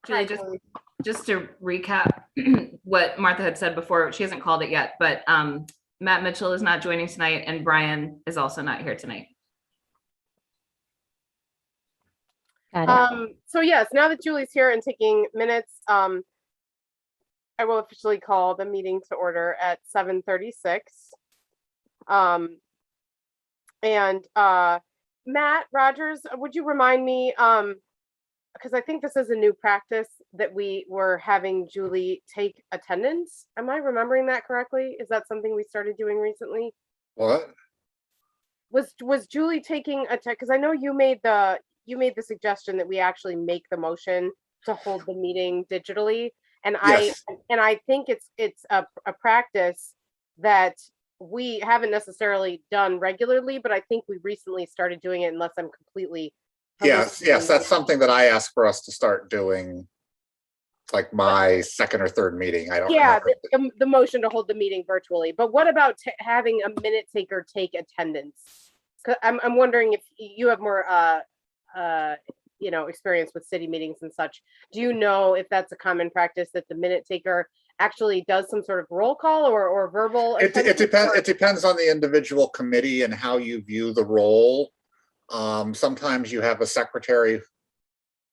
Julie, just to recap what Martha had said before, she hasn't called it yet, but Matt Mitchell is not joining tonight and Brian is also not here tonight. So yes, now that Julie's here and taking minutes, I will officially call the meeting to order at 7:36. Matt Rogers, would you remind me, because I think this is a new practice that we were having Julie take attendance. Am I remembering that correctly? Is that something we started doing recently? What? Was Julie taking because I know you made the suggestion that we actually make the motion to hold the meeting digitally, and Yes. I think it's a practice that we haven't necessarily done regularly, but I think we recently started doing it, unless I'm completely. Yes, that's something that I asked for us to start doing, like my second or third meeting. I don't remember. The motion to hold the meeting virtually. But what about having a minute taker take attendance? 'Cause I'm wondering if you have more experience with city meetings and such. Do you know if that's a common practice that the minute taker actually does some sort of roll call or verbal? It depends on the individual committee and how you view the role. Sometimes you have a secretary,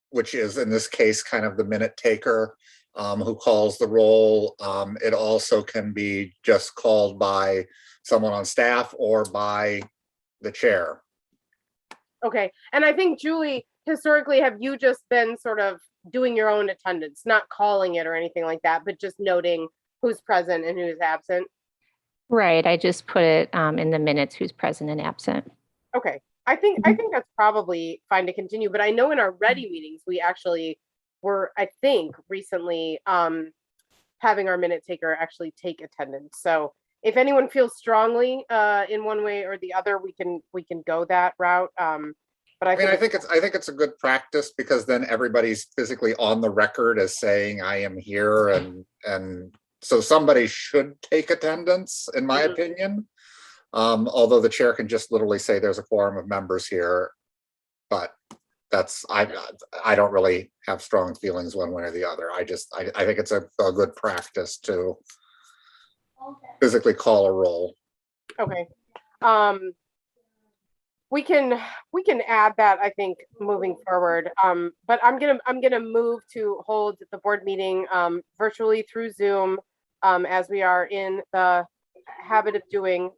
which is in this case kind of the minute taker, who calls the roll. It also can be just called by someone on staff or by the chair. Okay, and I think Julie, historically, have you just been sort of doing your own attendance, not calling it or anything like that, but just noting who's present and who's absent? Right, I just put it in the minutes who's present and absent. Okay, I think that's probably fine to continue, but I know in our ready meetings, we actually were, I think, recently having our minute taker actually take attendance. So if anyone feels strongly in one way or the other, we can go that route. But I think it's a good practice, because then everybody's physically on the record as saying I am here, and so somebody should take attendance, in my opinion. Although the chair can just literally say there's a quorum of members here, but I don't really have strong feelings one way or the other. I think it's a good practice to physically call a roll. Okay. We can add that, I think, moving forward. But I'm gonna move to hold the board meeting virtually through Zoom, as we are in the habit of doing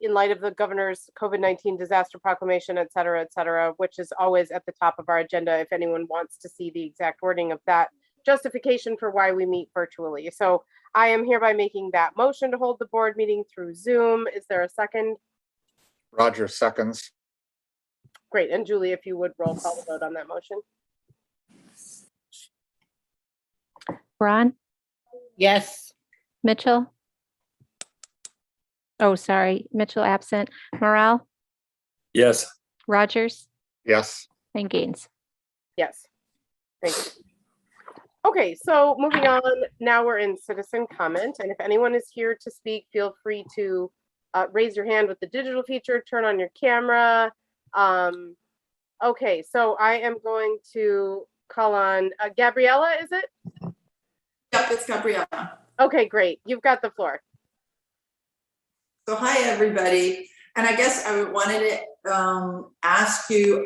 in light of the governor's COVID-19 disaster proclamation, et cetera, which is always at the top of our agenda if anyone wants to see the exact wording of that justification for why we meet virtually. So I am hereby making that motion to hold the board meeting through Zoom. Is there a second? Roger seconds. Great. And Julie, if you would roll call the vote on that motion. Ron? Yes. Mitchell? Oh, sorry, Mitchell absent. Morrell? Yes. Rogers? Yes. And Gaines? Yes. Thank you. Okay, so moving on, now we're in citizen comment, and if anyone is here to speak, feel free to raise your hand with the digital feature, turn on your camera. Okay, so I am going to call on Gabriella, is it? Yep, it's Gabriella. Okay, great. You've got the floor. So hi, everybody. And I guess I wanted to ask you,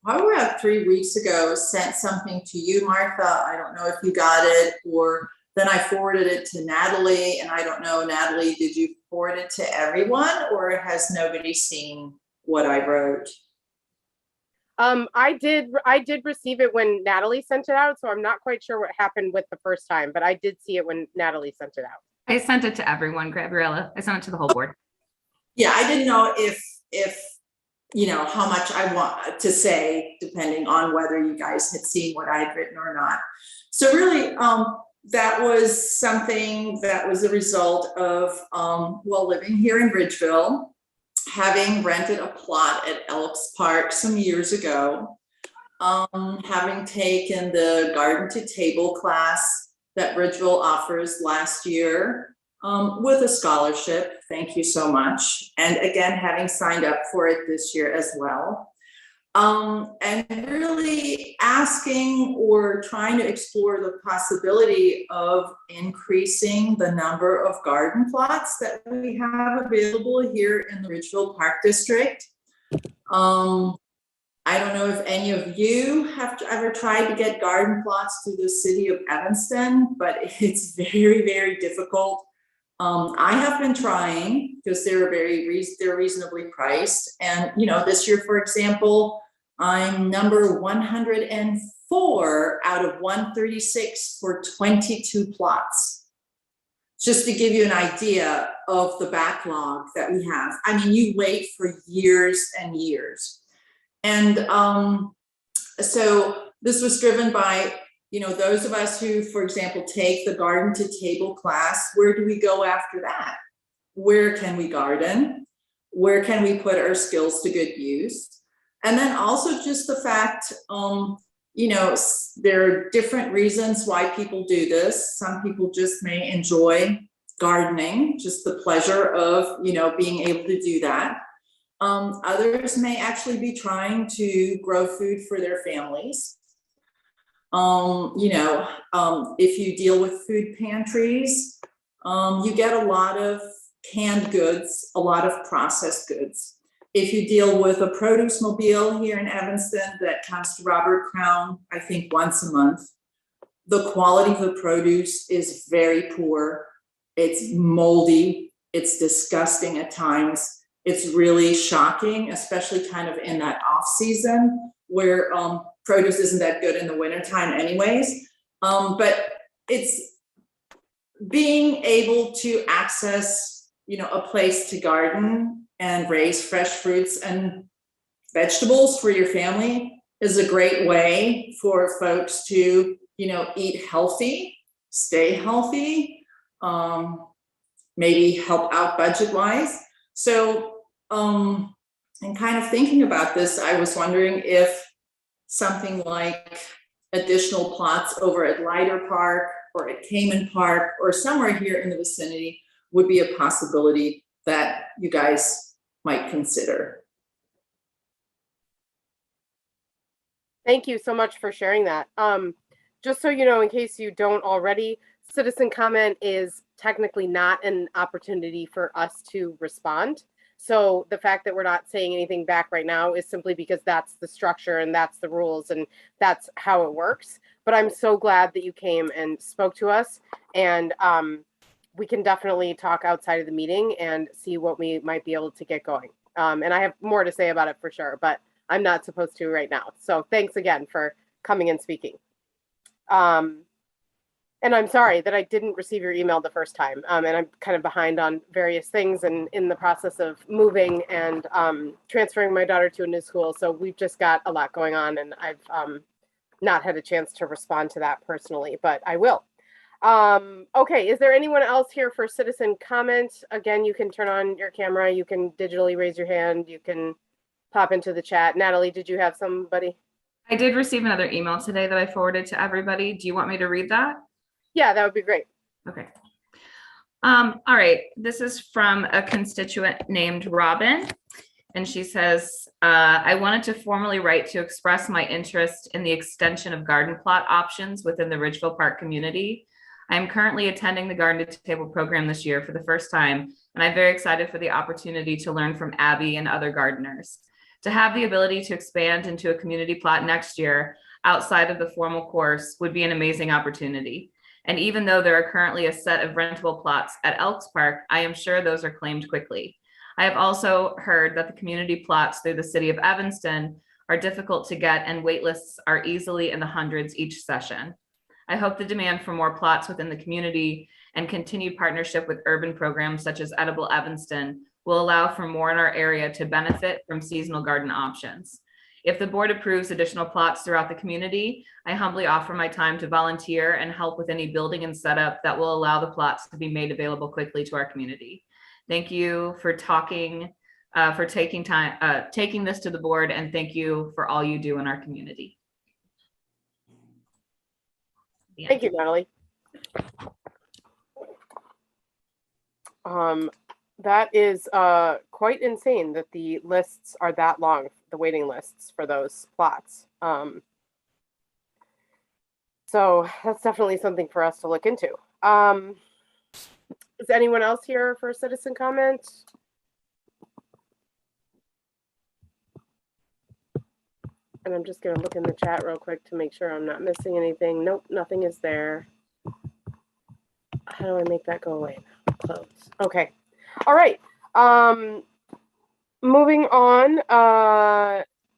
probably about 3 weeks ago, sent something to you, Martha. I don't know if you got it, or then I forwarded it to Natalie. And I don't know, Natalie, did you forward it to everyone, or has nobody seen what I wrote? I did receive it when Natalie sent it out, so I'm not quite sure what happened with the first time, but I did see it when Natalie sent it out. I sent it to everyone, Gabriella. I sent it to the whole board. Yeah, I didn't know if you know how much I want to say, depending on whether you guys had seen what I had written or not. So really, that was something that was a result of living here in Ridgeville, having rented a plot at Elks Park some years ago, having taken the garden to table class that Ridgeville offers last year with a scholarship. Thank you so much. And again, having signed up for it this year as well. And really asking or trying to explore the possibility of increasing the number of garden plots that we have available here in the Ridgeville Park District. I don't know if any of you have ever tried to get garden plots through the city of Evanston, but it's very, very difficult. I have been trying because they're they're reasonably priced. And, you know, this year, for example, I'm number 104 out of 136 for 22 plots. Just to give you an idea of the backlog that we have. I mean, you wait for years and years. And so this was driven by, you know, those of us who, for example, take the garden to table class. Where do we go after that? Where can we garden? Where can we put our skills to good use? And then also just the fact, you know, there are different reasons why people do this. Some people just may enjoy gardening, just the pleasure of, you know, being able to do that. Others may actually be trying to grow food for their families. You know, if you deal with food pantries, you get a lot of canned goods, a lot of processed goods. If you deal with a produce mobile here in Evanston that comes to Robert Crown, I think once a month, the quality of the produce is very poor. It's moldy, it's disgusting at times. It's really shocking, especially kind of in that off season where produce isn't that good in the wintertime anyways. But it's being able to access, you know, a place to garden and raise fresh fruits and vegetables for your family is a great way for folks to, you know, eat healthy, stay healthy, maybe help out budget-wise. So, and kind of thinking about this, I was wondering if something like additional plots over at Leiter Park or at Cayman Park or somewhere here in the vicinity would be a possibility that you guys might consider. Thank you so much for sharing that. Just so you know, in case you don't already, citizen comment is technically not an opportunity for us to respond. So the fact that we're not saying anything back right now is simply because that's the structure and that's the rules and that's how it works. But I'm so glad that you came and spoke to us, and we can definitely talk outside of the meeting and see what we might be able to get going. And I have more to say about it for sure, but I'm not supposed to right now. So thanks again for coming and speaking. And I'm sorry that I didn't receive your email the first time. And I'm kind of behind on various things and in the process of moving and transferring my daughter to a new school. So we've just got a lot going on, and I've not had a chance to respond to that personally, but I will. Okay, is there anyone else here for citizen comment? Again, you can turn on your camera, you can digitally raise your hand, you can pop into the chat. Natalie, did you have somebody? I did receive another email today that I forwarded to everybody. Do you want me to read that? Yeah, that would be great. Okay. All right. This is from a constituent named Robin. And she says, I wanted to formally write to express my interest in the extension of garden plot options within the Ridgeville Park community. I am currently attending the Garden to Table program this year for the first time, and I'm very excited for the opportunity to learn from Abby and other gardeners. To have the ability to expand into a community plot next year outside of the formal course would be an amazing opportunity. And even though there are currently a set of rentable plots at Elks Park, I am sure those are claimed quickly. I have also heard that the community plots through the city of Evanston are difficult to get, and wait lists are easily in the hundreds each session. I hope the demand for more plots within the community and continued partnership with urban programs such as Edible Evanston will allow for more in our area to benefit from seasonal garden options. If the board approves additional plots throughout the community, I humbly offer my time to volunteer and help with any building and setup that will allow the plots to be made available quickly to our community. Thank you for taking this to the board, and thank you for all you do in our community. Yeah. Thank you, Natalie. That is quite insane that the lists are that long, the waiting lists for those plots. So that's definitely something for us to look into. Is anyone else here for citizen comment? And I'm just gonna look in the chat real quick to make sure I'm not missing anything. Nope, nothing is there. How do I make that go away? Close. Okay. All right. Moving on.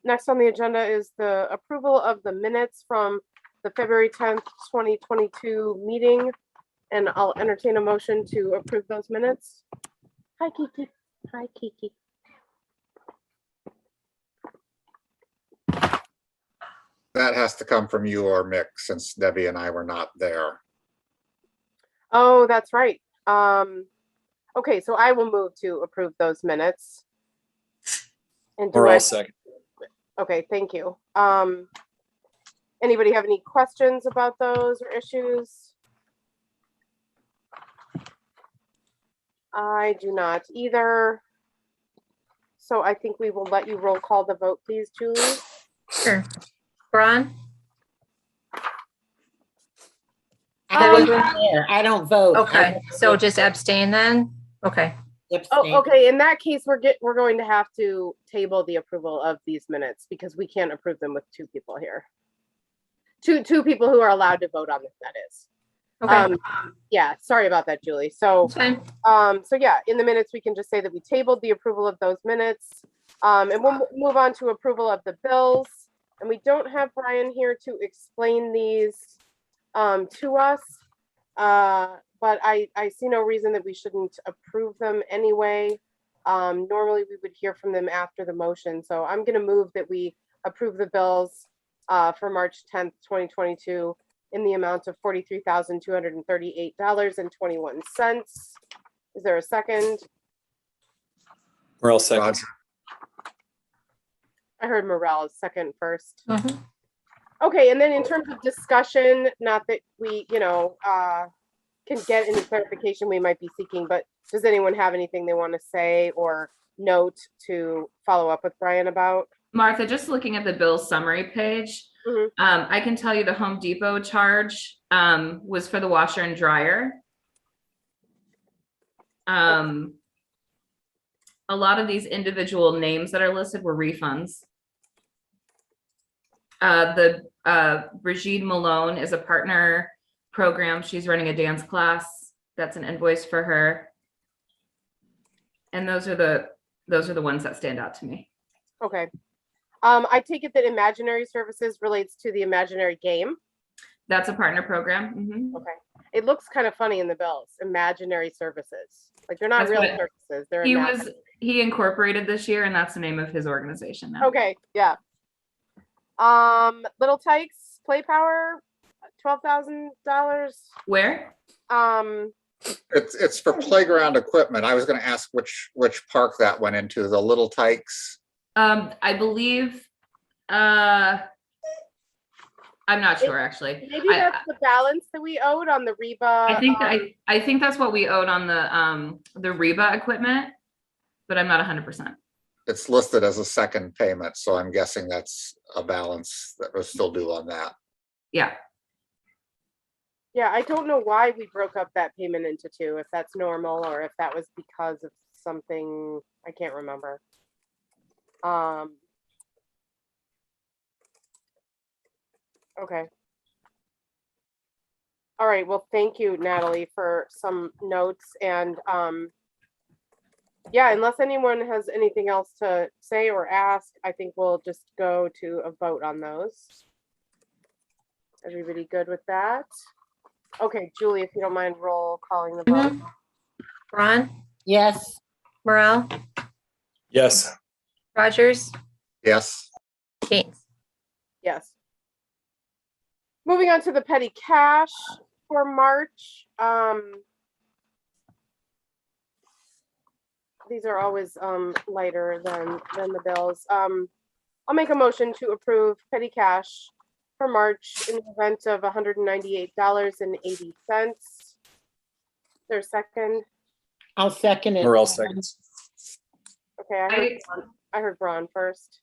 Next on the agenda is the approval of the minutes from the February 10th, 2022 meeting. And I'll entertain a motion to approve those minutes. Hi, Kiki. Hi, Kiki. That has to come from you or Mick, since Debbie and I were not there. Oh, that's right. Okay, so I will move to approve those minutes. And do Or I, I'll second. okay, thank you. Anybody have any questions about those or issues? I do not either. So I think we will let you roll call the vote, please, Julie. Sure. Braun? I wasn't there. I don't vote. Okay, so just abstain then? Okay. Oh, okay. In that case, we're going to have to table the approval of these minutes because we can't approve them with two people here. Two people who are allowed to vote on this, that is. Okay, Yeah, sorry about that, Julie. So, that's fine. so yeah, in the minutes, we can just say that we tabled the approval of those minutes. And we'll move on to approval of the bills. And we don't have Brian here to explain these to us. But I see no reason that we shouldn't approve them anyway. Normally we would hear from them after the motion. So I'm gonna move that we approve the bills for March 10th, 2022 in the amount of $43,238.21. Is there a second? Or I'll second. Roger. I heard Morales second first. Mhm. Okay, and then in terms of discussion, not that we, can get any clarification we might be seeking, but does anyone have anything they want to say or note to follow up with Brian about? Martha, just looking at the bill summary page, Mhm. I can tell you the Home Depot charge was for the washer and dryer. A lot of these individual names that are listed were refunds. Brigitte Malone is a partner program. She's running a dance class. That's an invoice for her. And those are the ones that stand out to me. Okay. I take it that Imaginary Services relates to the Imaginary Game. That's a partner program. Mhm. Okay. It looks kind of funny in the bills, Imaginary Services. Like they're not That's real what- services. They're imaginary. He incorporated this year, and that's the name of his organization now. Okay, yeah. Little Tykes Play Power, $12,000. Where? It's for playground equipment. I was gonna ask which park that went into, the Little Tykes. I believe. I'm not sure actually. Maybe that's the balance that we owed on the Reba. I think that's what we owed on the Reba equipment, but I'm not 100%. It's listed as a second payment, so I'm guessing that's a balance that was still due on that. Yeah. Yeah, I don't know why we broke up that payment into two, if that's normal or if that was because of something, I can't remember. Okay. All right, well, thank you, Natalie, for some notes and yeah, unless anyone has anything else to say or ask, I think we'll just go to a vote on those. Everybody good with that? Okay, Julie, if you don't mind roll calling the vote. Braun? Yes. Morel? Yes. Rogers? Yes, Gaines? Yes. Moving on to the petty cash for March. These are always lighter than the bills. I'll make a motion to approve petty cash for March in the event of $198.80. There's a second. I'll second it. Morel seconds. Okay, I heard Braun first.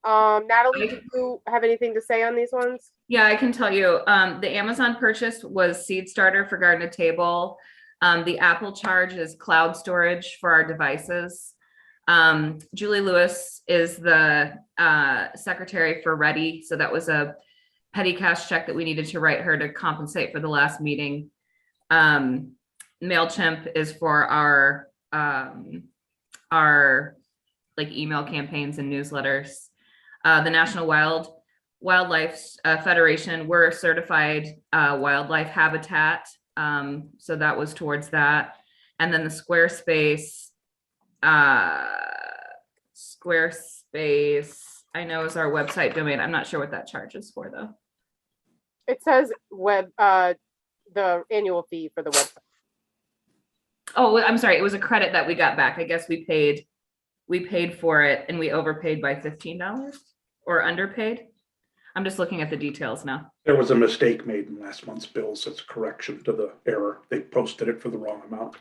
Natalie, do you have anything to say on these ones? Yeah, I can tell you, the Amazon purchase was seed starter for garden to table. The Apple charge is cloud storage for our devices. Julie Lewis is the secretary for Ready. So that was a petty cash check that we needed to write her to compensate for the last meeting. MailChimp is for our like email campaigns and newsletters. The National Wildlife Federation, we're a certified wildlife habitat. So that was towards that. And then the Squarespace, I know is our website domain. I'm not sure what that charge is for though. It says the annual fee for the website. Oh, I'm sorry. It was a credit that we got back. I guess we paid for it and we overpaid by $15 or underpaid. I'm just looking at the details now. There was a mistake made in last month's bills. It's a correction to the error. They posted it for the wrong amount.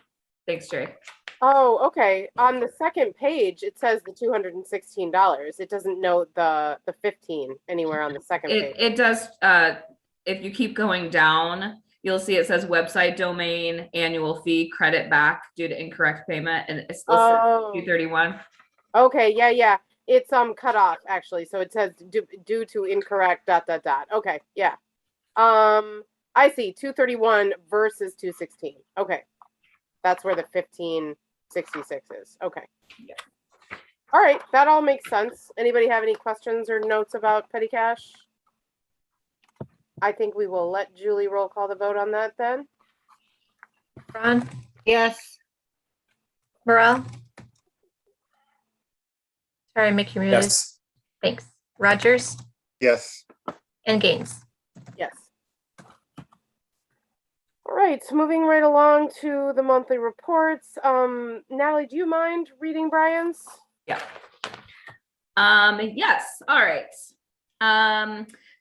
Thanks, Jerry. Oh, okay. On the second page, it says the $216. It doesn't note the 15 anywhere on the second page. It does, if you keep going down, you'll see it says website domain annual fee credit back due to incorrect payment, and it's listed Oh. 231. Okay, yeah. It's cut off actually. So it says due to incorrect ... Okay, yeah. I see 231 versus 216. Okay. That's where the 1566 is. Okay. Yeah. All right, that all makes sense. Anybody have any questions or notes about petty cash? I think we will let Julie roll call the vote on that then. Braun, Yes. Morel. Sorry, Mickey, you're muted. Yes. Thanks. Rogers Yes. and Gaines. Yes. All right, so moving right along to the monthly reports. Natalie, do you mind reading Brian's? Yeah. Yes. All right.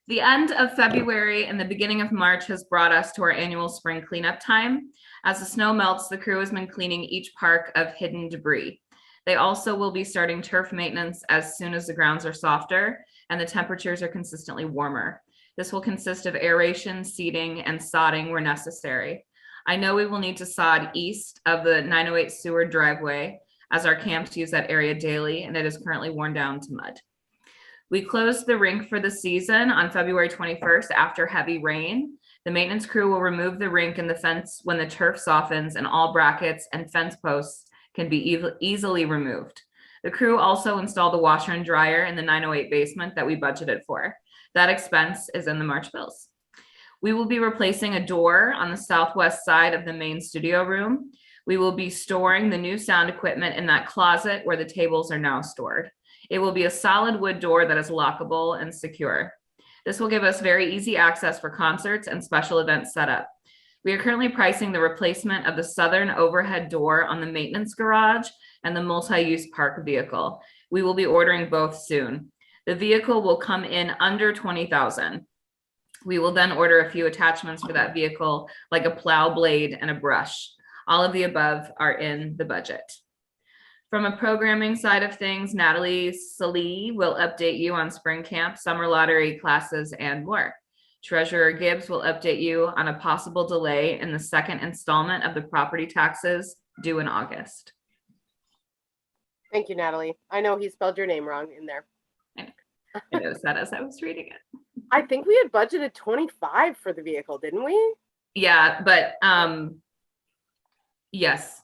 The end of February and the beginning of March has brought us to our annual spring cleanup time. As the snow melts, the crew has been cleaning each park of hidden debris. They also will be starting turf maintenance as soon as the grounds are softer and the temperatures are consistently warmer. This will consist of aeration, seeding, and sodding where necessary. I know we will need to sod east of the 908 Seward driveway as our camps use that area daily and it is currently worn down to mud. We closed the rink for the season on February 21st after heavy rain. The maintenance crew will remove the rink and the fence when the turf softens and all brackets and fence posts can be easily removed. The crew also installed the washer and dryer in the 908 basement that we budgeted for. That expense is in the March bills. We will be replacing a door on the southwest side of the main studio room. We will be storing the new sound equipment in that closet where the tables are now stored. It will be a solid wood door that is lockable and secure. This will give us very easy access for concerts and special event setup. We are currently pricing the replacement of the southern overhead door on the maintenance garage and the multi-use park vehicle. We will be ordering both soon. The vehicle will come in under $20,000. We will then order a few attachments for that vehicle, like a plow blade and a brush. All of the above are in the budget. From a programming side of things, Natalie Salee will update you on spring camp, summer lottery classes, and more. Treasurer Gibbs will update you on a possible delay in the second installment of the property taxes due in August. Thank you, Natalie. I know he spelled your name wrong in there. I noticed that as I was reading it. I think we had budgeted 25 for the vehicle, didn't we? Yeah, but yes.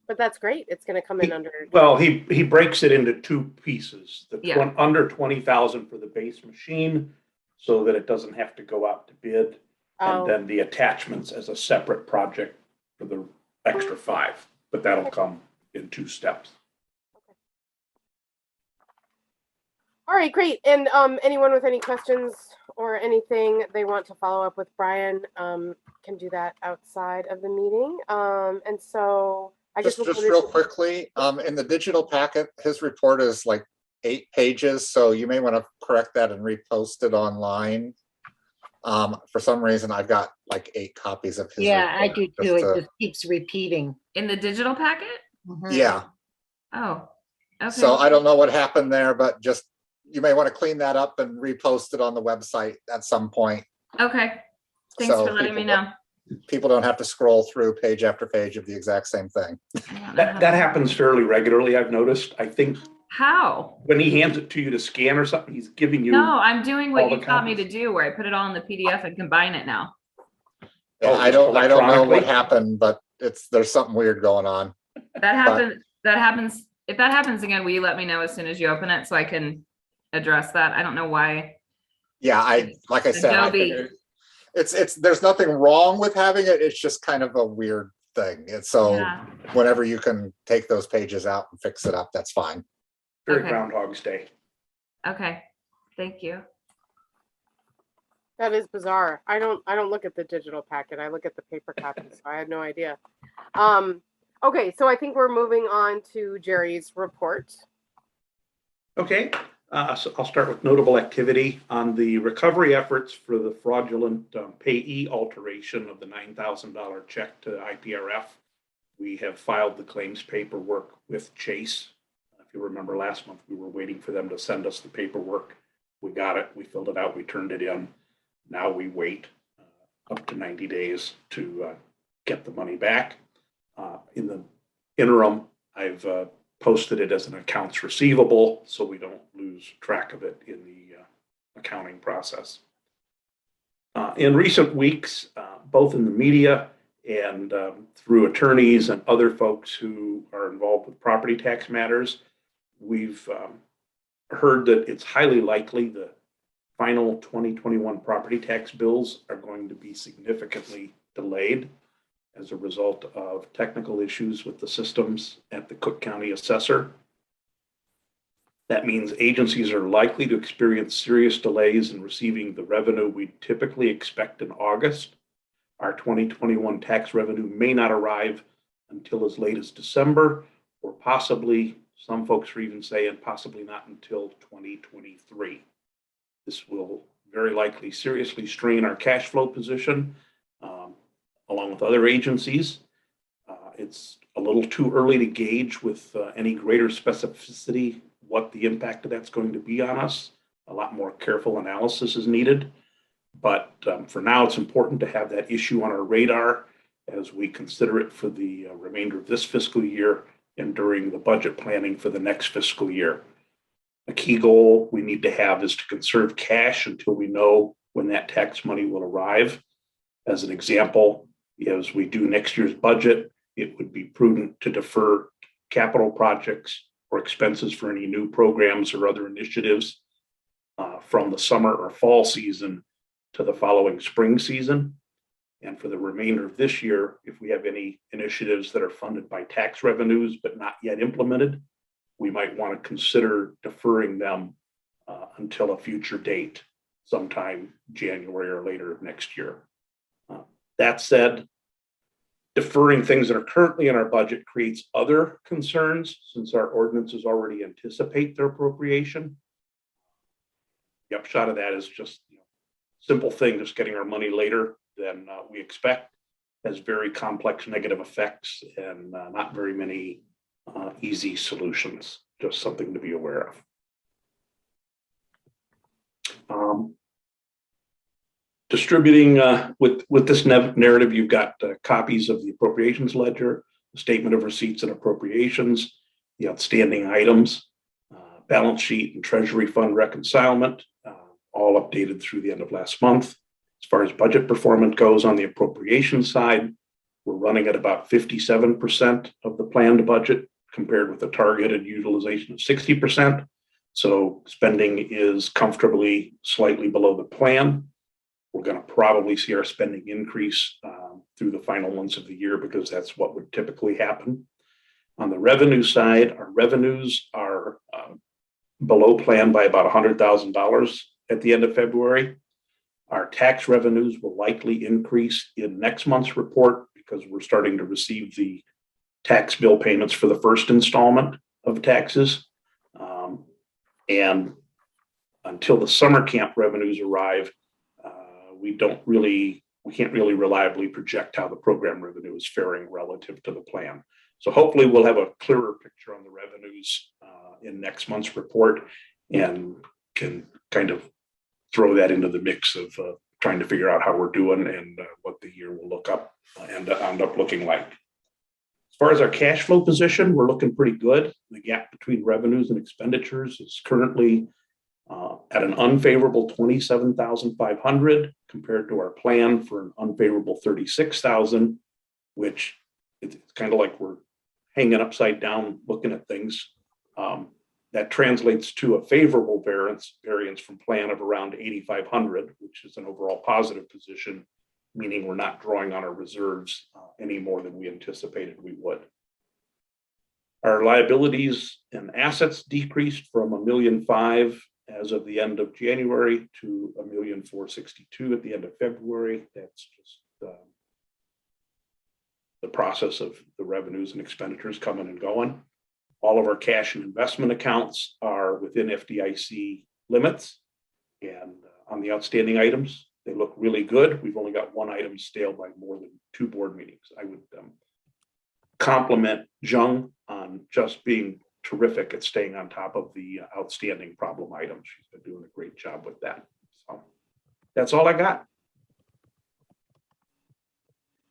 But that's great. It's going to come in under. Well, he breaks it into two pieces. The Yeah. under 20,000 for the base machine, so that it doesn't have to go out to bid, Oh, and then the attachments as a separate project for the extra 5. But that'll come in 2 steps. all right, great. And anyone with any questions or anything they want to follow up with Brian can do that outside of the meeting. And so I guess Just real quickly, in the digital packet, his report is like 8 pages, so you may want to correct that and repost it online. For some reason, I've got like 8 copies of his. Yeah, I report, do just too. It to- just keeps repeating. In the digital packet? Mhm. Yeah, Oh, okay. so I don't know what happened there, but just, you may want to clean that up and repost it on the website at some point. Okay. Thanks So for letting me people know. People don't have to scroll through page after page of the exact same thing. I don't know how That to- happens fairly regularly, I've noticed. I think How? when he hands it to you to scan or something, he's giving you. No, I'm doing what all you the taught me to copies. do, where I put it all in the PDF and combine it now. Yeah, Oh, I just don't know electronically? what happened, but there's something weird going on. That happens. If that happens again, will you let me know as soon as you open it so I can address that? I don't know why. Yeah, like I said, I Adobe. figured there's nothing wrong with having it. It's just kind of a weird thing. And so Yeah. whenever you can take those pages out and fix it up, that's fine. Very Okay. Groundhog's Day. Okay. Thank you. That is bizarre. I don't look at the digital packet. I look at the paper copy, so I had no idea. Okay, so I think we're moving on to Jerry's report. Okay, so I'll start with notable activity on the recovery efforts for the fraudulent payee alteration of the $9,000 check to IPRF. We have filed the claims paperwork with Chase. If you remember last month, we were waiting for them to send us the paperwork. We got it, we filled it out, we turned it in. Now we wait up to 90 days to get the money back. In the interim, I've posted it as an accounts receivable so we don't lose track of it in the accounting process. In recent weeks, both in the media and through attorneys and other folks who are involved with property tax matters, we've heard that it's highly likely the final 2021 property tax bills are going to be significantly delayed as a result of technical issues with the systems at the Cook County Assessor. That means agencies are likely to experience serious delays in receiving the revenue we typically expect in August. Our 2021 tax revenue may not arrive until as late as December, or possibly, some folks are even saying possibly not until 2023. This will very likely seriously strain our cash flow position, along with other agencies. It's a little too early to gauge with any greater specificity what the impact of that's going to be on us. A lot more careful analysis is needed. But for now, it's important to have that issue on our radar as we consider it for the remainder of this fiscal year and during the budget planning for the next fiscal year. A key goal we need to have is to conserve cash until we know when that tax money will arrive. As an example, as we do next year's budget, it would be prudent to defer capital projects or expenses for any new programs or other initiatives from the summer or fall season to the following spring season. And for the remainder of this year, if we have any initiatives that are funded by tax revenues but not yet implemented, we might want to consider deferring them until a future date, sometime January or later of next year. That said, deferring things that are currently in our budget creates other concerns since our ordinances already anticipate their appropriation. The upshot of that is just simple thing, just getting our money later than we expect has very complex negative effects and not very many easy solutions, just something to be aware of. Distributing with this narrative, you've got copies of the appropriations ledger, the statement of receipts and appropriations, the outstanding items, balance sheet and treasury fund reconcilement, all updated through the end of last month. As far as budget performance goes on the appropriations side, we're running at about 57% of the planned budget compared with a targeted utilization of 60%. So spending is comfortably slightly below the plan. We're going to probably see our spending increase through the final months of the year because that's what would typically happen. On the revenue side, our revenues are below plan by about $100,000 at the end of February. Our tax revenues will likely increase in next month's report because we're starting to receive the tax bill payments for the first installment of taxes. And until the summer camp revenues arrive, we can't really reliably project how the program revenue is faring relative to the plan. So hopefully we'll have a clearer picture on the revenues in next month's report and can kind of throw that into the mix of trying to figure out how we're doing and what the year will end up looking like. As far as our cash flow position, we're looking pretty good. The gap between revenues and expenditures is currently at an unfavorable 27,500 compared to our plan for an unfavorable 36,000, which it's kind of like we're hanging upside down looking at things. That translates to a favorable variance from plan of around 8,500, which is an overall positive position, meaning we're not drawing on our reserves any more than we anticipated we would. Our liabilities and assets decreased from $1.5 million as of the end of January to $1.462 million at the end of February. That's just the process of the revenues and expenditures coming and going. All of our cash and investment accounts are within FDIC limits, and on the outstanding items, they look really good. We've only got one item stale by more than 2 board meetings. I would compliment Jung on just being terrific at staying on top of the outstanding problem items. She's been doing a great job with that. So that's all I got.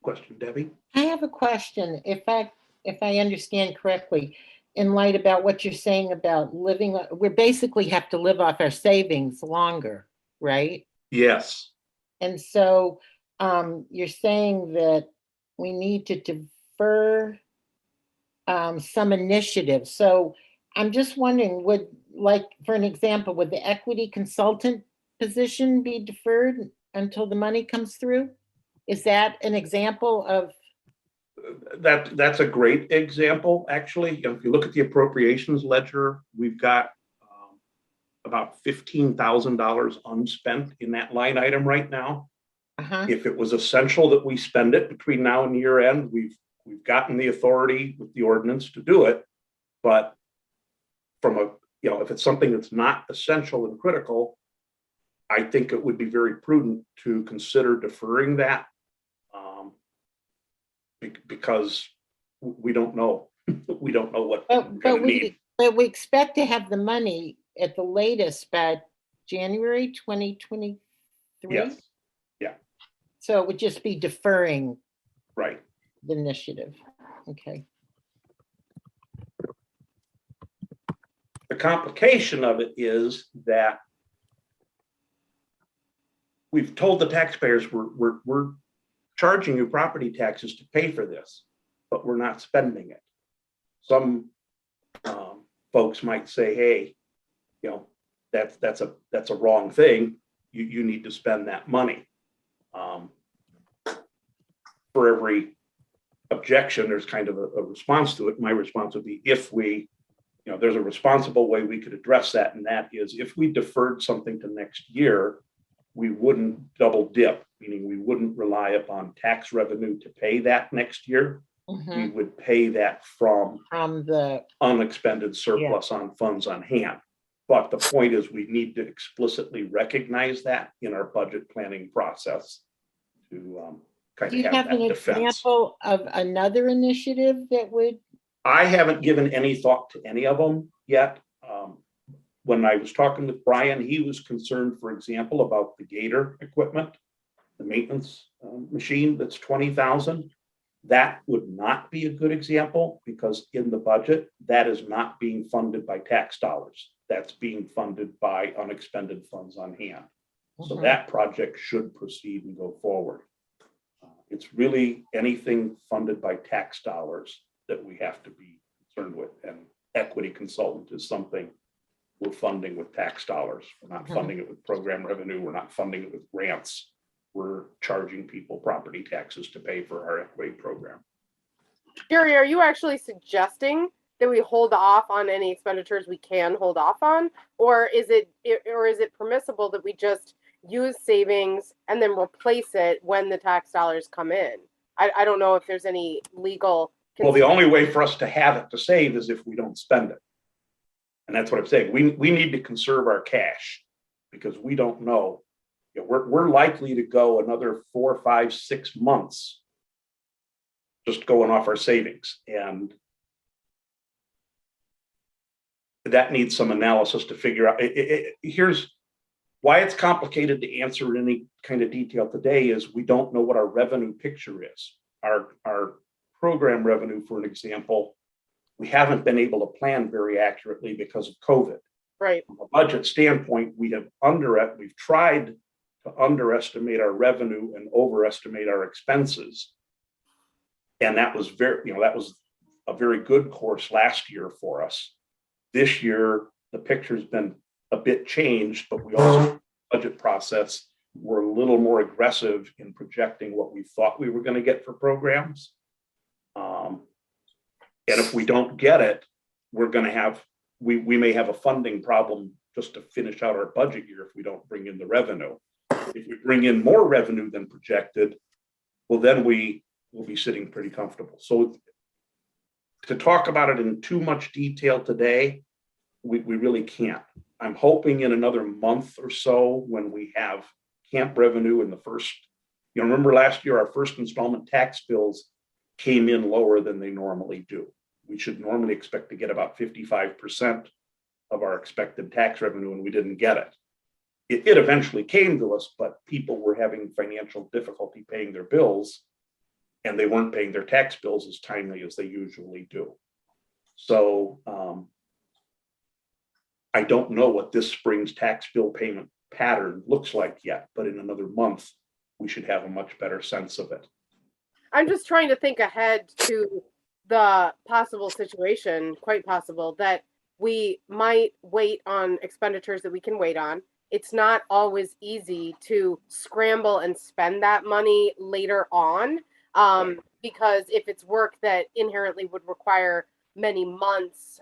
Question, Debbie? I have a question. If I understand correctly, in light about what you're saying about we basically have to live off our savings longer, right? Yes. And so you're saying that we need to defer some initiatives. So I'm just wondering, for an example, would the equity consultant position be deferred until the money comes through? Is that an example of? That's a great example, actually. If you look at the appropriations ledger, we've got about $15,000 unspent in that line item right now. If it was essential that we spend it between now and year end, we've gotten the authority with the ordinance to do it. But if it's something that's not essential and critical, I think it would be very prudent to consider deferring that. Because we don't know. We don't know what we're going to need. But we expect to have the money at the latest by January 2023. Yes. Yeah. So it would just be deferring. Right. The initiative. Okay. The complication of it is that we've told the taxpayers we're charging you property taxes to pay for this, but we're not spending it. Some folks might say, hey, that's a wrong thing. You need to spend that money. For every objection, there's kind of a response to it. My response would be, if there's a responsible way we could address that, and that is if we deferred something to next year, we wouldn't double dip, meaning we wouldn't rely upon tax revenue to pay that next year. We would pay that from the unexpended surplus on funds on hand. But the point is, we need to explicitly recognize that in our budget planning process to kind Do of you have have an that defense. example of another initiative that would? I haven't given any thought to any of them yet. When I was talking with Brian, he was concerned, for example, about the Gator equipment, the maintenance machine that's $20,000. That would not be a good example because in the budget, that is not being funded by tax dollars. That's being funded by unexpended funds on hand. So that project should proceed and go forward. It's really anything funded by tax dollars that we have to be concerned with. And equity consultant is something we're funding with tax dollars. We're not funding it with program revenue. We're not funding it with grants. We're charging people property taxes to pay for our equity program. Jerry, are you actually suggesting that we hold off on any expenditures we can hold off on? Or is it permissible that we just use savings and then replace it when the tax dollars come in? I don't know if there's any legal. Well, the only way for us to have it to save is if we don't spend it. And that's what I'm saying. We need to conserve our cash because we don't know, we're likely to go another 4, 5, 6 months just going off our savings. And that needs some analysis to figure out. Here's why it's complicated to answer in any kind of detail today is we don't know what our revenue picture is. Our program revenue, for an example, we haven't been able to plan very accurately because of COVID. Right. From a budget standpoint, we've tried to underestimate our revenue and overestimate our expenses. And that was that was a very good course last year for us. This year, the picture's been a bit changed, but we also, budget process, we're a little more aggressive in projecting what we thought we were going to get for programs. And if we don't get it, we're going to have, we may have a funding problem just to finish out our budget year if we don't bring in the revenue. If we bring in more revenue than projected, well, then we will be sitting pretty comfortable. So to talk about it in too much detail today, we really can't. I'm hoping in another month or so when we have camp revenue in the first, remember last year, our first installment tax bills came in lower than they normally do. We should normally expect to get about 55% of our expected tax revenue, and we didn't get it. It eventually came to us, but people were having financial difficulty paying their bills, and they weren't paying their tax bills as timely as they usually do. So I don't know what this spring's tax bill payment pattern looks like yet, but in another month, we should have a much better sense of it. I'm just trying to think ahead to the possible situation, quite possible, that we might wait on expenditures that we can wait on. It's not always easy to scramble and spend that money later on, because if it's work that inherently would require many months,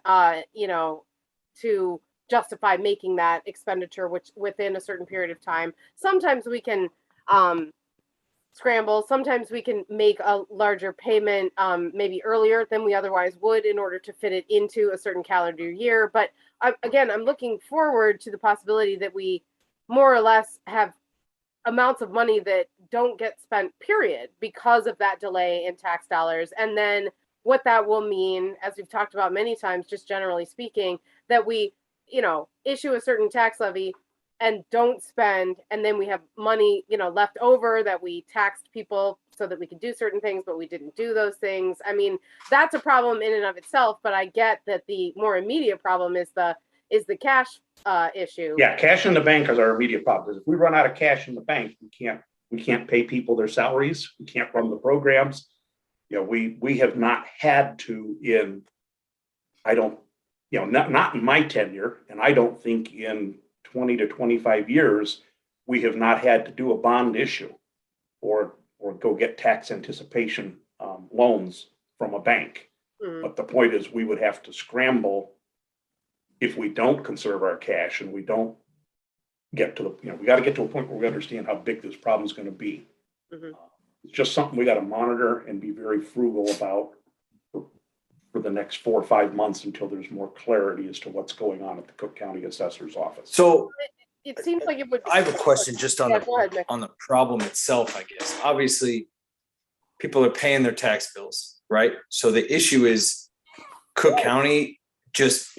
to justify making that expenditure, which within a certain period of time, sometimes we can scramble. Sometimes we can make a larger payment maybe earlier than we otherwise would in order to fit it into a certain calendar year. But again, I'm looking forward to the possibility that we more or less have amounts of money that don't get spent, period, because of that delay in tax dollars. And then what that will mean, as we've talked about many times, just generally speaking, that we, issue a certain tax levy and don't spend, and then we have money, left over that we taxed people so that we could do certain things, but we didn't do those things. I mean, that's a problem in and of itself, but I get that the more immediate problem is the cash issue. Yeah, cash in the bank is our immediate problem. Because if we run out of cash in the bank, we can't pay people their salaries. We can't run the programs. We have not had to not in my tenure, and I don't think in 20 to 25 years, we have not had to do a bond issue or go get tax anticipation loans from a bank. But the point is, we would have to scramble if we don't conserve our cash and we don't get to the, we got to get to a point where we understand how big this problem is going to be. It's just something we got to monitor and be very frugal about for the next 4 or 5 months until there's more clarity as to what's going on at the Cook County Assessor's Office. So it seems like it would be. I have a question just on Go ahead, Nick. on the problem itself, I guess. Obviously, people are paying their tax bills, right? So the issue is Cook County just.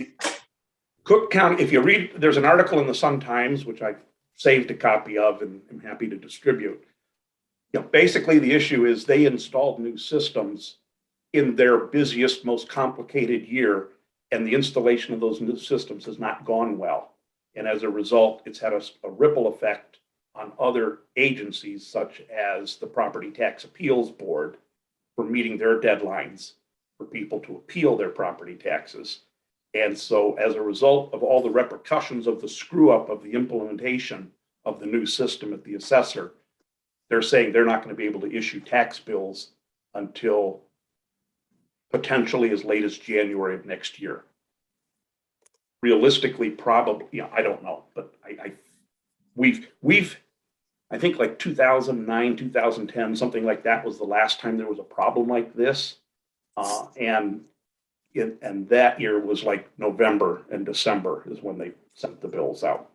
Cook County, if you read, there's an article in the Sun-Times, which I saved a copy of and I'm happy to distribute. Basically the issue is they installed new systems in their busiest, most complicated year, and the installation of those new systems has not gone well. And as a result, it's had a ripple effect on other agencies, such as the Property Tax Appeals Board, for meeting their deadlines for people to appeal their property taxes. And so as a result of all the repercussions of the screw up of the implementation of the new system at the assessor, they're saying they're not going to be able to issue tax bills until potentially as late as January of next year. Realistically, probably, I don't know, but I think like 2009, 2010, something like that was the last time there was a problem like this. And that year was like November and December is when they sent the bills out.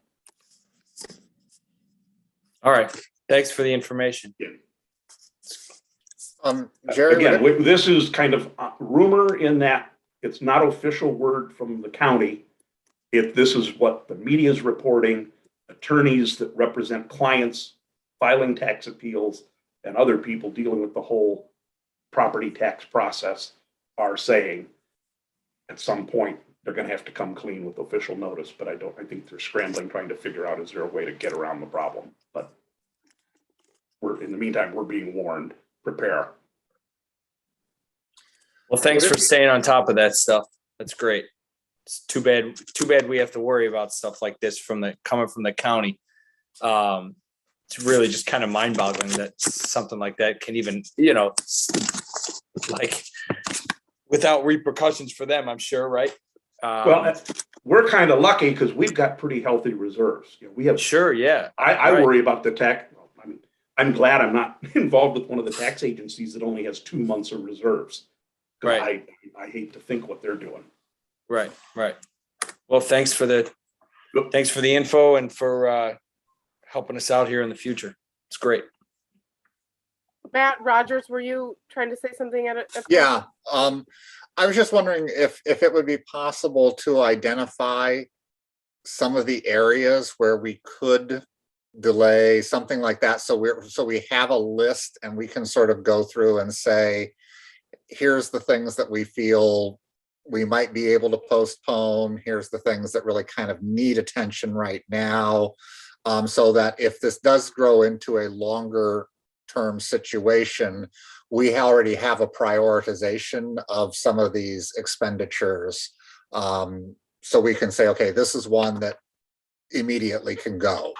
All right. Thanks for the information. Jerry, would Again, it- this is kind of rumor in that it's not official word from the county. If this is what the media is reporting, attorneys that represent clients filing tax appeals and other people dealing with the whole property tax process are saying at some point they're going to have to come clean with official notice, but I think they're scrambling, trying to figure out, is there a way to get around the problem? But in the meantime, we're being warned, prepare. Well, thanks for staying on top of that stuff. That's great. It's too bad we have to worry about stuff like this coming from the county. It's really just kind of mind boggling that something like that can even, like without repercussions for them, I'm sure, right? Well, we're kind of lucky because we've got pretty healthy reserves. We have. Sure, yeah. I Right. worry about the tax. I'm glad I'm not involved with one of the tax agencies that only has 2 months of reserves. 'Cause Right. I hate to think what they're doing. Right. Well, thanks for the info and for helping us out here in the future. It's great. Matt Rogers, were you trying to say something at a? Yeah, I was just wondering if it would be possible to identify some of the areas where we could delay, something like that. So we have a list and we can sort of go through and say, here's the things that we feel we might be able to postpone. Here's the things that really kind of need attention right now. So that if this does grow into a longer term situation, we already have a prioritization of some of these expenditures. So we can say, okay, this is one that immediately can go.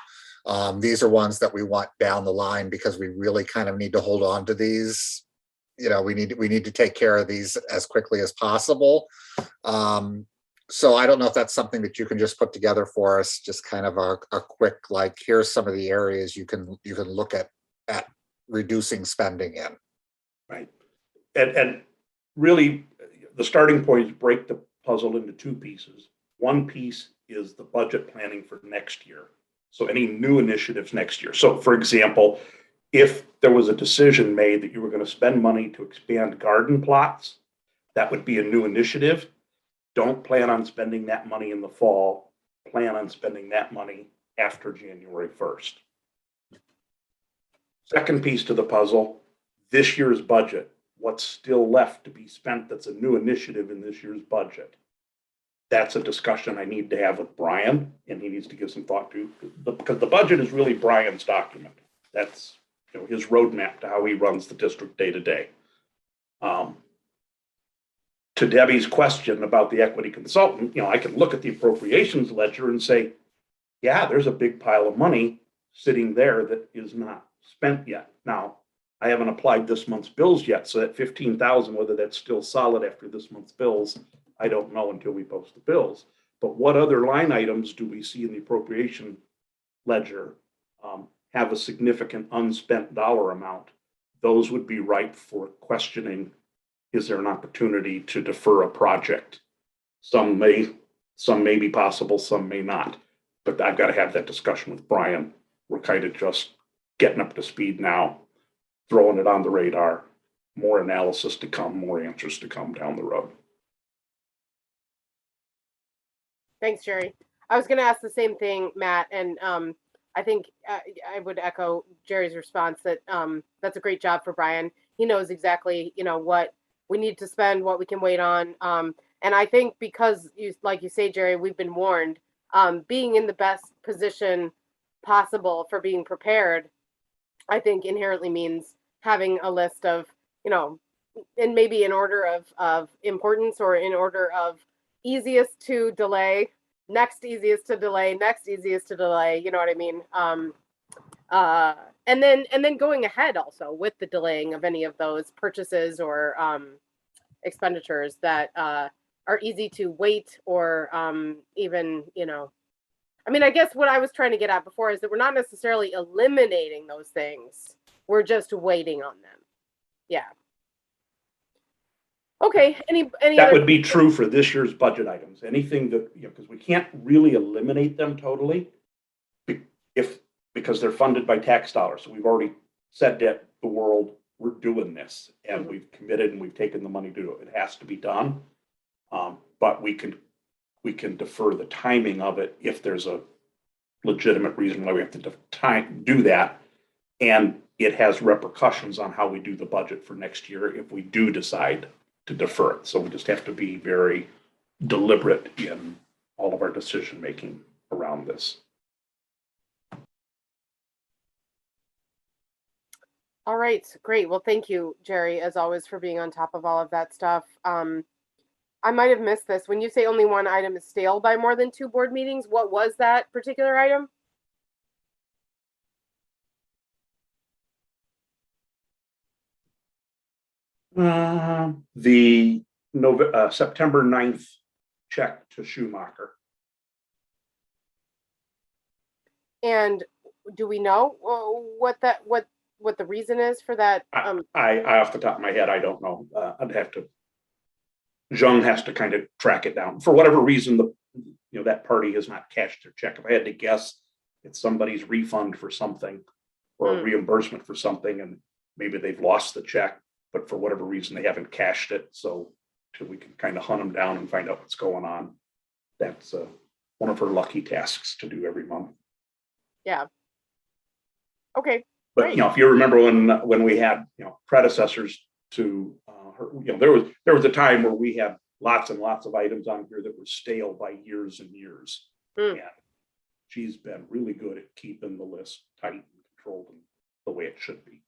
These are ones that we want down the line because we really kind of need to hold on to these. We need to take care of these as quickly as possible. So I don't know if that's something that you can just put together for us, just kind of a quick, like, here's some of the areas you can look at reducing spending in. Right. And really, the starting point is break the puzzle into 2 pieces. One piece is the budget planning for next year. So any new initiatives next year. So for example, if there was a decision made that you were going to spend money to expand garden plots, that would be a new initiative. Don't plan on spending that money in the fall. Plan on spending that money after January 1st. Second piece to the puzzle, this year's budget. What's still left to be spent that's a new initiative in this year's budget? That's a discussion I need to have with Brian, and he needs to give some thought to, because the budget is really Brian's document. That's his roadmap to how he runs the district day to day. To Debbie's question about the equity consultant, I can look at the appropriations ledger and say, yeah, there's a big pile of money sitting there that is not spent yet. Now, I haven't applied this month's bills yet, so that 15,000, whether that's still solid after this month's bills, I don't know until we post the bills. But what other line items do we see in the appropriation ledger have a significant unspent dollar amount? Those would be ripe for questioning. Is there an opportunity to defer a project? Some may be possible, some may not. But I've got to have that discussion with Brian. We're kind of just getting up to speed now, throwing it on the radar. More analysis to come, more answers to come down the road. Thanks, Jerry. I was going to ask the same thing, Matt, and I think I would echo Jerry's response that that's a great job for Brian. He knows exactly, what we need to spend, what we can wait on. And I think because, like you say, Jerry, we've been warned, being in the best position possible for being prepared, I think inherently means having a list of, and maybe in order of importance or in order of easiest to delay, next easiest to delay, next easiest to delay, you know what I mean? And then going ahead also with the delaying of any of those purchases or expenditures that are easy to wait or even, I guess what I was trying to get at before is that we're not necessarily eliminating those things. We're just waiting on them. Yeah. Okay. Any That other would be true for this year's budget items. Anything that, because we can't really eliminate them totally. If because they're funded by tax dollars. So we've already said that the world, we're doing this, and we've committed and we've taken the money to do it. It has to be done. But we can defer the timing of it if there's a legitimate reason why we have to do that. And it has repercussions on how we do the budget for next year if we do decide to defer it. So we just have to be very deliberate in all of our decision-making around this. All right, great. Well, thank you, Jerry, as always, for being on top of all of that stuff. I might have missed this. When you say only one item is stale by more than 2 board meetings, what was that particular item? The September 9th check to Schumacher. And do we know what the reason is for that? I off the top of my head, I don't know. I'd have to. Zhang has to kind of track it down. For whatever reason, that party has not cashed their check. If I had to guess, it's somebody's refund for something or a reimbursement for something, and maybe they've lost the check, but for whatever reason they haven't cashed it. So till we can kind of hunt them down and find out what's going on. That's one of her lucky tasks to do every month. Yeah. Okay. But great. if you remember when we had predecessors to her, there was a time where we had lots and lots of items on here that were stale by years and years. And she's been really good at keeping the list tight and controlled and the way it should be.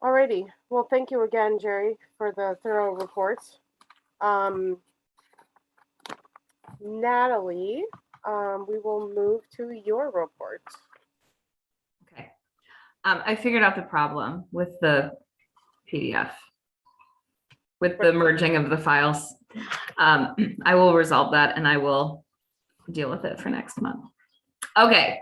All righty. Well, thank you again, Jerry, for the thorough report. Natalie, we will move to your report. Okay. I figured out the problem with the PDF, with the merging of the files. I will resolve that and I will deal with it for next month. Okay.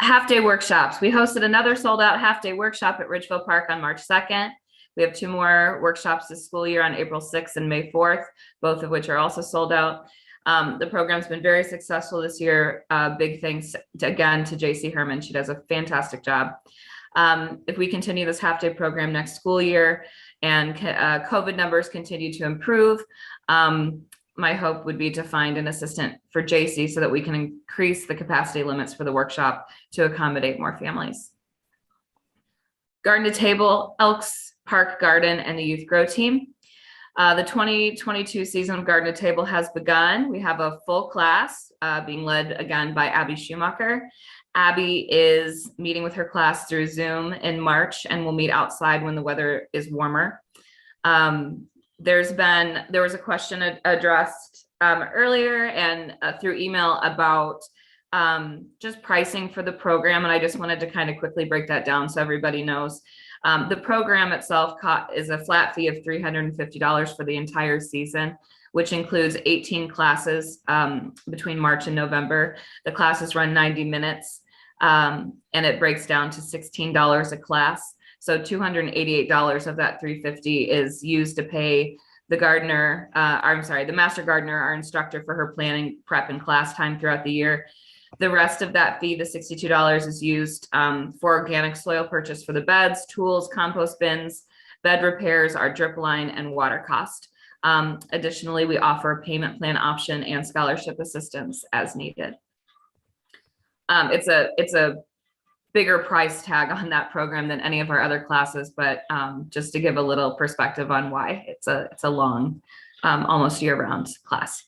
Half-day workshops. We hosted another sold-out half-day workshop at Ridgeville Park on March 2nd. We have 2 more workshops this school year on April 6th and May 4th, both of which are also sold out. The program's been very successful this year. Big thanks again to JC Herman. She does a fantastic job. If we continue this half-day program next school year and COVID numbers continue to improve, my hope would be to find an assistant for JC so that we can increase the capacity limits for the workshop to accommodate more families. Garden to Table, Elks Park Garden, and the Youth Grow team. The 2022 season of Garden to Table has begun. We have a full class being led again by Abby Schumacher. Abby is meeting with her class through Zoom in March and will meet outside when the weather is warmer. There was a question addressed earlier and through email about just pricing for the program. And I just wanted to kind of quickly break that down so everybody knows. The program itself is a flat fee of $350 for the entire season, which includes 18 classes between March and November. The classes run 90 minutes and it breaks down to $16 a class. So $288 of that $350 is used to pay the gardener, the master gardener, our instructor, for her planning, prep, and class time throughout the year. The rest of that fee, the $62, is used for organic soil purchase for the beds, tools, compost bins, bed repairs, our drip line, and water cost. Additionally, we offer a payment plan option and scholarship assistance as needed. It's a bigger price tag on that program than any of our other classes, but just to give a little perspective on why it's a long, almost year-round class.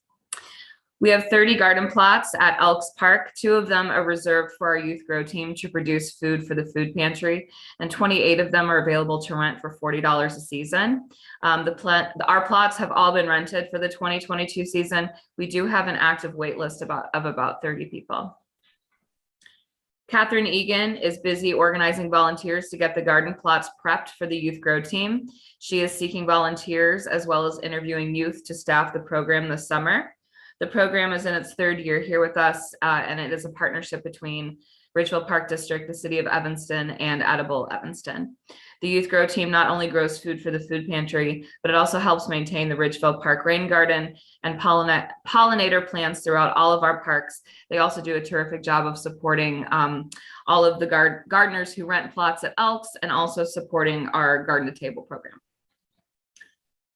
We have 30 garden plots at Elks Park. 2 of them are reserved for our Youth Grow team to produce food for the food pantry, and 28 of them are available to rent for $40 a season. Our plots have all been rented for the 2022 season. We do have an active wait list of about 30 people. Catherine Egan is busy organizing volunteers to get the garden plots prepped for the Youth Grow team. She is seeking volunteers as well as interviewing youth to staff the program this summer. The program is in its 3rd year here with us, and it is a partnership between Ridgeville Park District, the City of Evanston, and Edible Evanston. The Youth Grow team not only grows food for the food pantry, but it also helps maintain the Ridgeville Park Rain Garden and pollinator plants throughout all of our parks. They also do a terrific job of supporting all of the gardeners who rent plots at Elks, and also supporting our Garden to Table program.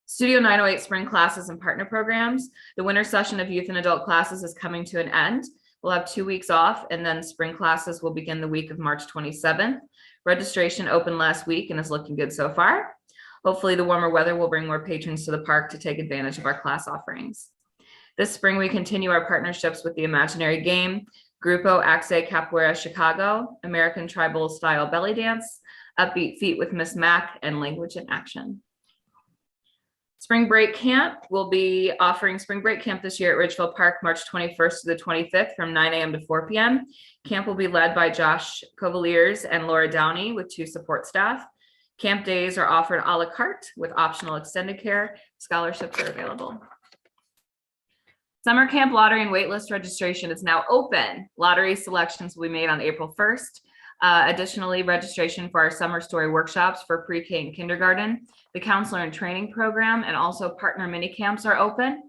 Studio 908 spring classes and partner programs. The winter session of youth and adult classes is coming to an end. We'll have 2 weeks off, and then spring classes will begin the week of March 27th. Registration opened last week and is looking good so far. Hopefully the warmer weather will bring more patrons to the park to take advantage of our class offerings. This spring, we continue our partnerships with the Imaginary Game, Grupo Axe Capoeira Chicago, American Tribal Style Belly Dance, Upbeat Feet with Miss Mac, and Language in Action. Spring Break Camp will be offering Spring Break Camp this year at Ridgeville Park, March 21st to the 25th from 9 a.m. to 4 p.m. Camp will be led by Josh Cavaliers and Laura Downey with 2 support staff. Camp days are offered a la carte with optional extended care. Scholarships are available. Summer camp lottery and waitlist registration is now open. Lottery selections will be made on April 1st. Additionally, registration for our summer story workshops for pre-K and kindergarten, the counselor and training program, and also partner mini camps are open.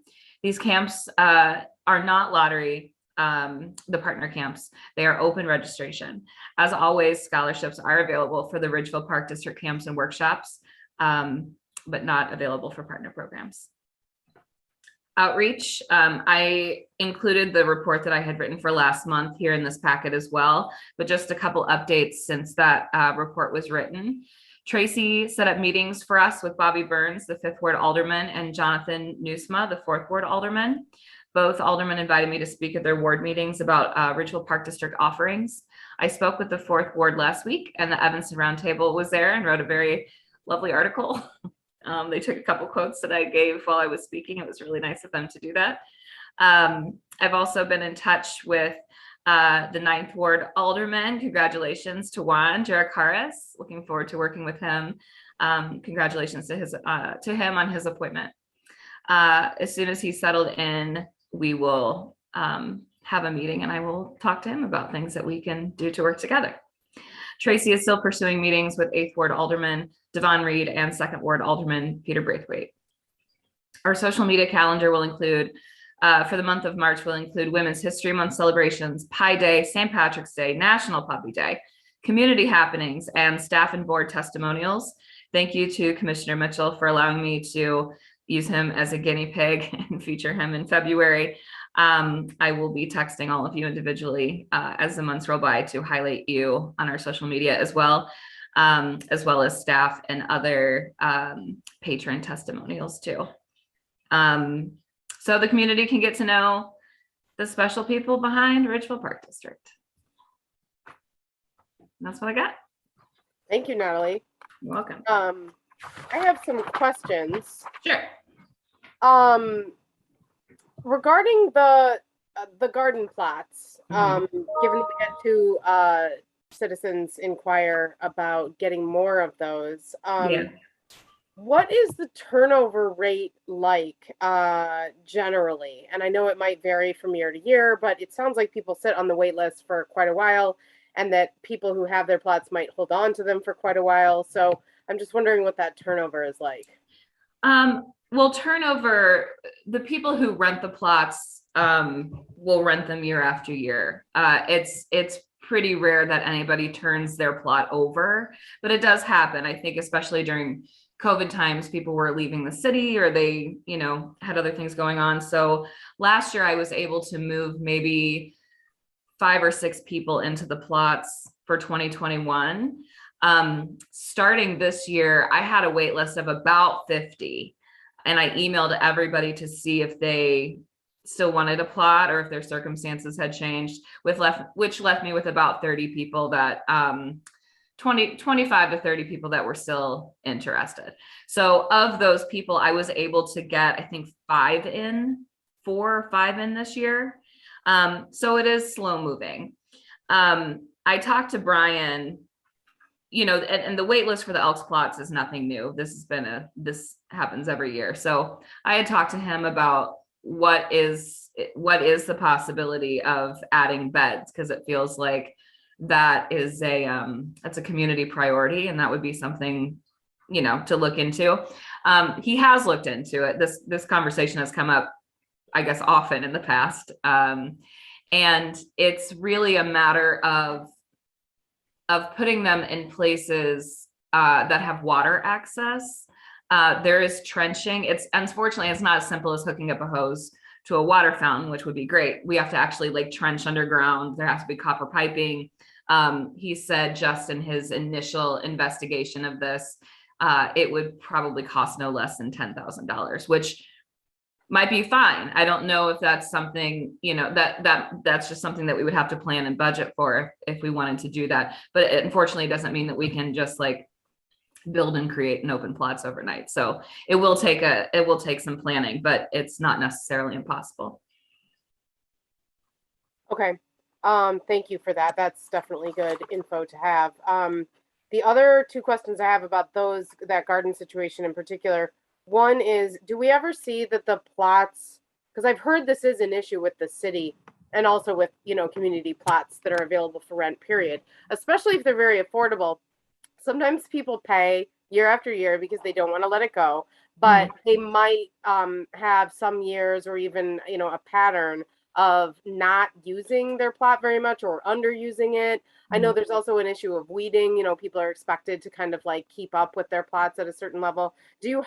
These camps are not lottery, the partner camps. They are open registration. As always, scholarships are available for the Ridgeville Park District camps and workshops, but not available for partner programs. Outreach, I included the report that I had written for last month here in this packet as well, but just a couple updates since that report was written. Tracy set up meetings for us with Bobby Burns, the 5th Ward Alderman, and Jonathan Newsma, the 4th Ward Alderman. Both aldermen invited me to speak at their ward meetings about Ridgeville Park District offerings. I spoke with the 4th Ward last week, and the Evanston Roundtable was there and wrote a very lovely article. They took a couple quotes that I gave while I was speaking. It was really nice of them to do that. I've also been in touch with the 9th Ward Alderman. Congratulations to Juan Jericaris. Looking forward to working with him. Congratulations to him on his appointment. As soon as he's settled in, we will have a meeting, and I will talk to him about things that we can do to work together. Tracy is still pursuing meetings with 8th Ward Alderman Devon Reed and 2nd Ward Alderman Peter Braithwaite. Our social media calendar will include, for the month of March, will include Women's History Month celebrations, Pi Day, St. Patrick's Day, National Puppy Day, community happenings, and staff and board testimonials. Thank you to Commissioner Mitchell for allowing me to use him as a guinea pig and feature him in February. I will be texting all of you individually as the months roll by to highlight you on our social media as well as staff and other patron testimonials too. So the community can get to know the special people behind Ridgeville Park District. And that's what I got. Thank you, Natalie. You're welcome. I have some questions. Sure. Regarding the garden plots, given we had 2 citizens inquire about getting more of those, what is the turnover rate like generally? And I know it might vary from year to year, but it sounds like people sit on the wait list for quite a while, and that people who have their plots might hold on to them for quite a while. So I'm just wondering what that turnover is like. Well, turnover, the people who rent the plots will rent them year after year. It's pretty rare that anybody turns their plot over, but it does happen. I think especially during COVID times, people were leaving the city or they, had other things going on. So last year I was able to move maybe 5 or 6 people into the plots for 2021. Starting this year, I had a wait list of about 50. And I emailed everybody to see if they still wanted a plot or if their circumstances had changed, which left me with about 30 people that 25 to 30 people that were still interested. So of those people, I was able to get, I think 4 or 5 in this year. So it is slow moving. I talked to Brian, and the wait list for the Elks plots is nothing new. This happens every year. So I had talked to him about what is the possibility of adding beds, because it feels like that is that's a community priority, and that would be something, to look into. He has looked into it. This conversation has come up, I guess, often in the past. And it's really a matter of putting them in places that have water access. There is trenching. Unfortunately, it's not as simple as hooking up a hose to a water fountain, which would be great. We have to actually like trench underground. There has to be copper piping. He said just in his initial investigation of this, it would probably cost no less than $10,000, which might be fine. I don't know if that's something, that's just something that we would have to plan and budget for if we wanted to do that. But it unfortunately doesn't mean that we can just like build and create and open plots overnight. So it will take some planning, but it's not necessarily impossible. Okay. Thank you for that. That's definitely good info to have. The other two questions I have about that garden situation in particular, one is, do we ever see that the plots, because I've heard this is an issue with the city and also with, community plots that are available for rent, period, especially if they're very affordable. Sometimes people pay year after year because they don't want to let it go, but they might have some years or even, a pattern of not using their plot very much or underusing it. I know there's also an issue of weeding. People are expected to kind of like keep up with their plots at a certain level. Do you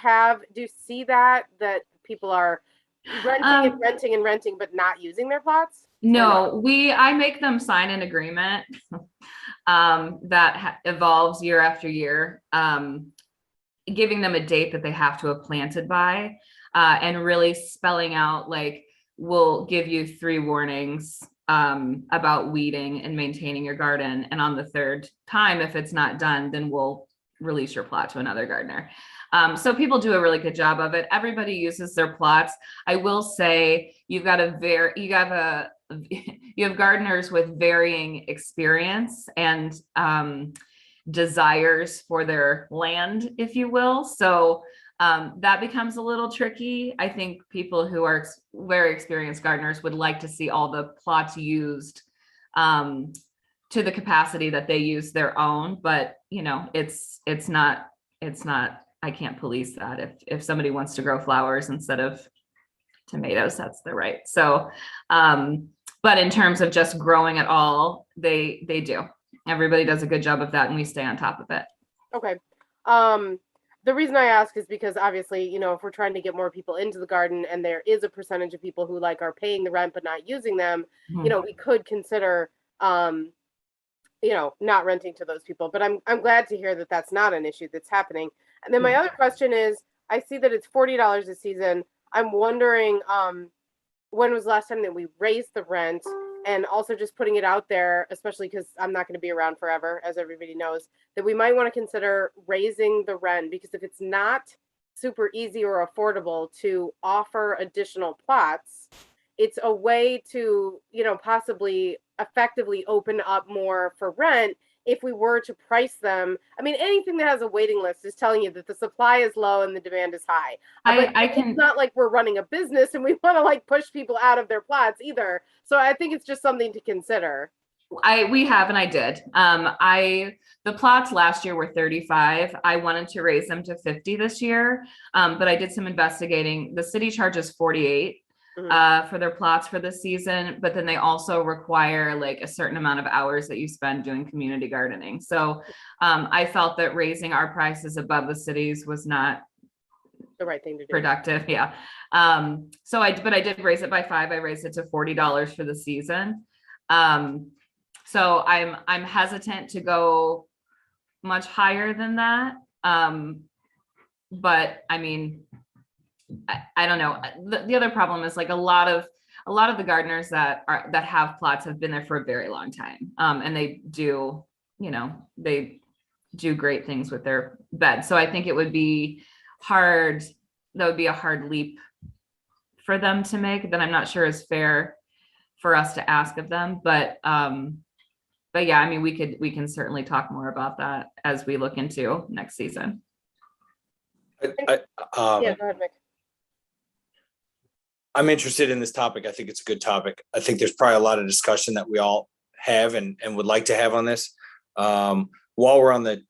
see that people are renting and renting, but not using their plots? No, I make them sign an agreement that evolves year after year, giving them a date that they have to have planted by, and really spelling out like, we'll give you 3 warnings about weeding and maintaining your garden. And on the 3rd time, if it's not done, then we'll release your plot to another gardener. So people do a really good job of it. Everybody uses their plots. I will say you have gardeners with varying experience and desires for their land, if you will. So that becomes a little tricky. I think people who are very experienced gardeners would like to see all the plots used to the capacity that they use their own, but it's not, I can't police that. If somebody wants to grow flowers instead of tomatoes, that's their right. So, but in terms of just growing it all, they do. Everybody does a good job of that, and we stay on top of it. Okay. The reason I ask is because obviously, if we're trying to get more people into the garden and there is a percentage of people who are paying the rent but not using them, we could consider, not renting to those people. But I'm glad to hear that that's not an issue that's happening. And then my other question is, I see that it's $40 a season. I'm wondering, when was the last time that we raised the rent? And also just putting it out there, especially because I'm not going to be around forever, as everybody knows, that we might want to consider raising the rent, because if it's not super easy or affordable to offer additional plots, it's a way to, possibly effectively open up more for rent if we were to price them. I mean, anything that has a waiting list is telling you that the supply is low and the demand is high. It's not like we're running a business and we want to push people out of their plots either. So I think it's just something to consider. We have, and I did. The plots last year were 35. I wanted to raise them to 50 this year, but I did some investigating. The city charges 48 for their plots for the season, but then they also require a certain amount of hours that you spend doing community gardening. So I felt that raising our prices above the cities was not the right thing to do. Productive, yeah. So I did raise it by 5. I raised it to $40 for the season. So I'm hesitant to go much higher than that. But I mean, I don't know. The other problem is a lot of the gardeners that have plots have been there for a very long time. And they do, they do great things with their beds. So I think it would be hard. That would be a hard leap for them to make that I'm not sure is fair for us to ask of them. But yeah, I mean, we can certainly talk more about that as we look into next season. Yeah, go ahead, Mick. I'm interested in this topic. I think it's a good topic. I think there's probably a lot of discussion that we all have and would like to have on this. While we're on the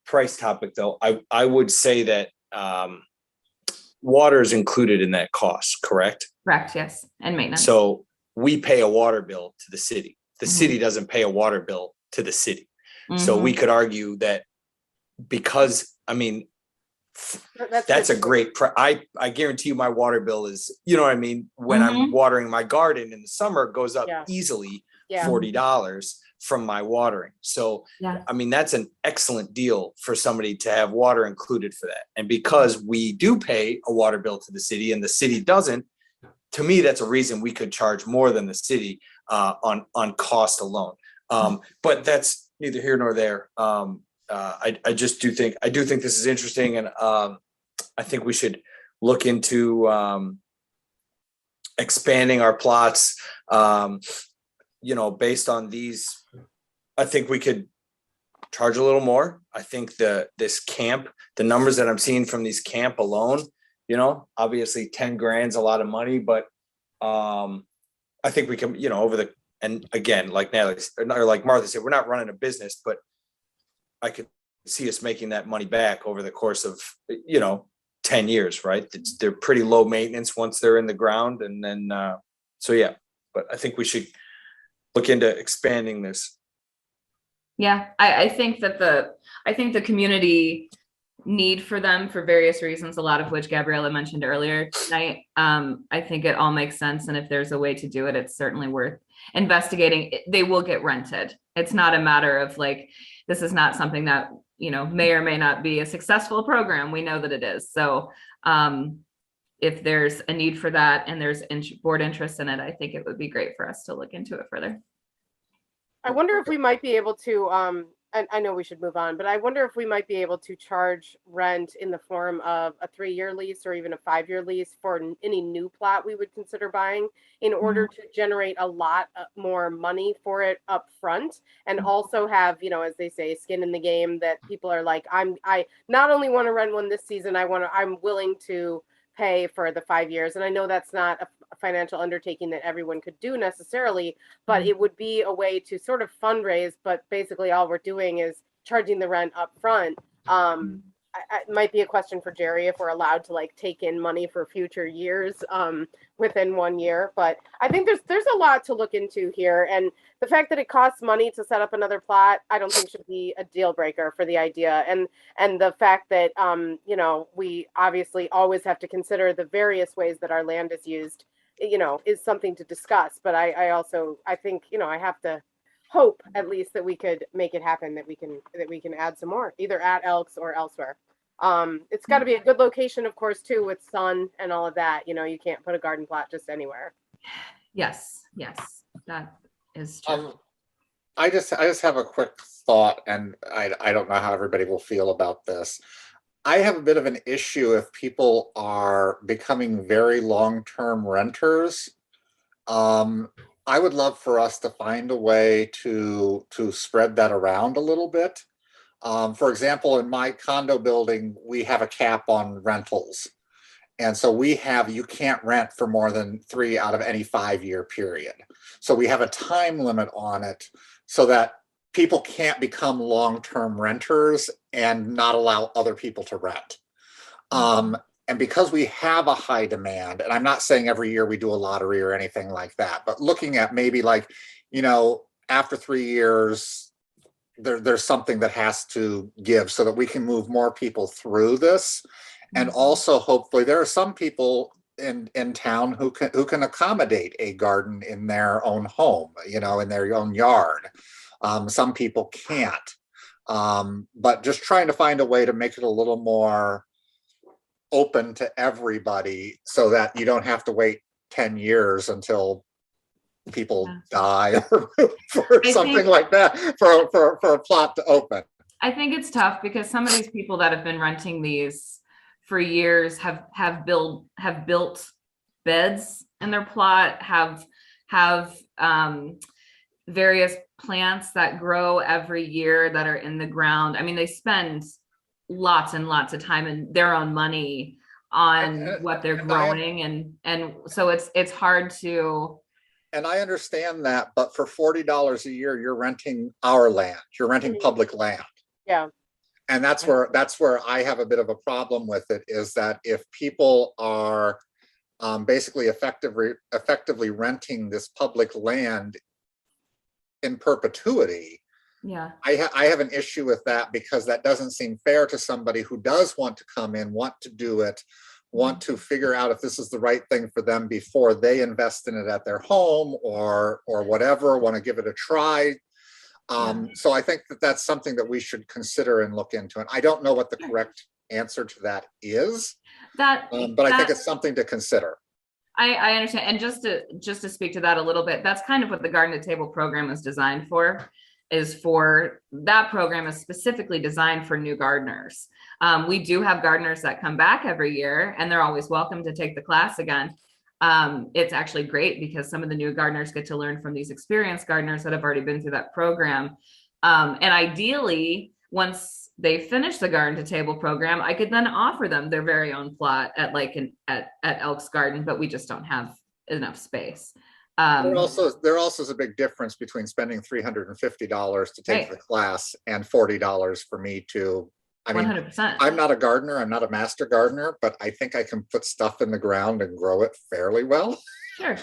price topic though, I would say that water is included in that cost, correct? Correct, yes, and maintenance. So we pay a water bill to the city. The Mhm. city doesn't pay a water bill to the city. So Mhm. we could argue that because, I mean, that's a good. great, I guarantee you my water bill is, you know what I mean? When I'm watering my garden in the summer, it goes up Yeah. easily Yeah. $40 from my watering. So, Yeah. I mean, that's an excellent deal for somebody to have water included for that. And because we do pay a water bill to the city and the city doesn't, to me, that's a reason we could charge more than the city on cost alone. But that's neither here nor there. I just do think this is interesting, and I think we should look into expanding our plots. Based on these, I think we could charge a little more. I think this camp, the numbers that I'm seeing from these camp alone, obviously 10 grand's a lot of money, but I think we can, and again, like Natalie or like Martha said, we're not running a business, but I could see us making that money back over the course of, 10 years, right? They're pretty low maintenance once they're in the ground. And then, but I think we should look into expanding this. Yeah, I think that the community need for them for various reasons, a lot of which Gabriella mentioned earlier tonight. I think it all makes sense. And if there's a way to do it, it's certainly worth investigating. They will get rented. It's not a matter of like, this is not something that, may or may not be a successful program. We know that it is. So if there's a need for that and there's board interest in it, I think it would be great for us to look into it further. I wonder if we might be able to, I know we should move on, but I wonder if we might be able to charge rent in the form of a 3-year lease or even a 5-year lease for any new plot we would consider buying in order to generate a lot more money for it up front and also have, as they say, skin in the game that people are like, I not only want to rent one this season, I'm willing to pay for the 5 years. And I know that's not a financial undertaking that everyone could do necessarily, but it would be a way to sort of fundraise, but basically all we're doing is charging the rent up front. It might be a question for Jerry if we're allowed to like take in money for future years within 1 year. But I think there's a lot to look into here. And the fact that it costs money to set up another plot, I don't think should be a deal breaker for the idea. And the fact that, we obviously always have to consider the various ways that our land is used, is something to discuss. But I think, I have to hope at least that we could make it happen, that we can add some more, either at Elks or elsewhere. It's got to be a good location, of course, too, with sun and all of that. You can't put a garden plot just anywhere. Yes, that is true. I just have a quick thought, and I don't know how everybody will feel about this. I have a bit of an issue if people are becoming very long-term renters. I would love for us to find a way to spread that around a little bit. For example, in my condo building, we have a cap on rentals. And so you can't rent for more than 3 out of any 5-year period. So we have a time limit on it so that people can't become long-term renters and not allow other people to rent. And because we have a high demand, and I'm not saying every year we do a lottery or anything like that, but looking at maybe like, after 3 years, there's something that has to give so that we can move more people through this. And also, hopefully, there are some people in town who can accommodate a garden in their own home, in their own yard. Some people can't. But just trying to find a way to make it a little more open to everybody so that you don't have to wait 10 years until people die or something like that for a plot to open. I think it's tough because some of these people that have been renting these for years have built beds in their plot, have various plants that grow every year that are in the ground. I mean, they spend lots and lots of time and their own money on what they're growing. And so it's hard to, And I understand that, but for $40 a year, you're renting our land, you're renting Mhm. public land. Yeah. And that's where I have a bit of a problem with it, is that if people are basically effectively renting this public land in perpetuity, Yeah. I have an issue with that, because that doesn't seem fair to somebody who does want to come in, want to do it, want to figure out if this is the right thing for them before they invest in it at their home or whatever, want to give it a try. So I think that that's something that we should consider and look into. And I don't know what the correct answer to that is, That, but I think it's something to consider. I understand. And just to speak to that a little bit, that's kind of what the Garden to Table program is designed for, that program is specifically designed for new gardeners. We do have gardeners that come back every year, and they're always welcome to take the class again. It's actually great because some of the new gardeners get to learn from these experienced gardeners that have already been through that program. And ideally, once they finish the Garden to Table program, I could then offer them their very own plot at Elks Garden, but we just don't have enough space. There also is a big difference between spending $350 to take the class and $40 for me to. I mean, 100%. I'm not a gardener, I'm not a master gardener, but I think I can put stuff in the ground and grow it fairly well. Sure.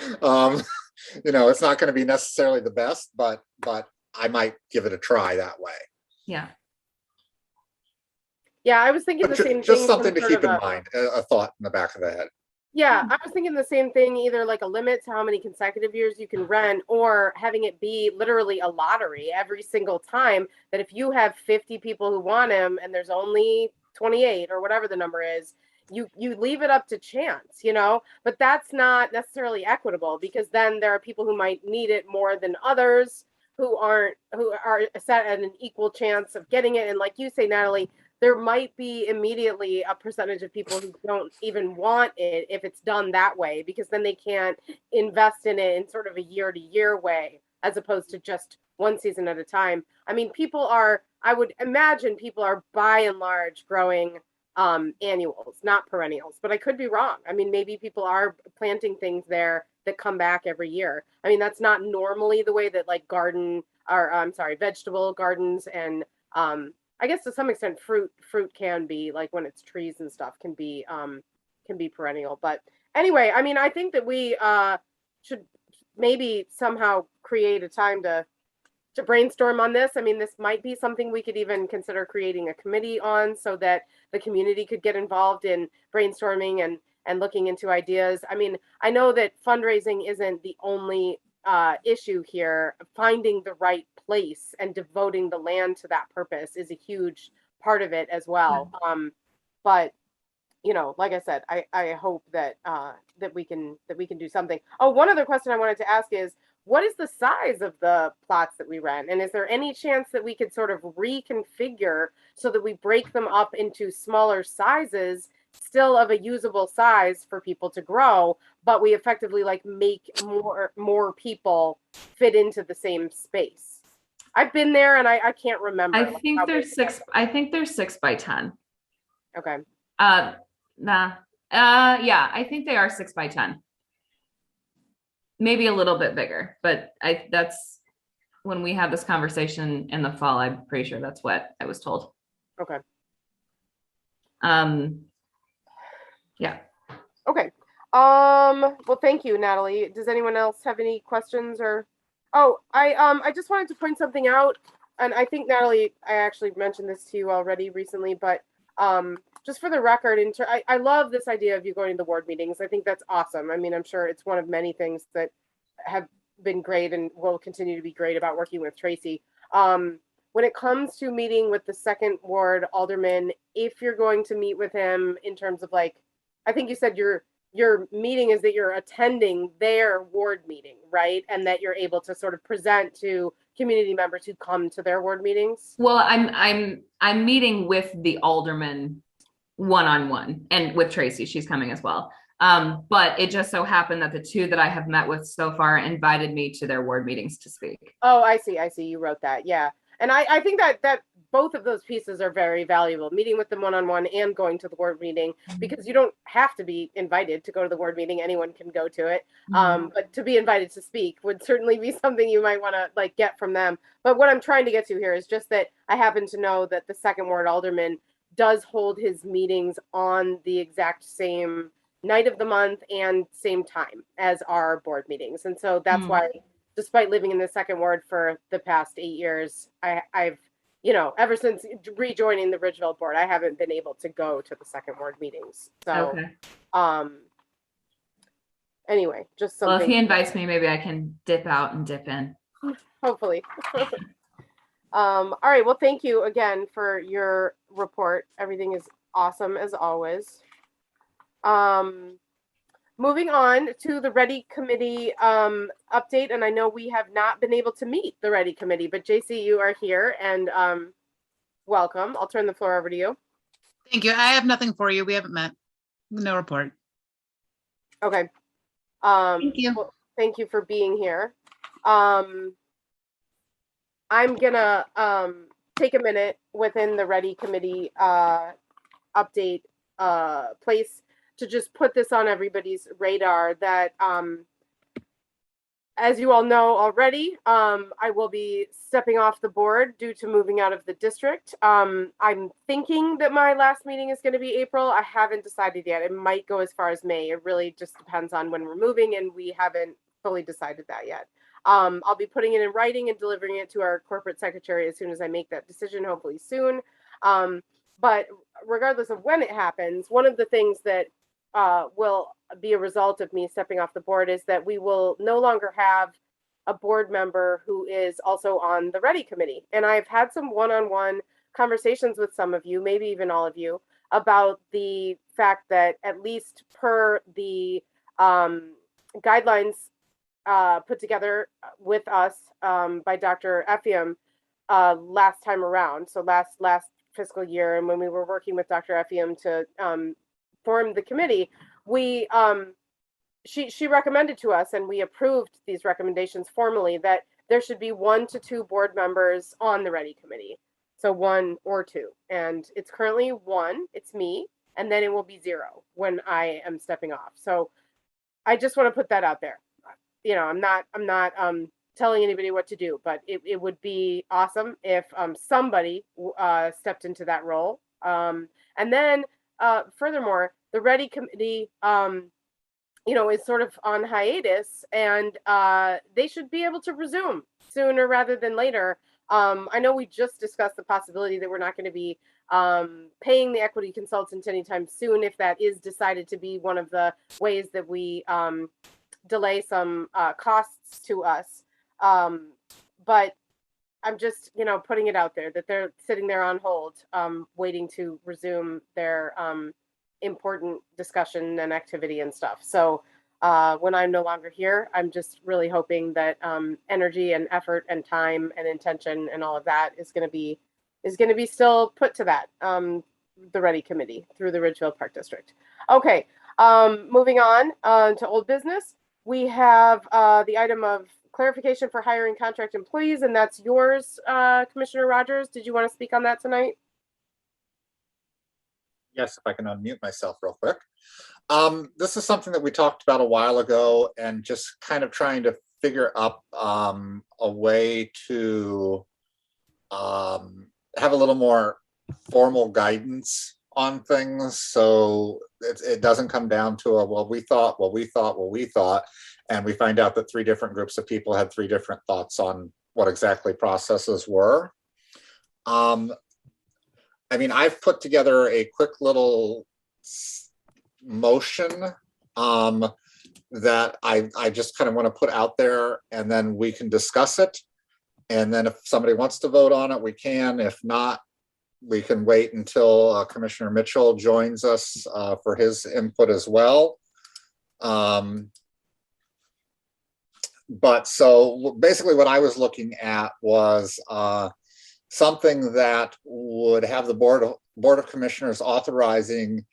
It's not going to be necessarily the best, but I might give it a try that way. Yeah. Yeah, I was thinking But the same thing. just something from to sort keep of in mind, a thought in the back of the head. Yeah, I was thinking the same thing, either like a limit to how many consecutive years you can rent, or having it be literally a lottery every single time, that if you have 50 people who want him and there's only 28 or whatever the number is, you leave it up to chance, but that's not necessarily equitable, because then there are people who might need it more than others who are set at an equal chance of getting it. And like you say, Natalie, there might be immediately a percentage of people who don't even want it if it's done that way, because then they can't invest in it in sort of a year-to-year way, as opposed to just one season at a time. I mean, I would imagine people are by and large growing annuals, not perennials, but I could be wrong. I mean, maybe people are planting things there that come back every year. I mean, that's not normally the way that like vegetable gardens and I guess to some extent fruit can be, like when it's trees and stuff, can be perennial. But anyway, I mean, I think that we should maybe somehow create a time to brainstorm on this. I mean, this might be something we could even consider creating a committee on, so that the community could get involved in brainstorming and looking into ideas. I mean, I know that fundraising isn't the only issue here. Finding the right place and devoting the land to that purpose is a huge part of it as well. But like I said, I hope that that we can do something. Oh, one other question I wanted to ask is, what is the size of the plots that we rent? And is there any chance that we could sort of reconfigure so that we break them up into smaller sizes, still of a usable size for people to grow, but we effectively like make more people fit into the same space? I've been there and I can't remember. I think they're 6 by 10. Okay. Yeah, I think they are 6 by 10. Maybe a little bit bigger, but that's when we had this conversation in the fall, I'm pretty sure that's what I was told. Okay. Yeah. Okay. Well, thank you, Natalie. Does anyone else have any questions or? Oh, I just wanted to point something out, and I think Natalie, I actually mentioned this to you already recently, but just for the record, I love this idea of you going to the ward meetings. I think that's awesome. I mean, I'm sure it's one of many things that have been great and will continue to be great about working with Tracy. When it comes to meeting with the second ward alderman, if you're going to meet with him in terms of like, I think you said your meeting is that you're attending their ward meeting, right? And that you're able to sort of present to community members who come to their ward meetings. Well, I'm meeting with the alderman one-on-one, and with Tracy, she's coming as well. But it just so happened that the two that I have met with so far invited me to their ward meetings to speak. Oh, I see. You wrote that. Yeah. And I think that both of those pieces are very valuable, meeting with them one-on-one and going to the board meeting, because you don't have to be invited to go to the board meeting. Anyone can go to it. But to be invited to speak would certainly be something you might want to like get from them. But what I'm trying to get to here is just that I happen to know that the second ward alderman does hold his meetings on the exact same night of the month and same time as our board meetings. And so that's why, despite living in the second ward for the past 8 years, I've, you know, ever since rejoining the Ridgeville board, I haven't been able to go to the second ward meetings. So, Okay. Anyway, just Well, if something. he invites me, maybe I can dip out and dip in. Hopefully. All right. Well, thank you again for your report. Everything is awesome as always. Moving on to the Ready Committee update, and I know we have not been able to meet the Ready Committee, but JC, you are here, and welcome. I'll turn the floor over to you. Thank you. I have nothing for you. We haven't met. No report. Okay. Thank you. Well, thank you for being here. I'm gonna take a minute within the Ready Committee update place to just put this on everybody's radar that as you all know already, I will be stepping off the board due to moving out of the district. I'm thinking that my last meeting is going to be April. I haven't decided yet. It might go as far as May. It really just depends on when we're moving, and we haven't fully decided that yet. I'll be putting it in writing and delivering it to our corporate secretary as soon as I make that decision, hopefully soon. But regardless of when it happens, one of the things that will be a result of me stepping off the board is that we will no longer have a board member who is also on the Ready Committee. And I've had some one-on-one conversations with some of you, maybe even all of you, about the fact that at least per the guidelines put together with us by Dr. Effiam last time around, so last fiscal year, and when we were working with Dr. Effiam to form the committee, we she recommended to us, and we approved these recommendations formally, that there should be 1 to 2 board members on the Ready Committee. So 1 or 2, and it's currently 1. It's me, and then it will be 0 when I am stepping off. So I just want to put that out there. You know, I'm not telling anybody what to do, but it would be awesome if somebody stepped into that role. And then furthermore, the Ready Committee, you know, is sort of on hiatus, and they should be able to resume sooner rather than later. I know we just discussed the possibility that we're not going to be paying the equity consultant anytime soon, if that is decided to be one of the ways that we delay some costs to us. But I'm just, you know, putting it out there that they're sitting there on hold, waiting to resume their important discussion and activity and stuff. So when I'm no longer here, I'm just really hoping that energy and effort and time and intention and all of that is going to be still put to that, the Ready Committee through the Ridgeville Park District. Okay, moving on to old business. We have the item of clarification for hiring contract employees, and that's yours, Commissioner Rogers. Did you want to speak on that tonight? Yes, if I can unmute myself real quick. This is something that we talked about a while ago, and just kind of trying to figure up a way to have a little more formal guidance on things, so it doesn't come down to a well we thought, and we find out that 3 different groups of people had 3 different thoughts on what exactly processes were. I mean, I've put together a quick little motion that I just kind of want to put out there, and then we can discuss it. And then if somebody wants to vote on it, we can. If not, we can wait until Commissioner Mitchell joins us for his input as well. But so basically what I was looking at was something that would have the Board of Commissioners authorizing,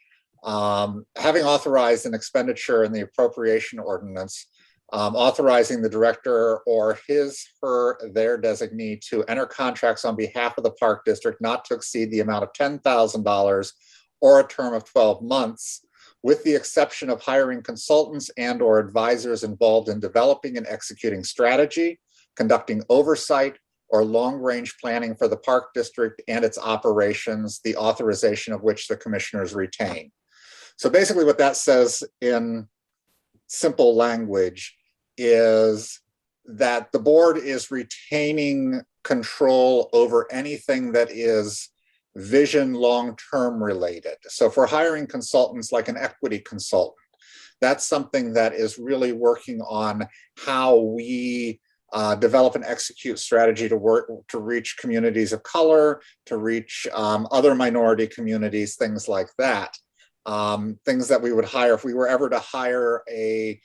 having authorized an expenditure in the appropriation ordinance authorizing the director or his, her, their designee to enter contracts on behalf of the park district not to exceed the amount of $10,000 or a term of 12 months, with the exception of hiring consultants and or advisors involved in developing and executing strategy, conducting oversight, or long-range planning for the park district and its operations, the authorization of which the commissioners retain. So basically what that says in simple language is that the board is retaining control over anything that is vision long-term related. So if we're hiring consultants like an equity consultant, that's something that is really working on how we develop and execute strategy to work to reach communities of color, to reach other minority communities, things like that. Things that we would hire if we were ever to hire a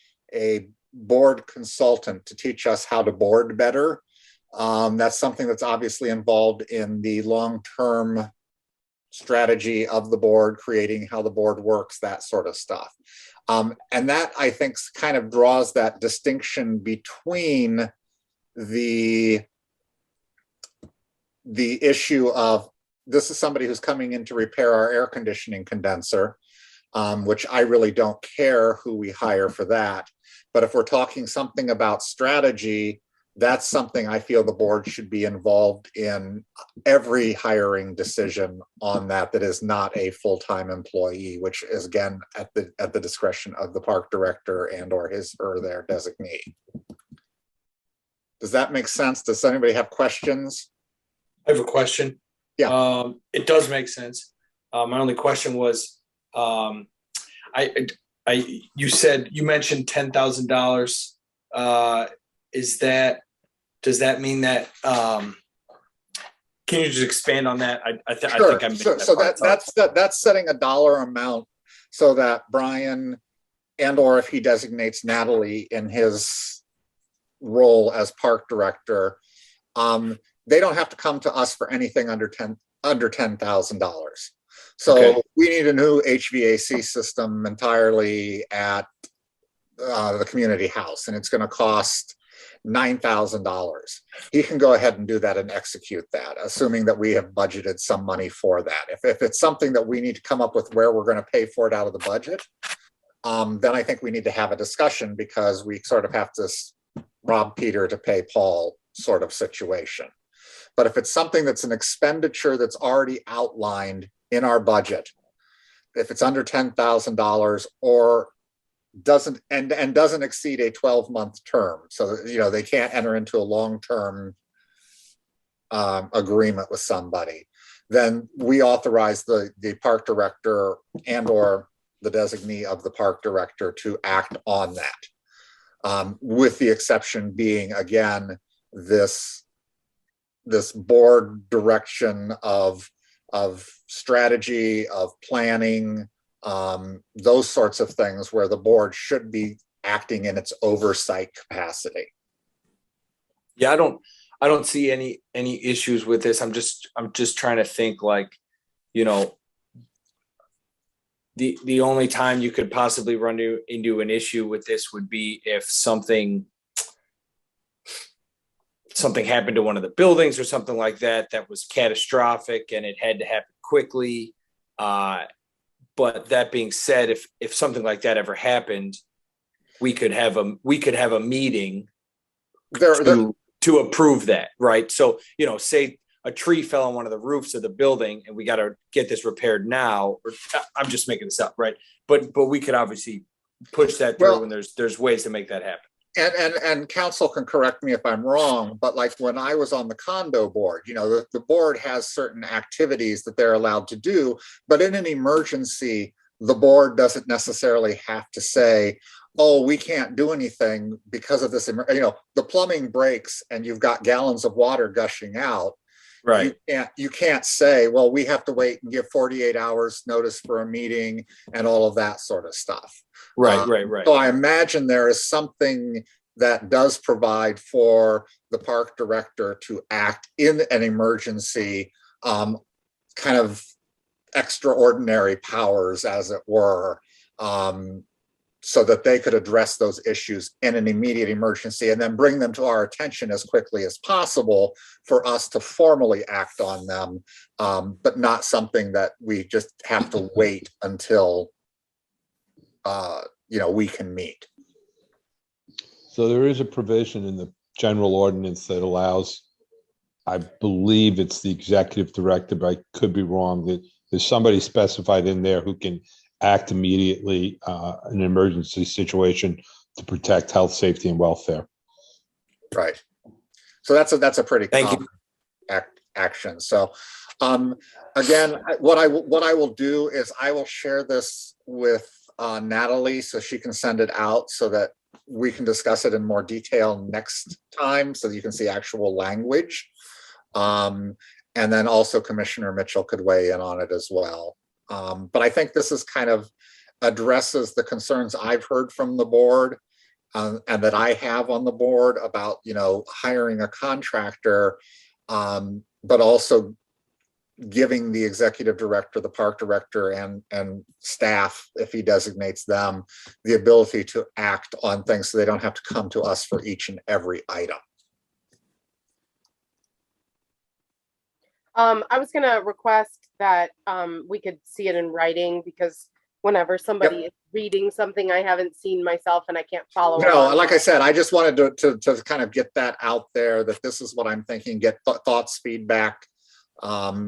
board consultant to teach us how to board better. That's something that's obviously involved in the long-term strategy of the board, creating how the board works, that sort of stuff. And that, I think, kind of draws that distinction between the issue of this is somebody who's coming in to repair our air conditioning condenser, which I really don't care who we hire for that. But if we're talking something about strategy, that's something I feel the board should be involved in every hiring decision on that is not a full-time employee, which is again at the discretion of the park director and or his or their designee. Does that make sense? Does anybody have questions? I have a question. Yeah. It does make sense. My only question was, you mentioned $10,000. Does that mean that, can you just expand on that? I think I missed sure. that So part. that's setting a dollar amount so that Brian and or if he designates Natalie in his role as park director, they don't have to come to us for anything under $10,000. So Okay. we need a new HVAC system entirely at the community house, and it's going to cost $9,000. He can go ahead and do that and execute that, assuming that we have budgeted some money for that. If it's something that we need to come up with where we're going to pay for it out of the budget, then I think we need to have a discussion, because we sort of have to rob Peter to pay Paul sort of situation. But if it's something that's an expenditure that's already outlined in our budget, if it's under $10,000 or doesn't exceed a 12-month term, so they can't enter into a long-term agreement with somebody, then we authorize the park director and or the designee of the park director to act on that, with the exception being, again, this board direction of strategy, of planning, those sorts of things where the board should be acting in its oversight capacity. Yeah, I don't see any issues with this. I'm just trying to think, like, the only time you could possibly run into an issue with this would be if something happened to one of the buildings or something like that was catastrophic and it had to happen quickly. But that being said, if something like that ever happened, we could have a meeting to approve that, right? So, say a tree fell on one of the roofs of the building and we got to get this repaired now, or I'm just making this up, right? But we could obviously push that through, and there's ways to make that happen. And council can correct me if I'm wrong, but like when I was on the condo board, the board has certain activities that they're allowed to do, but in an emergency, the board doesn't necessarily have to say, oh, we can't do anything because of this. The plumbing breaks and you've got gallons of water gushing out. Right. You can't say, well, we have to wait and give 48 hours notice for a meeting and all of that sort of stuff. Right. So I imagine there is something that does provide for the park director to act in an emergency, kind of extraordinary powers, as it were, so that they could address those issues in an immediate emergency and then bring them to our attention as quickly as possible for us to formally act on them, but not something that we just have to wait until we can meet. So there is a provision in the general ordinance that allows, I believe it's the executive director, but I could be wrong, that there's somebody specified in there who can act immediately in an emergency situation to protect health, safety, and welfare. Right. So that's a pretty Thank common action. So again, what I will do is I will share this with Natalie so she can send it out so that we can discuss it in more detail next time so that you can see actual language. And then also Commissioner Mitchell could weigh in on it as well. But I think this is kind of addresses the concerns I've heard from the board and that I have on the board about, hiring a contractor, but also giving the executive director, the park director, and staff, if he designates them, the ability to act on things so they don't have to come to us for each and every item. I was gonna request that we could see it in writing, because whenever somebody is reading something I haven't seen myself and I can't follow No, along. like I said, I just wanted to kind of get that out there, that this is what I'm thinking, get thoughts, feedback,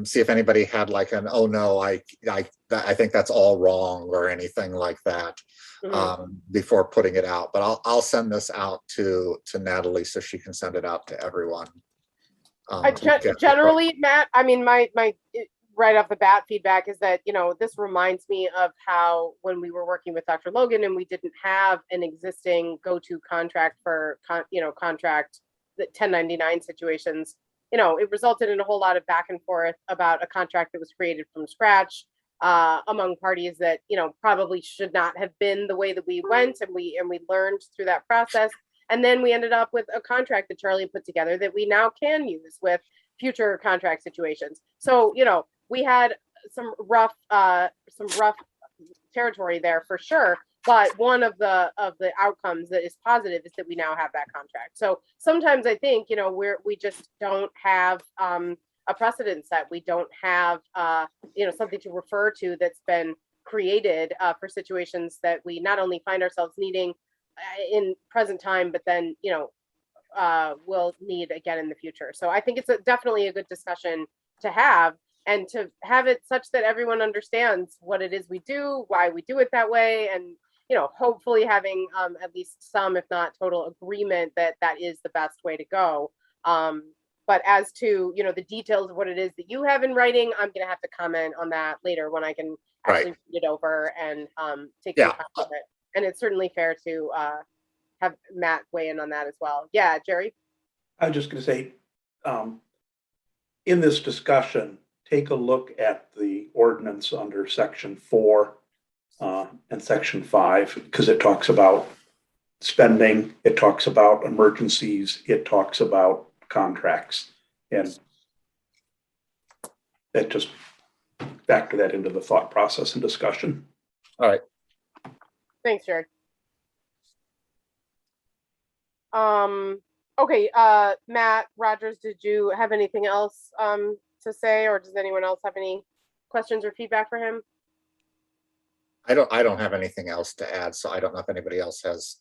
see if anybody had like an, oh no, I think that's all wrong or anything like that, before putting it out. But I'll send this out to Natalie so she can send it out to everyone. Generally, Matt, I mean, my right off the bat feedback is that, this reminds me of how when we were working with Dr. Logan and we didn't have an existing go-to contract for, contract, the 1099 situations, it resulted in a whole lot of back and forth about a contract that was created from scratch among parties that, probably should not have been the way that we went, and we learned through that process. And then we ended up with a contract that Charlie put together that we now can use with future contract situations. So, we had some rough territory there for sure. But one of the outcomes that is positive is that we now have that contract. So sometimes I think, we just don't have a precedent set. We don't have, something to refer to that's been created for situations that we not only find ourselves needing in present time, but then, we'll need again in the future. So I think it's definitely a good discussion to have, and to have it such that everyone understands what it is we do, why we do it that way, and, hopefully having at least some, if not total agreement that that is the best way to go. But as to, the details of what it is that you have in writing, I'm going to have to comment on that later when I can actually read it over and take some time of it. And it's certainly fair to have Matt weigh in on that as well. Yeah, Jerry? I was just going to say, in this discussion, take a look at the ordinance under section 4 and section 5, because it talks about spending, it talks about emergencies, it talks about contracts, and that just factor that into the thought process and discussion. All right. Thanks, Jerry. Okay, Matt Rogers, did you have anything else to say, or does anyone else have any questions or feedback for him? I don't have anything else to add, so I don't know if anybody else has.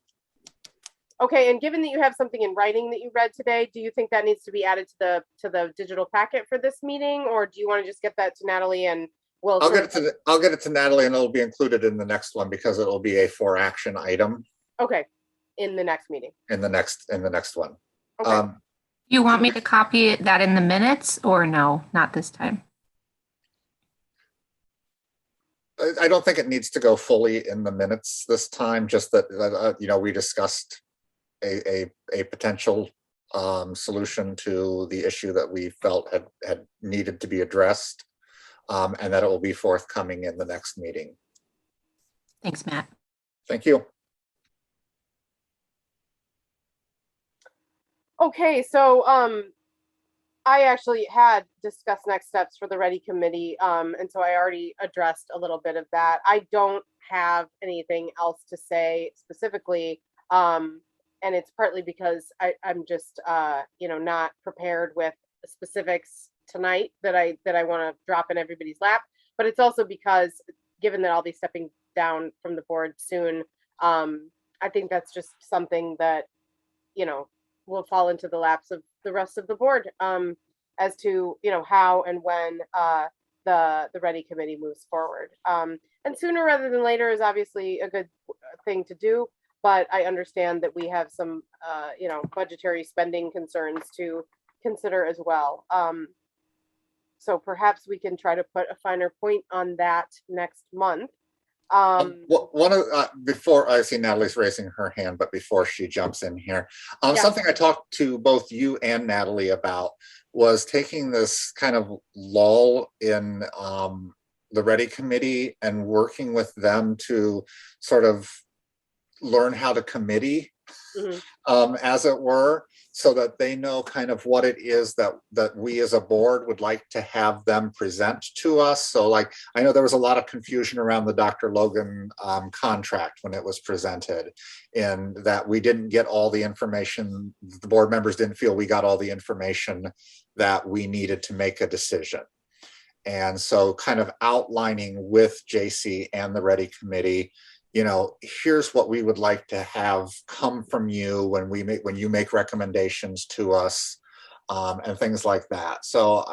Okay, and given that you have something in writing that you read today, do you think that needs to be added to the digital packet for this meeting, or do you want to just get that to Natalie and we'll? I'll get it to Natalie, and it'll be included in the next one because it'll be a 4-action item. Okay, in the next meeting. In the next one. Okay. You want me to copy that in the minutes, or no, not this time? I don't think it needs to go fully in the minutes this time, just that, we discussed a potential solution to the issue that we felt had needed to be addressed, and that it will be forthcoming in the next meeting. Thanks, Matt. Thank you. Okay, so I actually had discussed next steps for the Ready Committee, and so I already addressed a little bit of that. I don't have anything else to say specifically, and it's partly because I'm just, not prepared with specifics tonight that I want to drop in everybody's lap. But it's also because, given that I'll be stepping down from the board soon, I think that's just something that, will fall into the laps of the rest of the board, as to, how and when the Ready Committee moves forward. And sooner rather than later is obviously a good thing to do, but I understand that we have some, budgetary spending concerns to consider as well. So perhaps we can try to put a finer point on that next month. One of before I see Natalie's raising her hand, but before she jumps in here, Yeah. something I talked to both you and Natalie about was taking this kind of lull in the Ready Committee and working with them to sort of learn how to committee, as it were, so that they know kind of what it is that we as a board would like to have them present to us. So like, I know there was a lot of confusion around the Dr. Logan contract when it was presented, and that we didn't get all the information, the board members didn't feel we got all the information that we needed to make a decision. And so kind of outlining with JC and the Ready Committee, here's what we would like to have come from you when you make recommendations to us, and things like that. So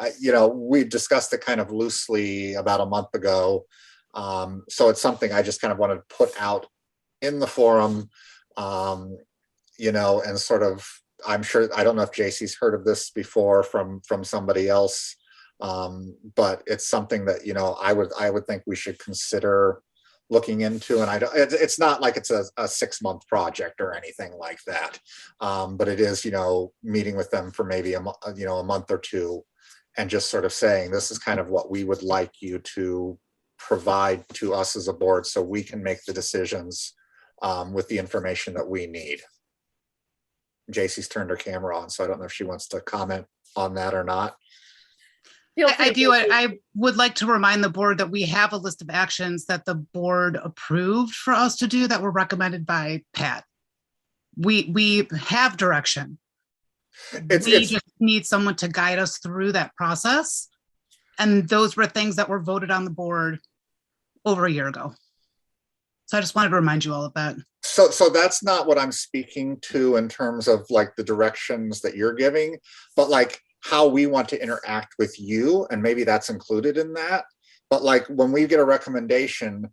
we discussed it kind of loosely about a month ago. So it's something I just kind of wanted to put out in the forum, and sort of, I'm sure, I don't know if JC's heard of this before from somebody else, but it's something that, I would think we should consider looking into. And it's not like it's a 6-month project or anything like that. But it is, meeting with them for maybe a month or two, and just sort of saying, this is kind of what we would like you to provide to us as a board so we can make the decisions with the information that we need. JC's turned her camera on, so I don't know if she wants to comment on that or not. I do. I would like to remind the board that we have a list of actions that the board approved for us to do that were recommended by Pat. We have direction. We just need someone to guide us through that process. And those were things that were voted on the board over a year ago. So I just wanted to remind you all of that. So that's not what I'm speaking to in terms of like the directions that you're giving, but like how we want to interact with you, and maybe that's included in that. But like when we get a recommendation,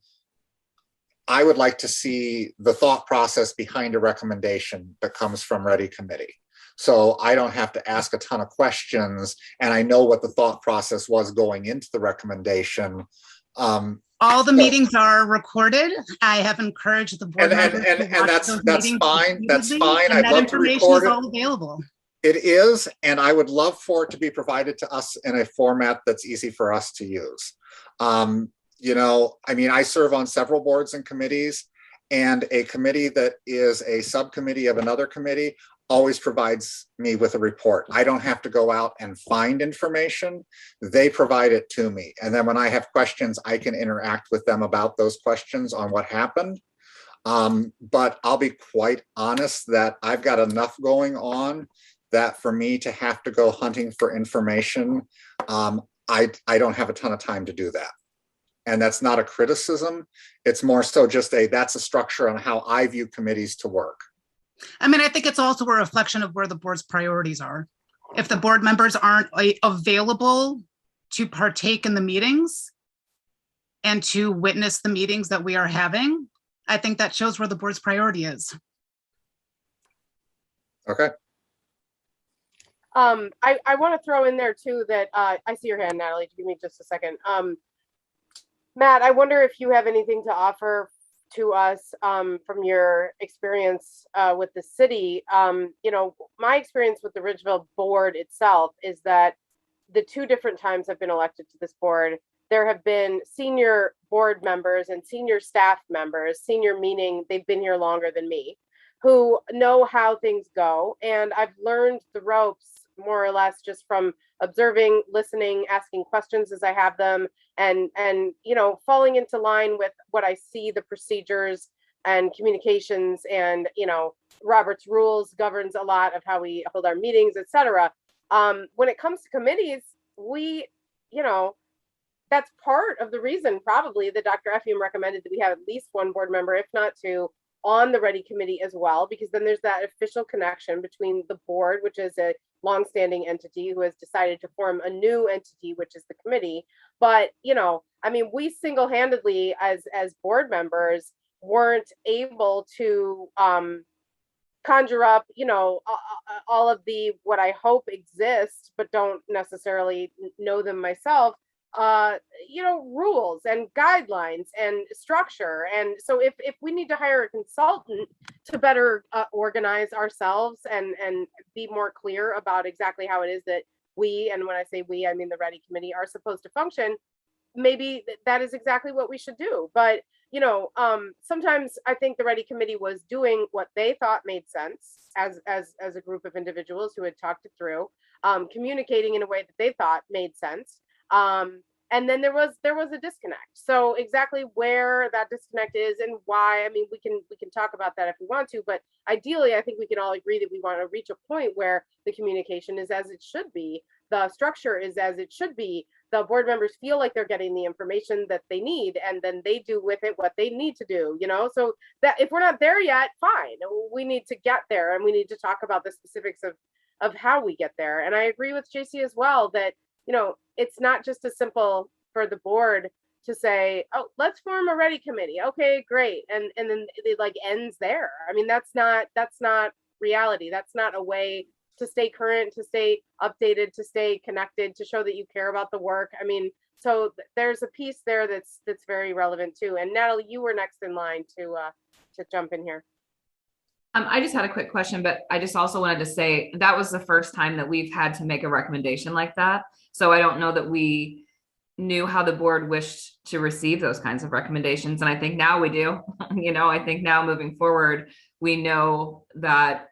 I would like to see the thought process behind a recommendation that comes from Ready Committee. So I don't have to ask a ton of questions, and I know what the thought process was going into the recommendation. All the meetings are recorded. I have encouraged the board members to watch that's those that's meetings fine. That's repeatedly, fine. and I'd that love to information record is it. all available. It is, and I would love for it to be provided to us in a format that's easy for us to use. I serve on several boards and committees, and a committee that is a subcommittee of another committee always provides me with a report. I don't have to go out and find information. They provide it to me. And then when I have questions, I can interact with them about those questions on what happened. But I'll be quite honest that I've got enough going on that for me to have to go hunting for information, I don't have a ton of time to do that. And that's not a criticism. It's more so just that's a structure on how I view committees to work. I mean, I think it's also a reflection of where the board's priorities are. If the board members aren't available to partake in the meetings and to witness the meetings that we are having, I think that shows where the board's priority is. Okay. I want to throw in there too that I see your hand, Natalie. Give me just a second. Matt, I wonder if you have anything to offer to us from your experience with the city. My experience with the Ridgeville board itself is that the 2 different times I've been elected to this board, there have been senior board members and senior staff members, senior meaning they've been here longer than me, who know how things go. And I've learned the ropes more or less just from observing, listening, asking questions as I have them, and falling into line with what I see the procedures and communications, and Robert's rules governs a lot of how we hold our meetings, etc. When it comes to committees, we, that's part of the reason probably that Dr. Effiam recommended that we have at least one board member, if not two, on the Ready Committee as well, because then there's that official connection between the board, which is a longstanding entity who has decided to form a new entity, which is the committee. But, we single-handedly as board members weren't able to conjure up, all of the, what I hope exists, but don't necessarily know them myself, rules and guidelines and structure. And so if we need to hire a consultant to better organize ourselves and be more clear about exactly how it is that we, and when I say we, I mean the Ready Committee, are supposed to function, maybe that is exactly what we should do. But sometimes I think the Ready Committee was doing what they thought made sense as a group of individuals who had talked it through, communicating in a way that they thought made sense. And then there was a disconnect. So exactly where that disconnect is and why, we can talk about that if we want to, but ideally I think we can all agree that we want to reach a point where the communication is as it should be, the structure is as it should be, the board members feel like they're getting the information that they need, and then they do with it what they need to do, so that if we're not there yet, fine, we need to get there, and we need to talk about the specifics of how we get there. And I agree with JC as well that it's not just as simple for the board to say, oh, let's form a Ready Committee. Okay, great. And then it like ends there. That's not reality. That's not a way to stay current, to stay updated, to stay connected, to show that you care about the work. So there's a piece there that's very relevant too. And Natalie, you were next in line to jump in here. I just had a quick question, but I just also wanted to say that was the first time that we've had to make a recommendation like that. So I don't know that we knew how the board wished to receive those kinds of recommendations. And I think now we do. I think now moving forward, we know that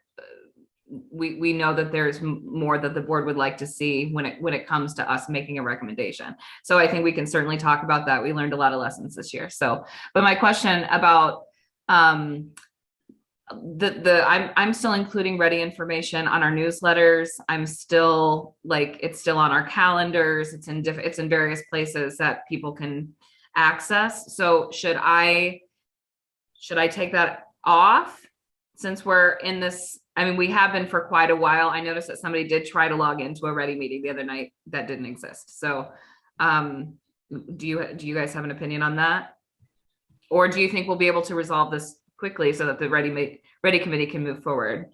we know that there's more that the board would like to see when it comes to us making a recommendation. So I think we can certainly talk about that. We learned a lot of lessons this year. So, but my question about I'm still including Ready information on our newsletters. I'm still it's still on our calendars. It's in various places that people can access. So should I take that off since we're in this? We have been for quite a while. I noticed that somebody did try to log into a Ready meeting the other night that didn't exist. So do you guys have an opinion on that? Or do you think we'll be able to resolve this quickly so that the Ready Committee can move forward?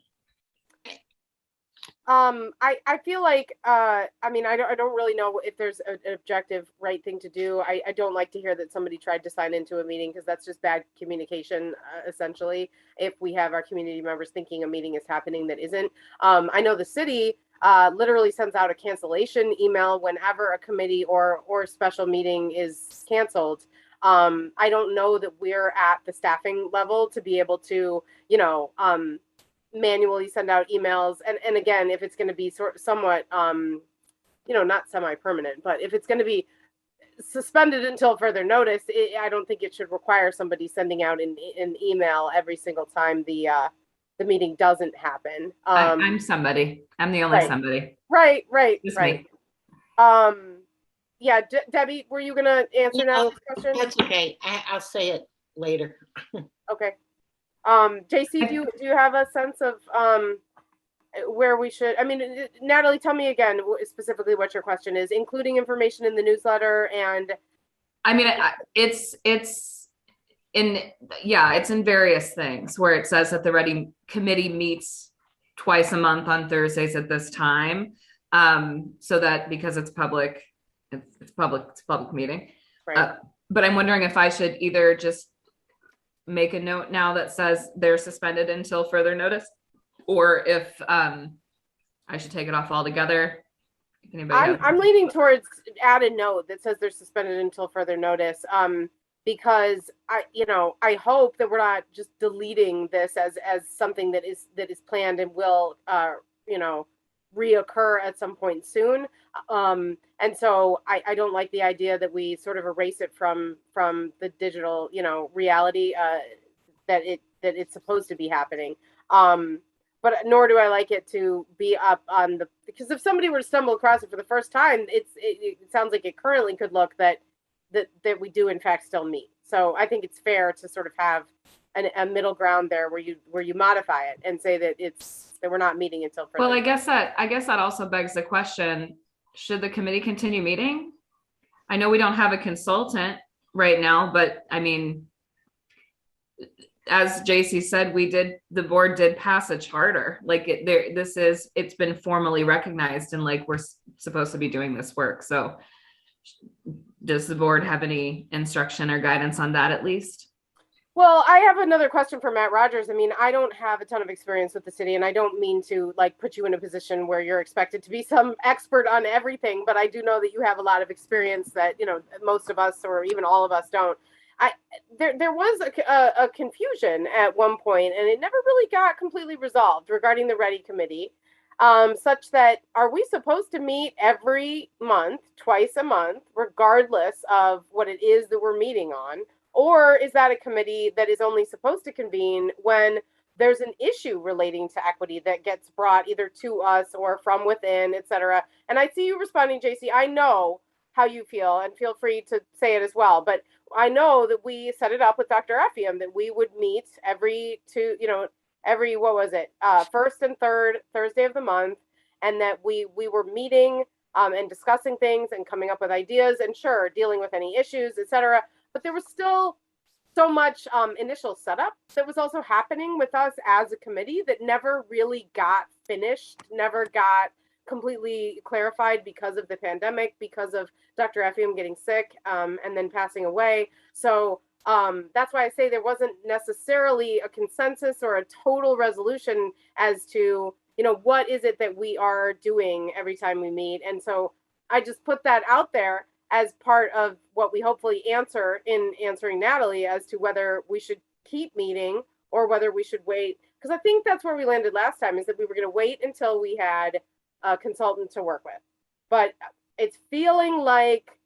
I feel like I don't really know if there's an objective right thing to do. I don't like to hear that somebody tried to sign into a meeting, because that's just bad communication, essentially, if we have our community members thinking a meeting is happening that isn't. I know the city literally sends out a cancellation email whenever a committee or special meeting is canceled. I don't know that we're at the staffing level to be able to, manually send out emails. And again, if it's going to be somewhat, not semi-permanent, but if it's going to be suspended until further notice, I don't think it should require somebody sending out an email every single time the meeting doesn't happen. I'm somebody. I'm the only somebody. Right. Just right. me. Yeah, Debbie, were you gonna answer that question? That's okay. I'll say it later. Okay. JC, do you have a sense of where we should? Natalie, tell me again specifically what your question is, including information in the newsletter and. It's in various things where it says that the Ready Committee meets twice a month on Thursdays at this time, so that because it's public. It's a public meeting. Right. But I'm wondering if I should either just make a note now that says they're suspended until further notice, or if I should take it off altogether. I'm leaning towards add a note that says they're suspended until further notice, because I hope that we're not just deleting this as something that is planned and will reoccur at some point soon. And so I don't like the idea that we sort of erase it from the digital, reality that it's supposed to be happening. But nor do I like it to be up on because if somebody were to stumble across it for the first time, it sounds like it currently could look that we do in fact still meet. So I think it's fair to sort of have a middle ground there where you modify it and say that we're not meeting until further. Well, I guess that also begs the question, should the committee continue meeting? I know we don't have a consultant right now, but I mean, as JC said, the board did pass a charter. Like it's been formally recognized and like we're supposed to be doing this work. So does the board have any instruction or guidance on that at least? Well, I have another question for Matt Rogers. I mean, I don't have a ton of experience with the city, and I don't mean to like put you in a position where you're expected to be some expert on everything, but I do know that you have a lot of experience that, most of us or even all of us don't. There was a confusion at one point, and it never really got completely resolved regarding the Ready Committee, such that are we supposed to meet every month, twice a month, regardless of what it is that we're meeting on? Or is that a committee that is only supposed to convene when there's an issue relating to equity that gets brought either to us or from within, et cetera? And I see you responding, JC. I know how you feel, and feel free to say it as well. But I know that we set it up with Dr. Effiam that we would meet every first and third Thursday of the month, and that we were meeting and discussing things and coming up with ideas and sure, dealing with any issues, et cetera. But there was still so much initial setup that was also happening with us as a committee that never really got finished, never got completely clarified because of the pandemic, because of Dr. Effiam getting sick and then passing away. So that's why I say there wasn't necessarily a consensus or a total resolution as to, what is it that we are doing every time we meet. And so I just put that out there as part of what we hopefully answer in answering Natalie as to whether we should keep meeting or whether we should wait. Because I think that's where we landed last time, is that we were going to wait until we had a consultant to work with. But it's feeling like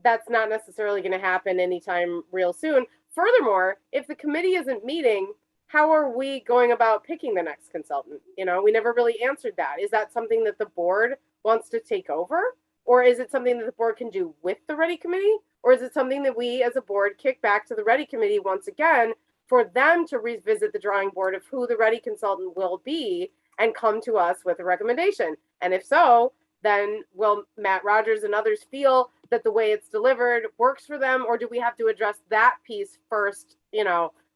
that's not necessarily going to happen anytime real soon. Furthermore, if the committee isn't meeting, how are we going about picking the next consultant? We never really answered that. Is that something that the board wants to take over? Or is it something that the board can do with the Ready Committee? Or is it something that we as a board kick back to the Ready Committee once again for them to revisit the drawing board of who the Ready consultant will be and come to us with a recommendation? And if so, then will Matt Rogers and others feel that the way it's delivered works for them? Or do we have to address that piece first,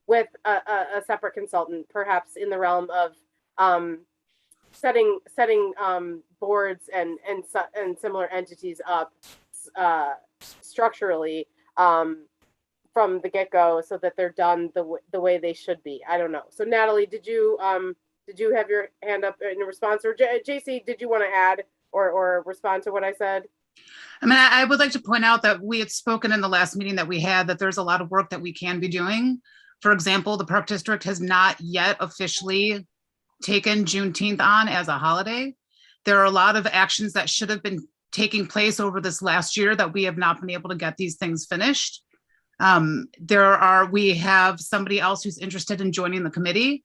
with a separate consultant, perhaps in the realm of setting boards and similar entities up structurally from the get-go so that they're done the way they should be? I don't know. So Natalie, did you have your hand up in response, or JC, did you want to add or respond to what I said? I mean, I would like to point out that we had spoken in the last meeting that we had that there's a lot of work that we can be doing. For example, the Park District has not yet officially taken Juneteenth on as a holiday. There are a lot of actions that should have been taking place over this last year that we have not been able to get these things finished. We have somebody else who's interested in joining the committee.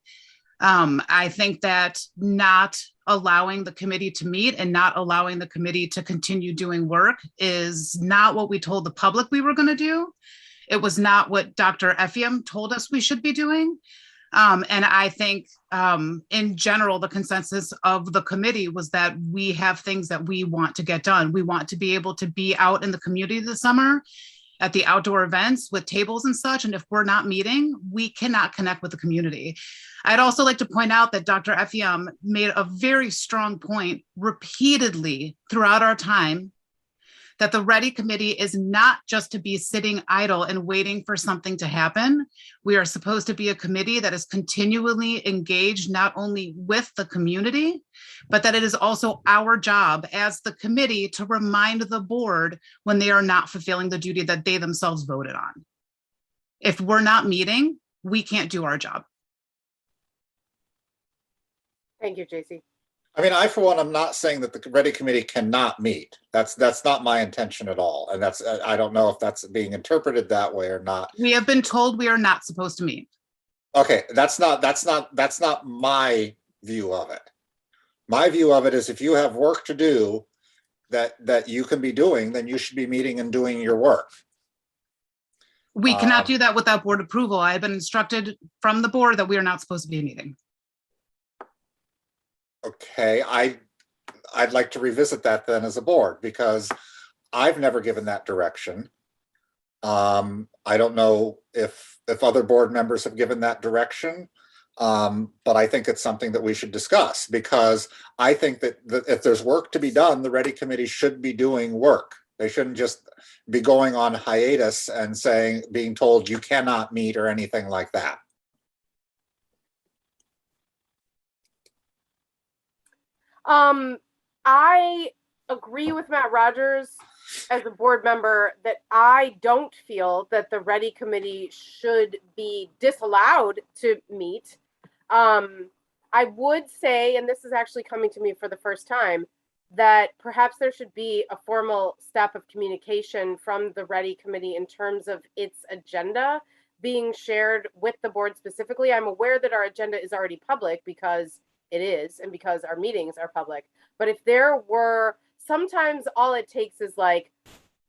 I think that not allowing the committee to meet and not allowing the committee to continue doing work is not what we told the public we were going to do. It was not what Dr. Effiam told us we should be doing. And I think in general, the consensus of the committee was that we have things that we want to get done. We want to be able to be out in the community this summer at the outdoor events with tables and such. And if we're not meeting, we cannot connect with the community. I'd also like to point out that Dr. Effiam made a very strong point repeatedly throughout our time that the Ready Committee is not just to be sitting idle and waiting for something to happen. We are supposed to be a committee that is continually engaged not only with the community, but that it is also our job as the committee to remind the board when they are not fulfilling the duty that they themselves voted on. If we're not meeting, we can't do our job. Thank you, JC. I mean, I, for one, I'm not saying that the Ready Committee cannot meet. That's not my intention at all. And that's, I don't know if that's being interpreted that way or not. We have been told we are not supposed to meet. Okay, that's not my view of it. My view of it is if you have work to do that you can be doing, then you should be meeting and doing your work. We cannot do that without board approval. I have been instructed from the board that we are not supposed to be meeting. Okay, I'd like to revisit that then as a board, because I've never given that direction. I don't know if other board members have given that direction, but I think it's something that we should discuss, because I think that if there's work to be done, the Ready Committee should be doing work. They shouldn't just be going on hiatus and being told you cannot meet or anything like that. I agree with Matt Rogers as a board member that I don't feel that the Ready Committee should be disallowed to meet. I would say, and this is actually coming to me for the first time, that perhaps there should be a formal step of communication from the Ready Committee in terms of its agenda being shared with the board specifically. I'm aware that our agenda is already public because it is, and because our meetings are public. But if there were, sometimes all it takes is like,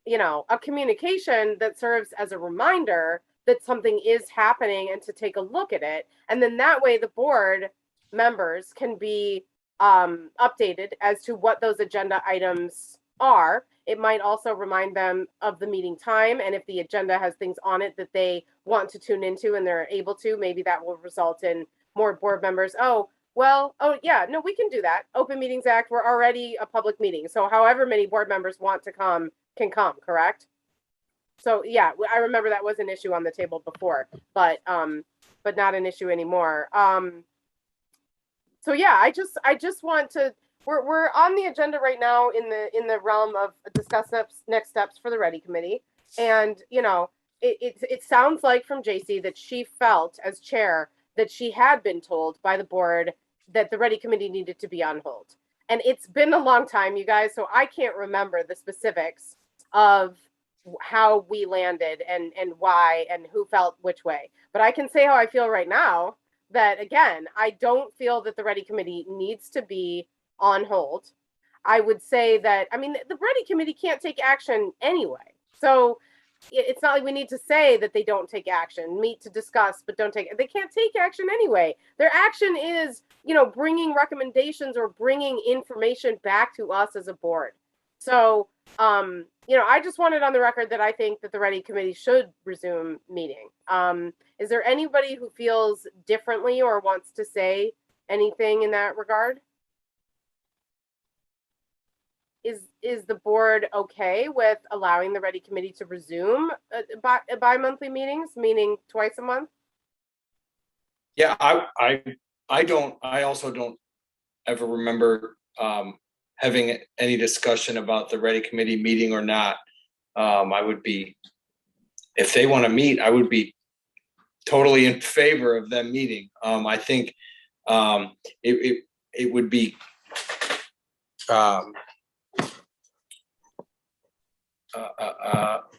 you know, a communication that serves as a reminder that something is happening and to take a look at it. And then that way the board members can be updated as to what those agenda items are. It might also remind them of the meeting time. And if the agenda has things on it that they want to tune into and they're able to, maybe that will result in more board members. Oh yeah, no, we can do that. Open Meetings Act, we're already a public meeting. So however many board members want to come can come, correct? So yeah, I remember that was an issue on the table before, but not an issue anymore. So yeah, I just want to, we're on the agenda right now in the realm of discuss next steps for the Ready Committee. And you know, it sounds like from JC that she felt as chair that she had been told by the board that the Ready Committee needed to be on hold. And it's been a long time, you guys, so I can't remember the specifics of how we landed and why and who felt which way. But I can say how I feel right now, that again, I don't feel that the Ready Committee needs to be on hold. I would say that, I mean, the Ready Committee can't take action anyway. So it's not like we need to say that they don't take action, meet to discuss, but don't take, they can't take action anyway. Their action is, you know, bringing recommendations or bringing information back to us as a board. So, you know, I just wanted on the record that I think that the Ready Committee should resume meeting. Is there anybody who feels differently or wants to say anything in that regard? Is the board okay with allowing the Ready Committee to resume bi-monthly meetings, meaning twice a month? Yeah, I also don't ever remember having any discussion about the Ready Committee meeting or not. I would be, if they want to meet, I would be totally in favor of them meeting. I think it would be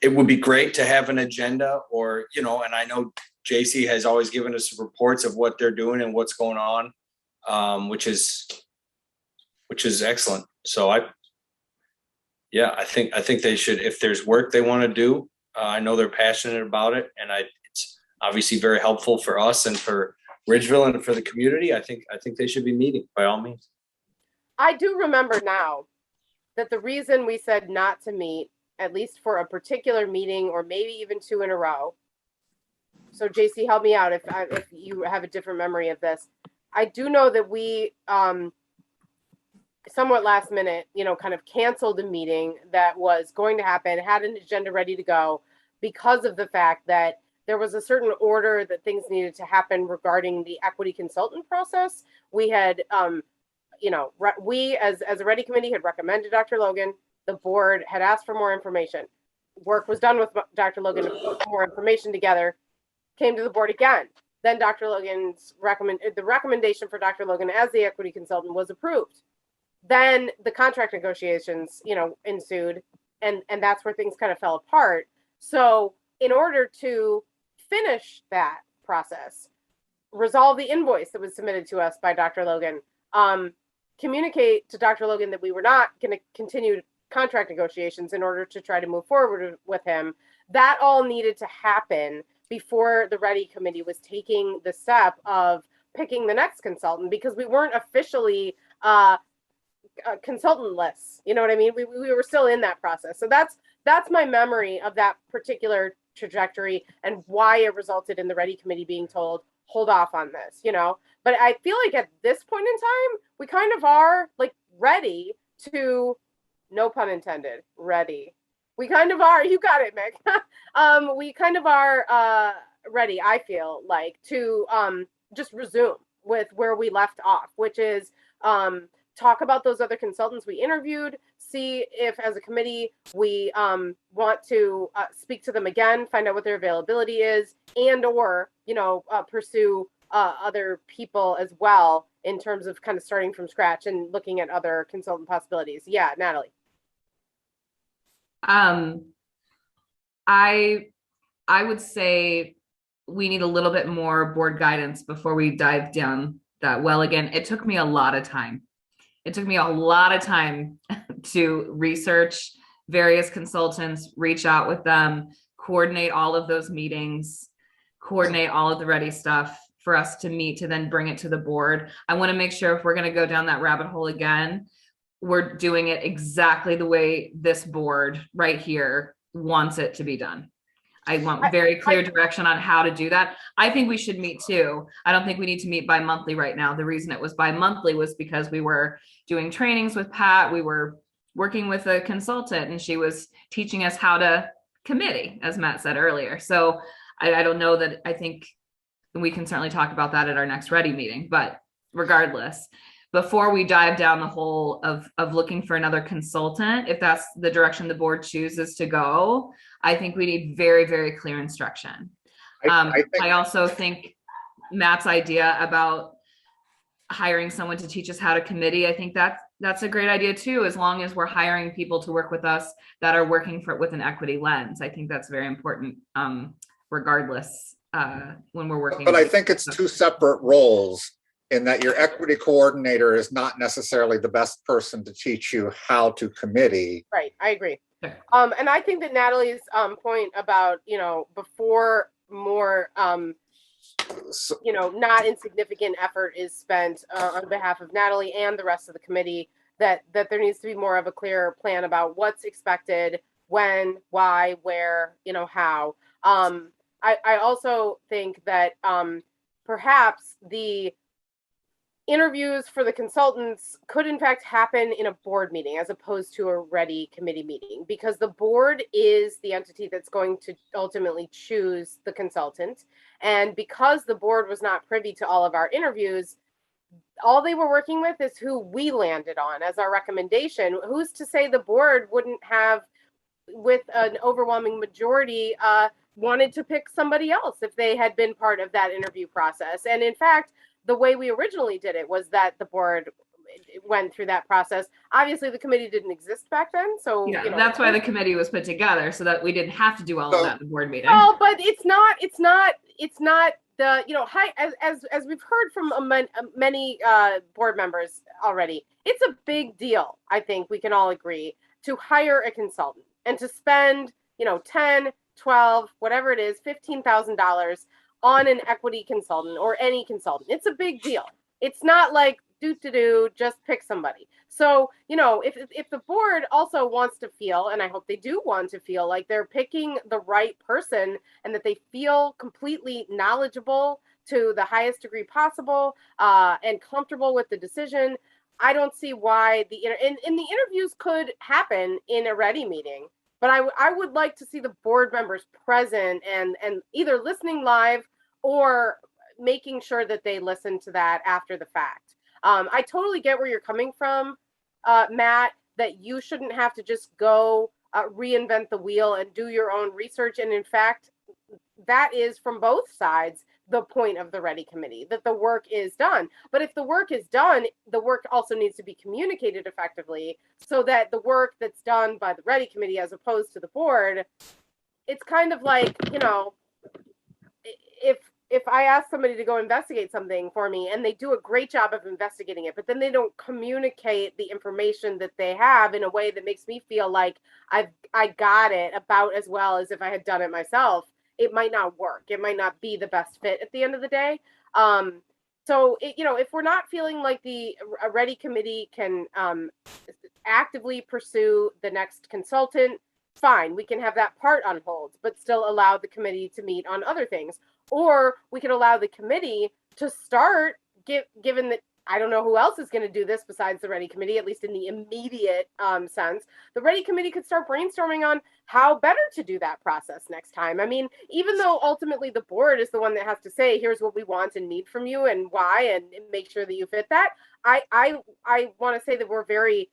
it would be great to have an agenda, or, you know, and I know JC has always given us reports of what they're doing and what's going on, which is excellent. So I think they should, if there's work they want to do, I know they're passionate about it, and it's obviously very helpful for us and for Ridgeville and for the community. I think they should be meeting by all means. I do remember now that the reason we said not to meet, at least for a particular meeting or maybe even two in a row. So JC, help me out if you have a different memory of this. I do know that we somewhat last minute, you know, kind of canceled a meeting that was going to happen, had an agenda ready to go because of the fact that there was a certain order that things needed to happen regarding the equity consultant process. We had, you know, we as a Ready Committee had recommended Dr. Logan. The board had asked for more information. Work was done with Dr. Logan to put more information together, came to the board again. Then Dr. Logan's the recommendation for Dr. Logan as the equity consultant was approved. then the contract negotiations, ensued, and that's where things kind of fell apart. So in order to finish that process, resolve the invoice that was submitted to us by Dr. Logan, communicate to Dr. Logan that we were not going to continue contract negotiations in order to try to move forward with him. That all needed to happen before the Ready Committee was taking the step of picking the next consultant, because we weren't officially consultant-less. You know what I mean? We were still in that process. So that's my memory of that particular trajectory and why it resulted in the Ready Committee being told, hold off on this, But I feel like at this point in time, we kind of are like ready to, no pun intended, ready. We kind of are, you got it, Mick. We kind of are ready, I feel like, to just resume with where we left off, which is talk about those other consultants we interviewed, see if as a committee we want to speak to them again, find out what their availability is, and or pursue other people as well in terms of kind of starting from scratch and looking at other consultant possibilities. Yeah, Natalie. I would say we need a little bit more board guidance before we dive down that well. Again, it took me a lot of time. It took me a lot of time to research various consultants, reach out with them, coordinate all of those meetings, coordinate all of the Ready stuff for us to meet, to then bring it to the board. I want to make sure if we're going to go down that rabbit hole again, we're doing it exactly the way this board right here wants it to be done. I want very clear direction on how to do that. I think we should meet too. I don't think we need to meet bi-monthly right now. The reason it was bi-monthly was because we were doing trainings with Pat. We were working with a consultant and she was teaching us how to committee, as Matt said earlier. So I don't know that, I think we can certainly talk about that at our next Ready meeting, but regardless, before we dive down the hole of looking for another consultant, if that's the direction the board chooses to go, I think we need very, very clear instruction. I also think Matt's idea about hiring someone to teach us how to committee, I think that's a great idea too, as long as we're hiring people to work with us that are working with an equity lens. I think that's very important, regardless, when we're working. But I think it's two separate roles, in that your equity coordinator is not necessarily the best person to teach you how to committee. Right, I agree. Sure. And I think that Natalie's point about, before more, not insignificant effort is spent on behalf of Natalie and the rest of the committee, that there needs to be more of a clear plan about what's expected, when, why, where, how. I also think that perhaps the interviews for the consultants could in fact happen in a board meeting as opposed to a Ready Committee meeting, because the board is the entity that's going to ultimately choose the consultant. And because the board was not privy to all of our interviews, all they were working with is who we landed on as our recommendation. Who's to say the board wouldn't have, with an overwhelming majority, wanted to pick somebody else if they had been part of that interview process? And in fact, the way we originally did it was that the board went through that process. Obviously, the committee didn't exist back then, so yeah, that's why the committee was put together, so that we didn't have to do all of that at the board meeting. Oh, but it's not the as we've heard from many board members already. It's a big deal. I think we can all agree to hire a consultant and to spend 10, 12, whatever it is, $15,000 on an equity consultant or any consultant. It's a big deal. It's not like just pick somebody. So, if the board also wants to feel, and I hope they do want to feel, like they're picking the right person and that they feel completely knowledgeable to the highest degree possible and comfortable with the decision, I don't see why the interviews could happen in a Ready meeting. But I would like to see the board members present and either listening live or making sure that they listen to that after the fact. I totally get where you're coming from, Matt, that you shouldn't have to just go reinvent the wheel and do your own research. And in fact, that is from both sides the point of the Ready Committee, that the work is done. But if the work is done, the work also needs to be communicated effectively so that the work that's done by the Ready Committee as opposed to the board, it's kind of like, you know, if I ask somebody to go investigate something for me and they do a great job of investigating it, but then they don't communicate the information that they have in a way that makes me feel like I got it about as well as if I had done it myself, it might not work. It might not be the best fit at the end of the day. So, you know, if we're not feeling like a Ready Committee can actively pursue the next consultant, fine, we can have that part on hold, but still allow the committee to meet on other things. Or we could allow the committee to start, given that I don't know who else is going to do this besides the Ready Committee, at least in the immediate sense. The Ready Committee could start brainstorming on how better to do that process next time. I mean, even though ultimately the board is the one that has to say, here's what we want and need from you and why, and make sure that you fit that. I want to say that we're very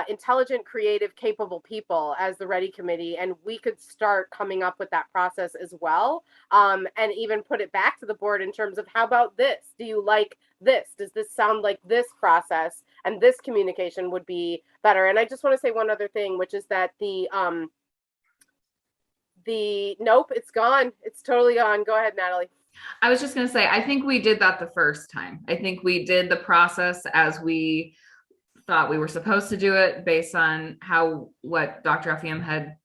intelligent, creative, capable people as the Ready Committee, and we could start coming up with that process as well, and even put it back to the board in terms of, how about this? Do you like this? Does this sound like this process? And this communication would be better. And I just want to say one other thing, which is that nope, it's gone. It's totally gone. Go ahead, Natalie. I was just going to say, I think we did that the first time. I think we did the process as we thought we were supposed to do it based on what Dr. Effiam had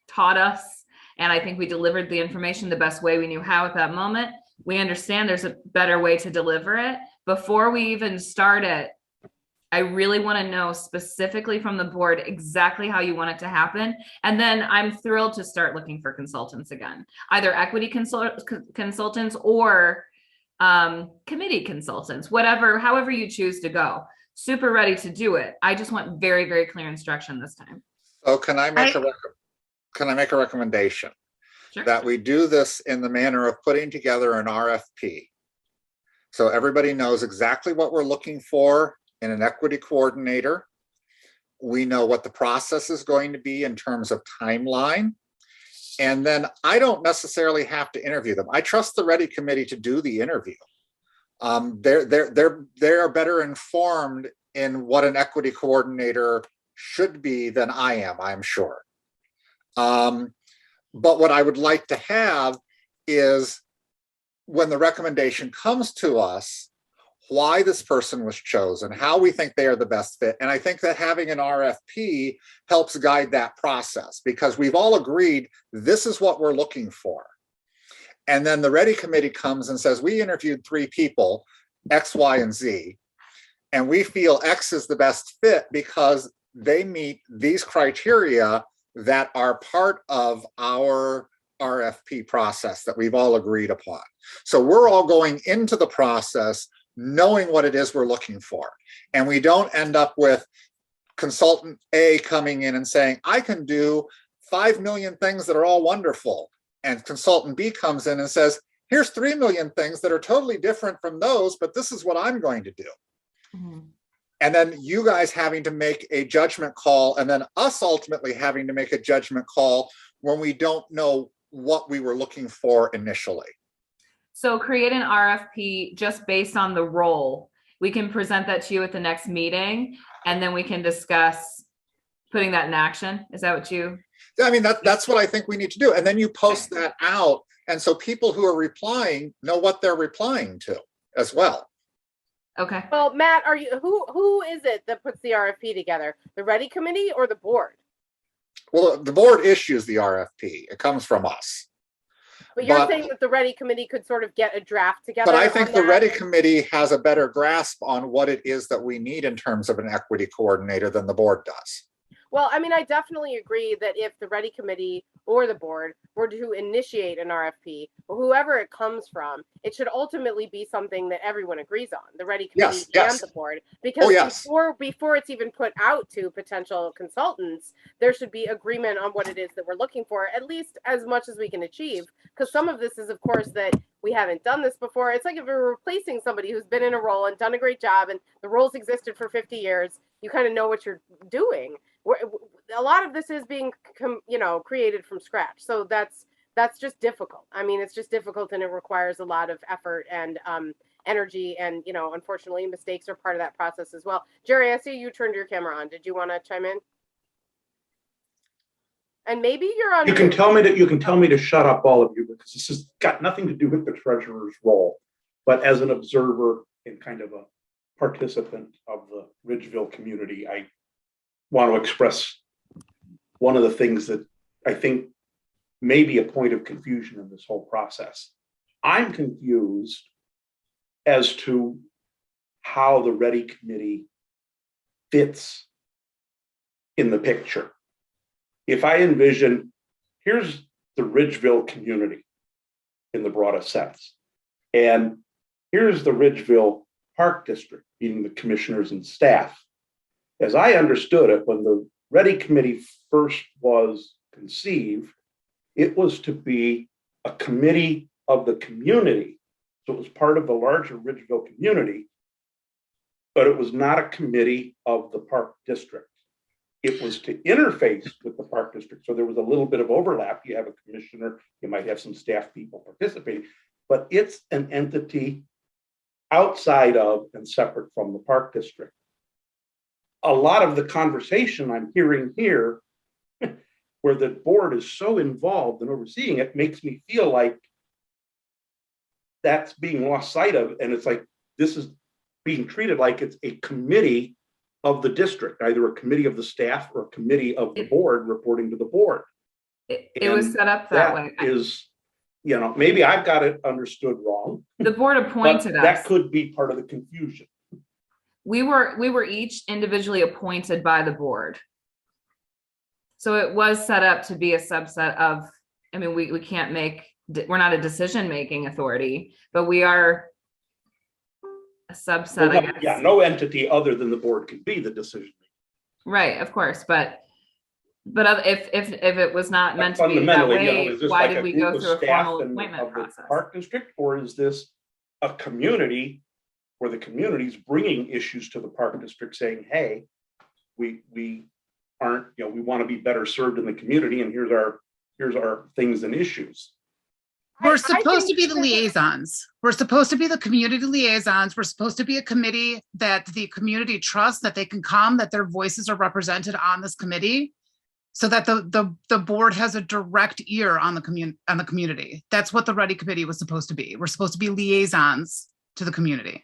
taught us. And I think we delivered the information the best way we knew how at that moment. We understand there's a better way to deliver it. Before we even start it, I really want to know specifically from the board exactly how you want it to happen. And then I'm thrilled to start looking for consultants again, either equity consultants or committee consultants, however you choose to go. Super ready to do it. I just want very, very clear instruction this time. So can I make a recommendation? Sure. That we do this in the manner of putting together an RFP. So everybody knows exactly what we're looking for in an equity coordinator. We know what the process is going to be in terms of timeline. And then I don't necessarily have to interview them. I trust the Ready Committee to do the interview. They are better informed in what an equity coordinator should be than I am, I'm sure. But what I would like to have is, when the recommendation comes to us, why this person was chosen, how we think they are the best fit. And I think that having an RFP helps guide that process, because we've all agreed this is what we're looking for. And then the Ready Committee comes and says, we interviewed 3 people, X, Y, and Z, and we feel X is the best fit because they meet these criteria that are part of our RFP process that we've all agreed upon. So we're all going into the process knowing what it is we're looking for. And we don't end up with consultant A coming in and saying, I can do 5 million things that are all wonderful. And consultant B comes in and says, here's 3 million things that are totally different from those, but this is what I'm going to do. Mm-hmm. And then you guys having to make a judgment call, and then us ultimately having to make a judgment call when we don't know what we were looking for initially. So create an RFP just based on the role. We can present that to you at the next meeting, and then we can discuss putting that in action. Is that what you? I mean, that's what I think we need to do. And then you post that out. And so people who are replying know what they're replying to as well. Okay. Well, Matt, who is it that puts the RFP together? The Ready Committee or the board? Well, the board issues the RFP. It comes from us. But you're saying that the Ready Committee could sort of get a draft together? But I think the Ready Committee has a better grasp on what it is that we need in terms of an equity coordinator than the board does. Well, I mean, I definitely agree that if the Ready Committee or the board were to initiate an RFP, or whoever it comes from, it should ultimately be something that everyone agrees on, the Ready Committee and the board. Because before it's even put out to potential consultants, there should be agreement on what it is that we're looking for, at least as much as we can achieve. Because some of this is, of course, that we haven't done this before. It's like if we're replacing somebody who's been in a role and done a great job, and the role's existed for 50 years, you kind of know what you're doing. A lot of this is being, created from scratch. So that's that's just difficult. I mean, it's just difficult and it requires a lot of effort and energy. And, you know, unfortunately, mistakes are part of that process as well. Jerry, I see you turned your camera on. Did you want to chime in? And maybe you're on. You can tell me to shut up, all of you, because this has got nothing to do with the treasurer's role. But as an observer and kind of a participant of the Ridgeville community, I want to express one of the things that I think may be a point of confusion in this whole process. I'm confused as to how the Ready Committee fits in the picture. If I envision, here's the Ridgeville community in the broadest sense, and here's the Ridgeville Park District, meaning the commissioners and staff. As I understood it, when the Ready Committee first was conceived, it was to be a committee of the community. So it was part of the larger Ridgeville community, but it was not a committee of the Park District. It was to interface with the Park District. So there was a little bit of overlap. You have a commissioner, you might have some staff people participating, but it's an entity outside of and separate from the Park District. A lot of the conversation I'm hearing here, where the board is so involved in overseeing it, makes me feel like that's being lost sight of. And it's like, this is being treated like it's a committee of the district, either a committee of the staff or a committee of the board reporting to the board. It was set up that way. Is, you know, maybe I've got it understood wrong. The board appointed us. That could be part of the confusion. We were each individually appointed by the board. So it was set up to be a subset of, I mean, we can't make, we're not a decision-making authority, but we are a subset, Well, I guess. yeah, no entity other than the board can be the decision. Right, of course, but if it was not meant to be that Fundamentally, way, is this why like did we group go of through a staff formal and appointment of the process? Park District, or is this a community where the community's bringing issues to the Park District saying, hey, we aren't, you know, we want to be better served in the community, and here's our things and issues. We're supposed to be the liaisons. We're supposed to be the community liaisons. We're supposed to be a committee that the community trusts, that they can come, that their voices are represented on this committee, so that the board has a direct ear on the community. That's what the Ready Committee was supposed to be. We're supposed to be liaisons to the community.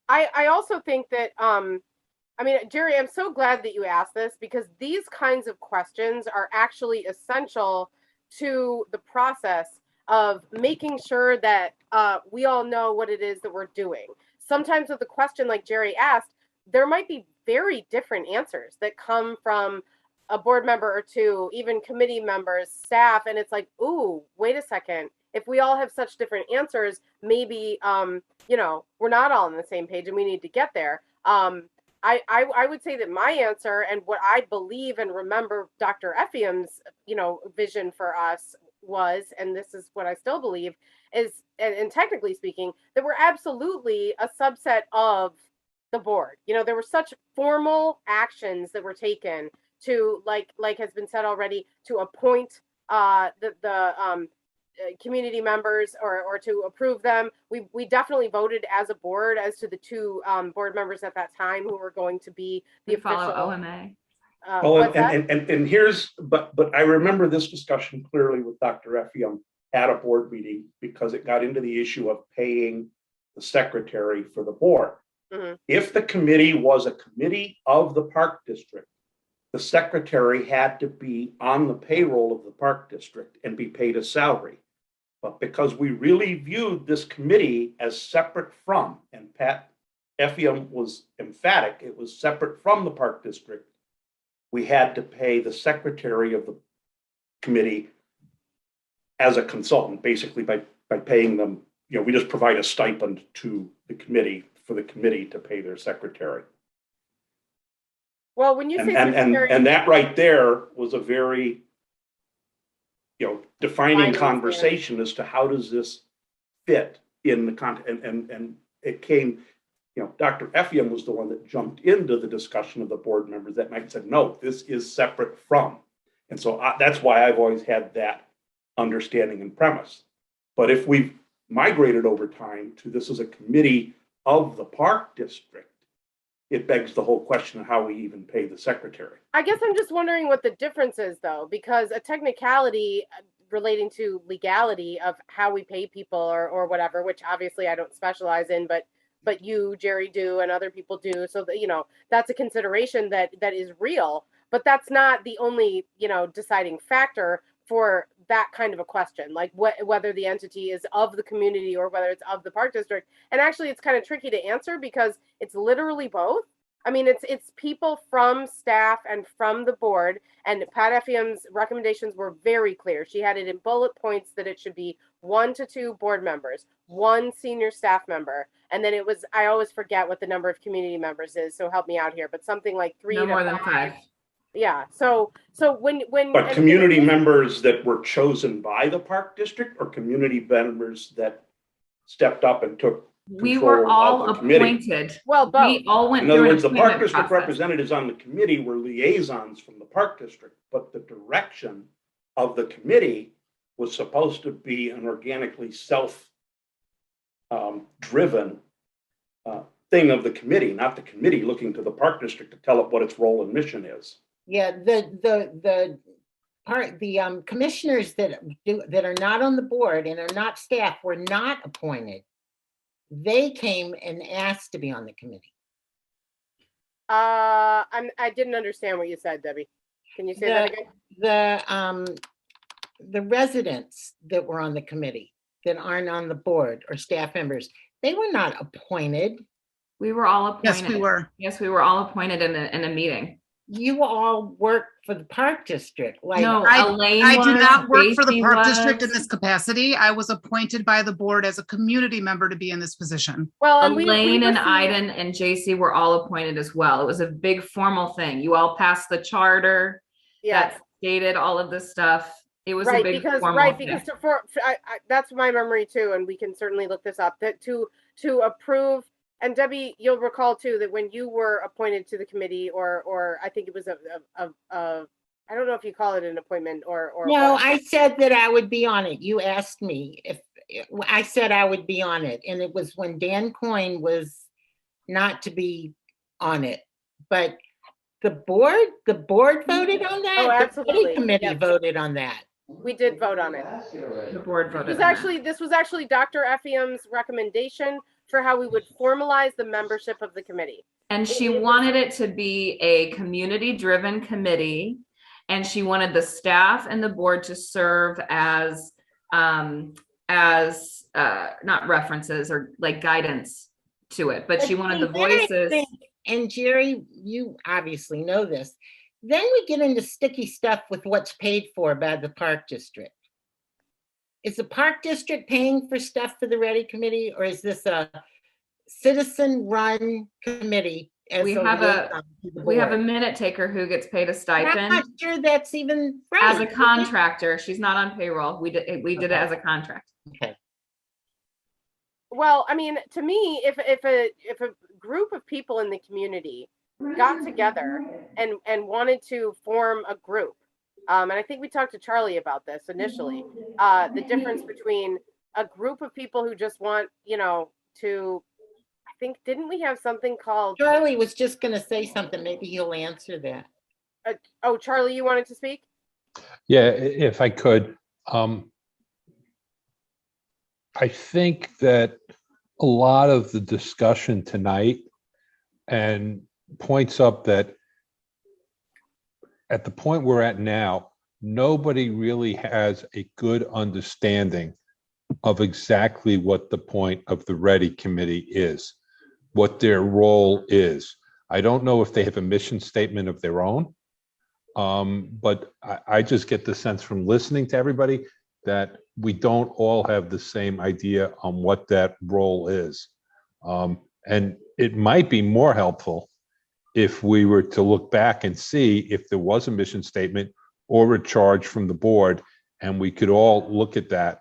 I also think that, I mean, Jerry, I'm so glad that you asked this, because these kinds of questions are actually essential to the process of making sure that we all know what it is that we're doing. Sometimes with a question like Jerry asked, there might be very different answers that come from a board member or two, even committee members, staff, and it's like, ooh, wait a second. If we all have such different answers, maybe, you know, we're not all on the same page and we need to get there. I would say that my answer and what I believe and remember Dr. Effiam's, you know, vision for us was, and this is what I still believe, is, and technically speaking, that we're absolutely a subset of the board. You know, there were such formal actions that were taken to, like has been said already, to appoint the community members or to approve them. We definitely voted as a board as to the two board members at that time who were going to be the official OMA. Well, and here's, but I remember this discussion clearly with Dr. Effiam at a board meeting, because it got into the issue of paying the secretary for the board. Mm-hmm. If the committee was a committee of the Park District, the secretary had to be on the payroll of the Park District and be paid a salary. But because we really viewed this committee as separate from, and Pat Effiam was emphatic, it was separate from the Park District, we had to pay the secretary of the committee as a consultant, basically by paying them, you know, we just provide a stipend to the committee for the committee to pay their secretary. Well, when you say and that right there was a very, you know, defining conversation as to how does this fit in the content, and it came, you know, Dr. Effiam was the one that jumped into the discussion of the board members that night and said, no, this is separate from. And so that's why I've always had that understanding and premise. But if we've migrated over time to this is a committee of the park district, it begs the whole question of how we even pay the secretary. I guess I'm just wondering what the difference is, though, because a technicality relating to legality of how we pay people or whatever, which obviously I don't specialize in, but you, Jerry, do, and other people do. So that, you know, that's a consideration that is real, but that's not the only, you know, deciding factor for that kind of a question, like whether the entity is of the community or whether it's of the park district. And actually, it's kind of tricky to answer because it's literally both. I mean, it's people from staff and from the board, and Pat Effie's recommendations were very clear. She had it in bullet points that it should be 1 to 2 board members, 1 senior staff member, and then it was, I always forget what the number of community members is, so help me out here, but something like 3 No to more than 5. Yeah, so when But and- community members that were chosen by the park district, or community members that stepped up and took We control were of all the committee? appointed. Well, both. We all went In other through an words, the park appointment district process. representatives on the committee were liaisons from the park district, but the direction of the committee was supposed to be an organically self-driven thing of the committee, not the committee looking to the park district to tell it what its role and mission is. Yeah, the commissioners that are not on the board and are not staff were not appointed. They came and asked to be on the committee. I didn't understand what you said, Debbie. Can you say that again? The residents that were on the committee that aren't on the board or staff members, they were not appointed. We were all appointed. Yes, we were. Yes, we were all appointed in a meeting. You all work for the park district. Like, No, I Elaine I do was, not work for the Stacy park district in was. this capacity. I was appointed by the board as a community member to be in this position. Well, and Elaine and received- Iden and JC were all appointed as well. It was a big formal thing. You all passed the charter Yes. that stated all of this stuff. It was a Right, big because formal thing. that's my memory too, and we can certainly look this up. That to approve, and Debbie, you'll recall too that when you were appointed to the committee, or I think it was I don't know if you call it an appointment or no, what. I said that I would be on it. You asked me if I said I would be on it, and it was when Dan Coyne was not to be on it, but the board voted on that. Oh, The absolutely. committee Yes. voted on that. We did vote on it. The board This voted was on that. actually Dr. Effiam's recommendation for how we would formalize the membership of the committee. And she wanted it to be a community-driven committee, and she wanted the staff and the board to serve as not references or like guidance to it, but she wanted the Then I voices. think- And Jerry, you obviously know this. Then we get into sticky stuff with what's paid for by the park district. Is the park district paying for stuff for the Ready Committee, or is this a citizen-run committee? as We a have liaison to the We have a board? minute taker who gets paid a I'm stipend not sure that's even right. as a contractor. She's not on payroll. We did it as a contract. Okay. Well, I mean, to me, if a group of people in the community got together and wanted to form a group, and I think we talked to Charlie about this initially, the difference between a group of people who just want, to, I think, didn't we have something called? Charlie was just gonna say something. Maybe he'll answer that. Oh, Charlie, you wanted to speak? Yeah, if I could. I think that a lot of the discussion tonight and points up that at the point we're at now, nobody really has a good understanding of exactly what the point of the Ready Committee is, what their role is. I don't know if they have a mission statement of their own, but I just get the sense from listening to everybody that we don't all have the same idea on what that role is. And it might be more helpful if we were to look back and see if there was a mission statement or a charge from the board, and we could all look at that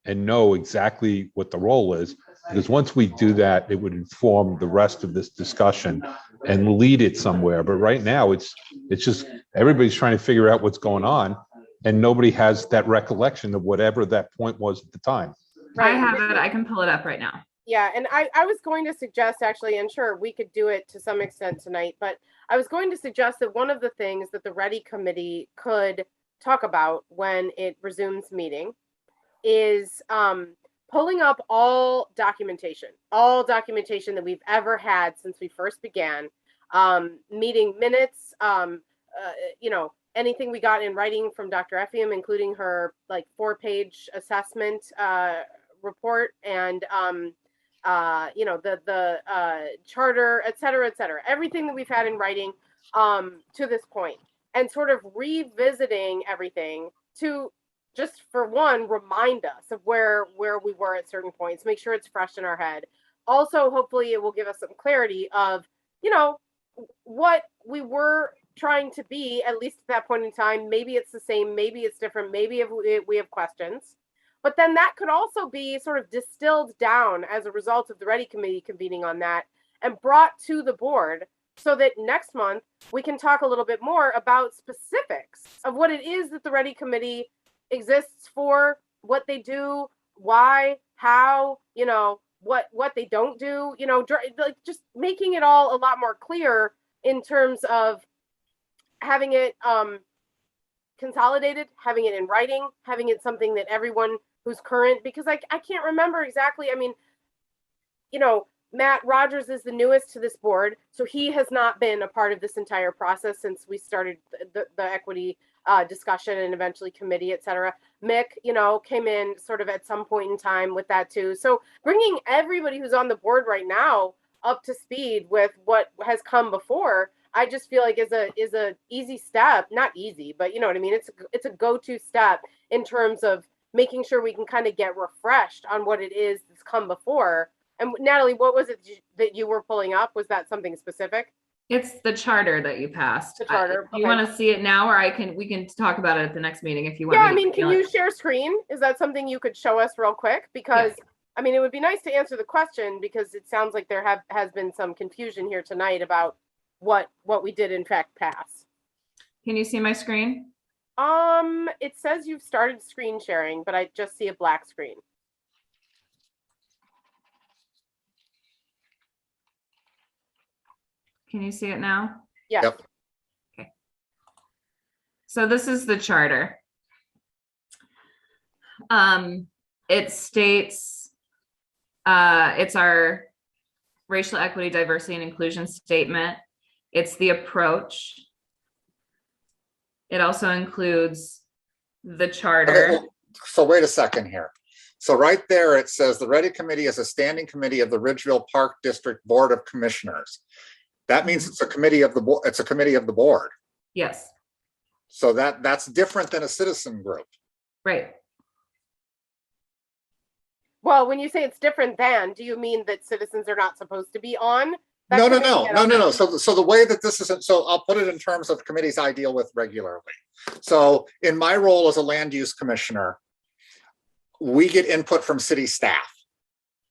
and know exactly what the role is. Because once we do that, it would inform the rest of this discussion and lead it somewhere. But right now, it's just everybody's trying to figure out what's going on. and nobody has that recollection of whatever that point was at the time. I have it. I can pull it up right now. Yeah, and I was going to suggest actually, and sure, we could do it to some extent tonight, but I was going to suggest that one of the things that the Ready Committee could talk about when it resumes meeting is pulling up all documentation that we've ever had since we first began, meeting minutes, you know, anything we got in writing from Dr. Effiam, including her like 4-page assessment report, and you know, the charter, et cetera, everything that we've had in writing to this point, and sort of revisiting everything to just, for one, remind us of where we were at certain points, make sure it's fresh in our head. Also, hopefully it will give us some clarity of, you know, what we were trying to be, at least at that point in time. Maybe it's the same, maybe it's different, maybe if we have questions. But then that could also be sort of distilled down as a result of the Ready Committee convening on that and brought to the board, so that next month we can talk a little bit more about specifics of what it is that the Ready Committee exists for, what they do, why, how, you know, what they don't do, you know, like just making it all a lot more clear in terms of having it consolidated, having it in writing, having it something that everyone who's current, because I can't remember exactly. I mean, you know, Matt Rogers is the newest to this board, so he has not been a part of this entire process since we started the equity discussion and eventually committee, et cetera. Mick, you know, came in sort of at some point in time with that too. So bringing everybody who's on the board right now up to speed with what has come before, I just feel like is a easy step, not easy, but you know what I mean? It's a go-to step in terms of making sure we can kind of get refreshed on what it is that's come before. And Natalie, what was it that you were pulling up? Was that something specific? It's the charter that you passed. The charter. Do you want to see it now, or we can talk about it at the next meeting if you want. Yeah, I mean, can you share screen? Is that something you could show us real quick? Because yeah. I mean, it would be nice to answer the question, because it sounds like there has been some confusion here tonight about what we did in fact pass. Can you see my screen? It says you've started screen sharing, but I just see a black screen. Can you see it now? Yes. Yep. Okay. So this is the charter. It states, it's our racial equity, diversity, and inclusion statement. It's the approach. It also includes the charter. Okay, well, so wait a second here. So right there, it says the Ready Committee is a standing committee of the Ridgeville Park District Board of Commissioners. That means it's a committee of the board. It's a committee of the board. Yes. So that's different than a citizen group. Right. Well, when you say it's different than, do you mean that citizens are not supposed to be on? No. So the way that this isn't, so I'll put it in terms of committees I deal with regularly. So in my role as a land use commissioner, we get input from city staff.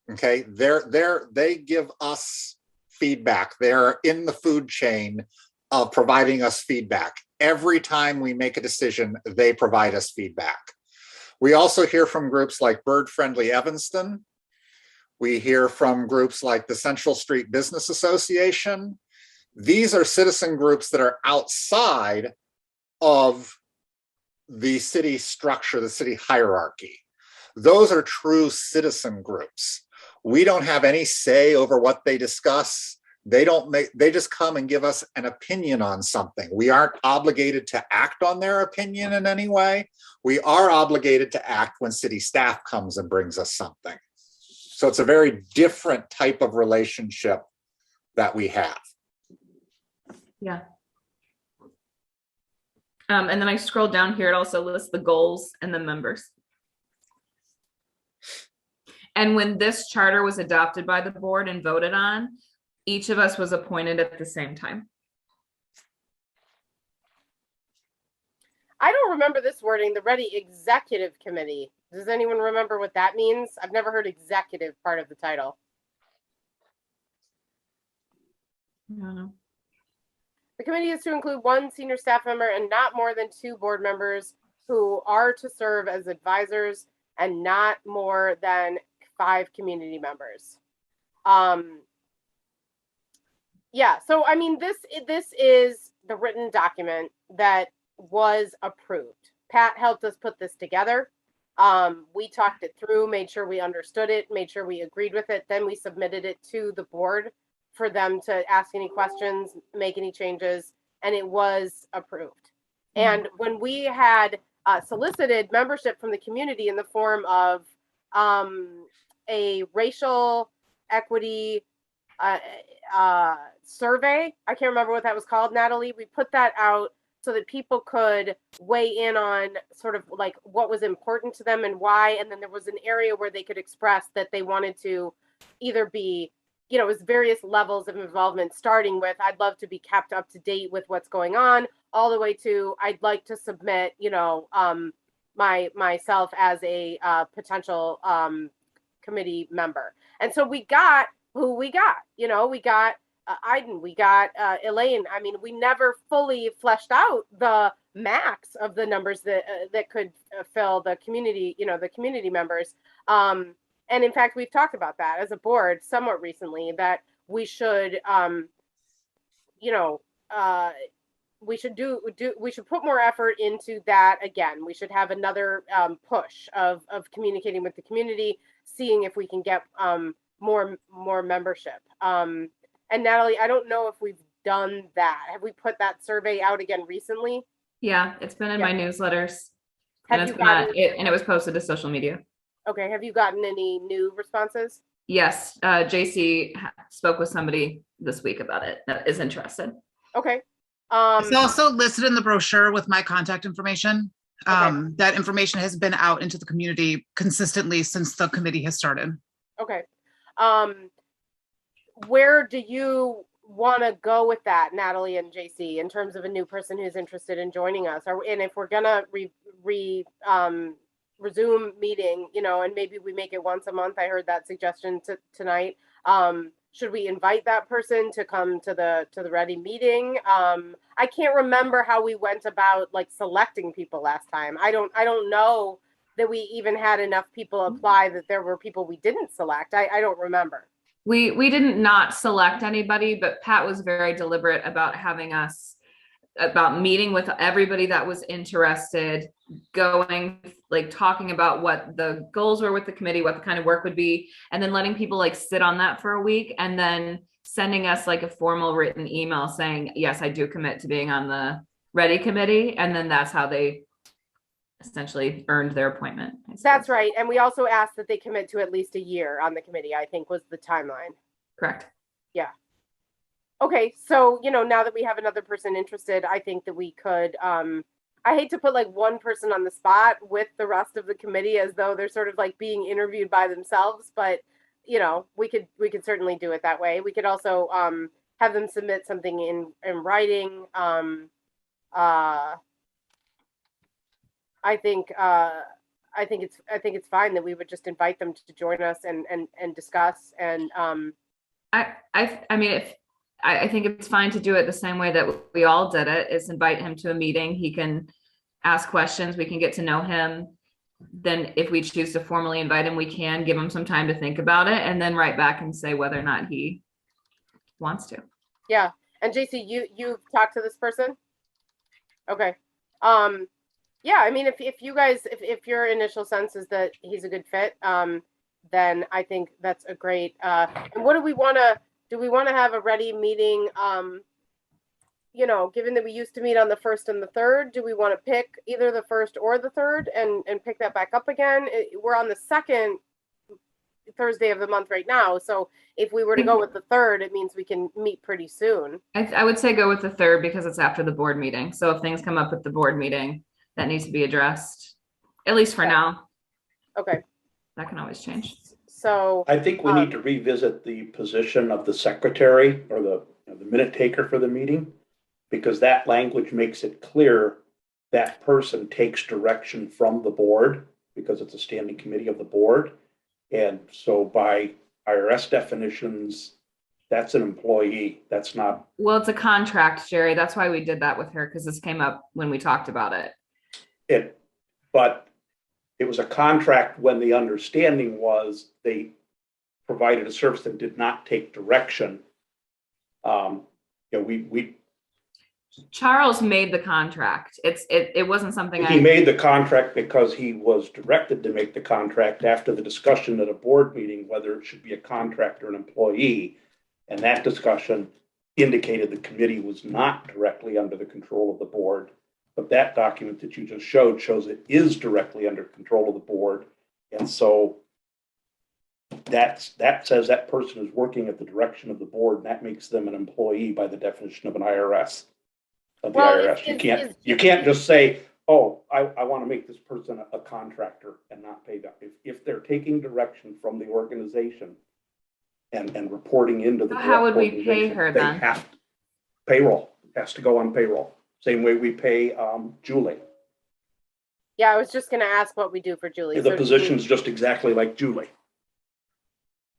Okay, they give us feedback. They're in the food chain of providing us feedback. Every time we make a decision, they provide us feedback. We also hear from groups like Bird Friendly Evanston. We hear from groups like the Central Street Business Association. These are citizen groups that are outside of the city structure, the city hierarchy. Those are true citizen groups. We don't have any say over what they discuss. They just come and give us an opinion on something. We aren't obligated to act on their opinion in any way. We are obligated to act when city staff comes and brings us something. So it's a very different type of relationship that we have. Yeah. And then I scroll down here, it also lists the goals and the members. And when this charter was adopted by the board and voted on, each of us was appointed at the same time. I don't remember this wording, the Ready Executive Committee. Does anyone remember what that means? I've never heard executive part of the title. No. The committee is to include one senior staff member and not more than 2 board members who are to serve as advisors and not more than 5 community members. Yeah, so I mean, this is the written document that was approved. Pat helped us put this together. We talked it through, made sure we understood it, made sure we agreed with it. Then we submitted it to the board for them to ask any questions, make any changes, and it was approved. And when we had solicited membership from the community in the form of a racial equity survey, I can't remember what that was called, Natalie. We put that out so that people could weigh in on sort of like what was important to them and why. And then there was an area where they could express that they wanted to either be, you know, it was various levels of involvement, starting with, I'd love to be kept up to date with what's going on, all the way to, I'd like to submit, you know, myself as a potential committee member. And so we got who we got, you know, we got Iden, we got Elaine. I mean, we never fully fleshed out the max of the numbers that could fill the community, you know, the community members. And in fact, we've talked about that as a board somewhat recently, that we should, you know, we should we should put more effort into that again. We should have another push of communicating with the community, seeing if we can get more membership. And Natalie, I don't know if we've done that. Have we put that survey out again recently? Yeah, it's been in my newsletters. Have And you it's been and it was posted to social media. Okay, have you gotten any new responses? Yes, JC spoke with somebody this week about it that is interested. Okay. It's also listed in the brochure with my contact information. That information has been out into the community consistently since the committee has started. Okay. Where do you want to go with that, Natalie and JC, in terms of a new person who's interested in joining us? And if we're gonna resume meeting, you know, and maybe we make it once a month. I heard that suggestion tonight. Should we invite that person to come to the Ready meeting? I can't remember how we went about like selecting people last time. I don't know that we even had enough people apply that there were people we didn't select. I don't remember. We didn't not select anybody, but Pat was very deliberate about about meeting with everybody that was interested, going, like talking about what the goals were with the committee, what the kind of work would be, and then letting people like sit on that for a week and then sending us like a formal written email saying, yes, I do commit to being on the Ready committee. And then that's how they essentially earned their appointment. That's right. And we also asked that they commit to at least a year on the committee, I think was the timeline. Correct. Yeah. Okay. So, you know, now that we have another person interested, I think that we could, I hate to put like one person on the spot with the rest of the committee as though they're sort of like being interviewed by themselves, but you know, we could certainly do it that way. We could also have them submit something in writing. I think it's fine that we would just invite them to join us and discuss. And I think it's fine to do it the same way that we all did it, is invite him to a meeting. He can ask questions. We can get to know him. Then if we choose to formally invite him, we can give him some time to think about it and then write back and say whether or not he wants to. Yeah. And JC, you've talked to this person? Okay. Yeah, I mean, if you guys, if your initial sense is that he's a good fit, then I think that's a great, and what do we want to have a Ready meeting? You know, given that we used to meet on the 1st and the 3rd, do we want to pick either the 1st or the 3rd and pick that back up again? We're on the 2nd Thursday of the month right now. So if we were to go with the 3rd, it means we can meet pretty soon. I would say go with the 3rd because it's after the board meeting. So if things come up at the board meeting that needs to be addressed, at least for now. Okay. That can always change. So I think we need to revisit the position of the secretary or the minute taker for the meeting, because that language makes it clear that person takes direction from the board because it's a standing committee of the board. And so by IRS definitions, that's an employee. That's not. Well, it's a contract, Jerry. That's why we did that with her, because this came up when we talked about it. but it was a contract when the understanding was they provided a service and did not take direction. We Charles made the contract. It wasn't something he made the contract because he was directed to make the contract after the discussion at a board meeting, whether it should be a contract or an employee. And that discussion indicated the committee was not directly under the control of the board. But that document that you just showed shows it is directly under control of the board. And so that says that person is working at the direction of the board, and that makes them an employee by the definition of an IRS. Of the IRS. You can't just say, oh, I want to make this person a contractor and not pay them. If they're taking direction from the organization and reporting into the how would we pay organization, her they then? Payroll has to go on payroll. Same way we pay Julie. Yeah, I was just gonna ask what we do for Julie. The So position's just exactly like Julie.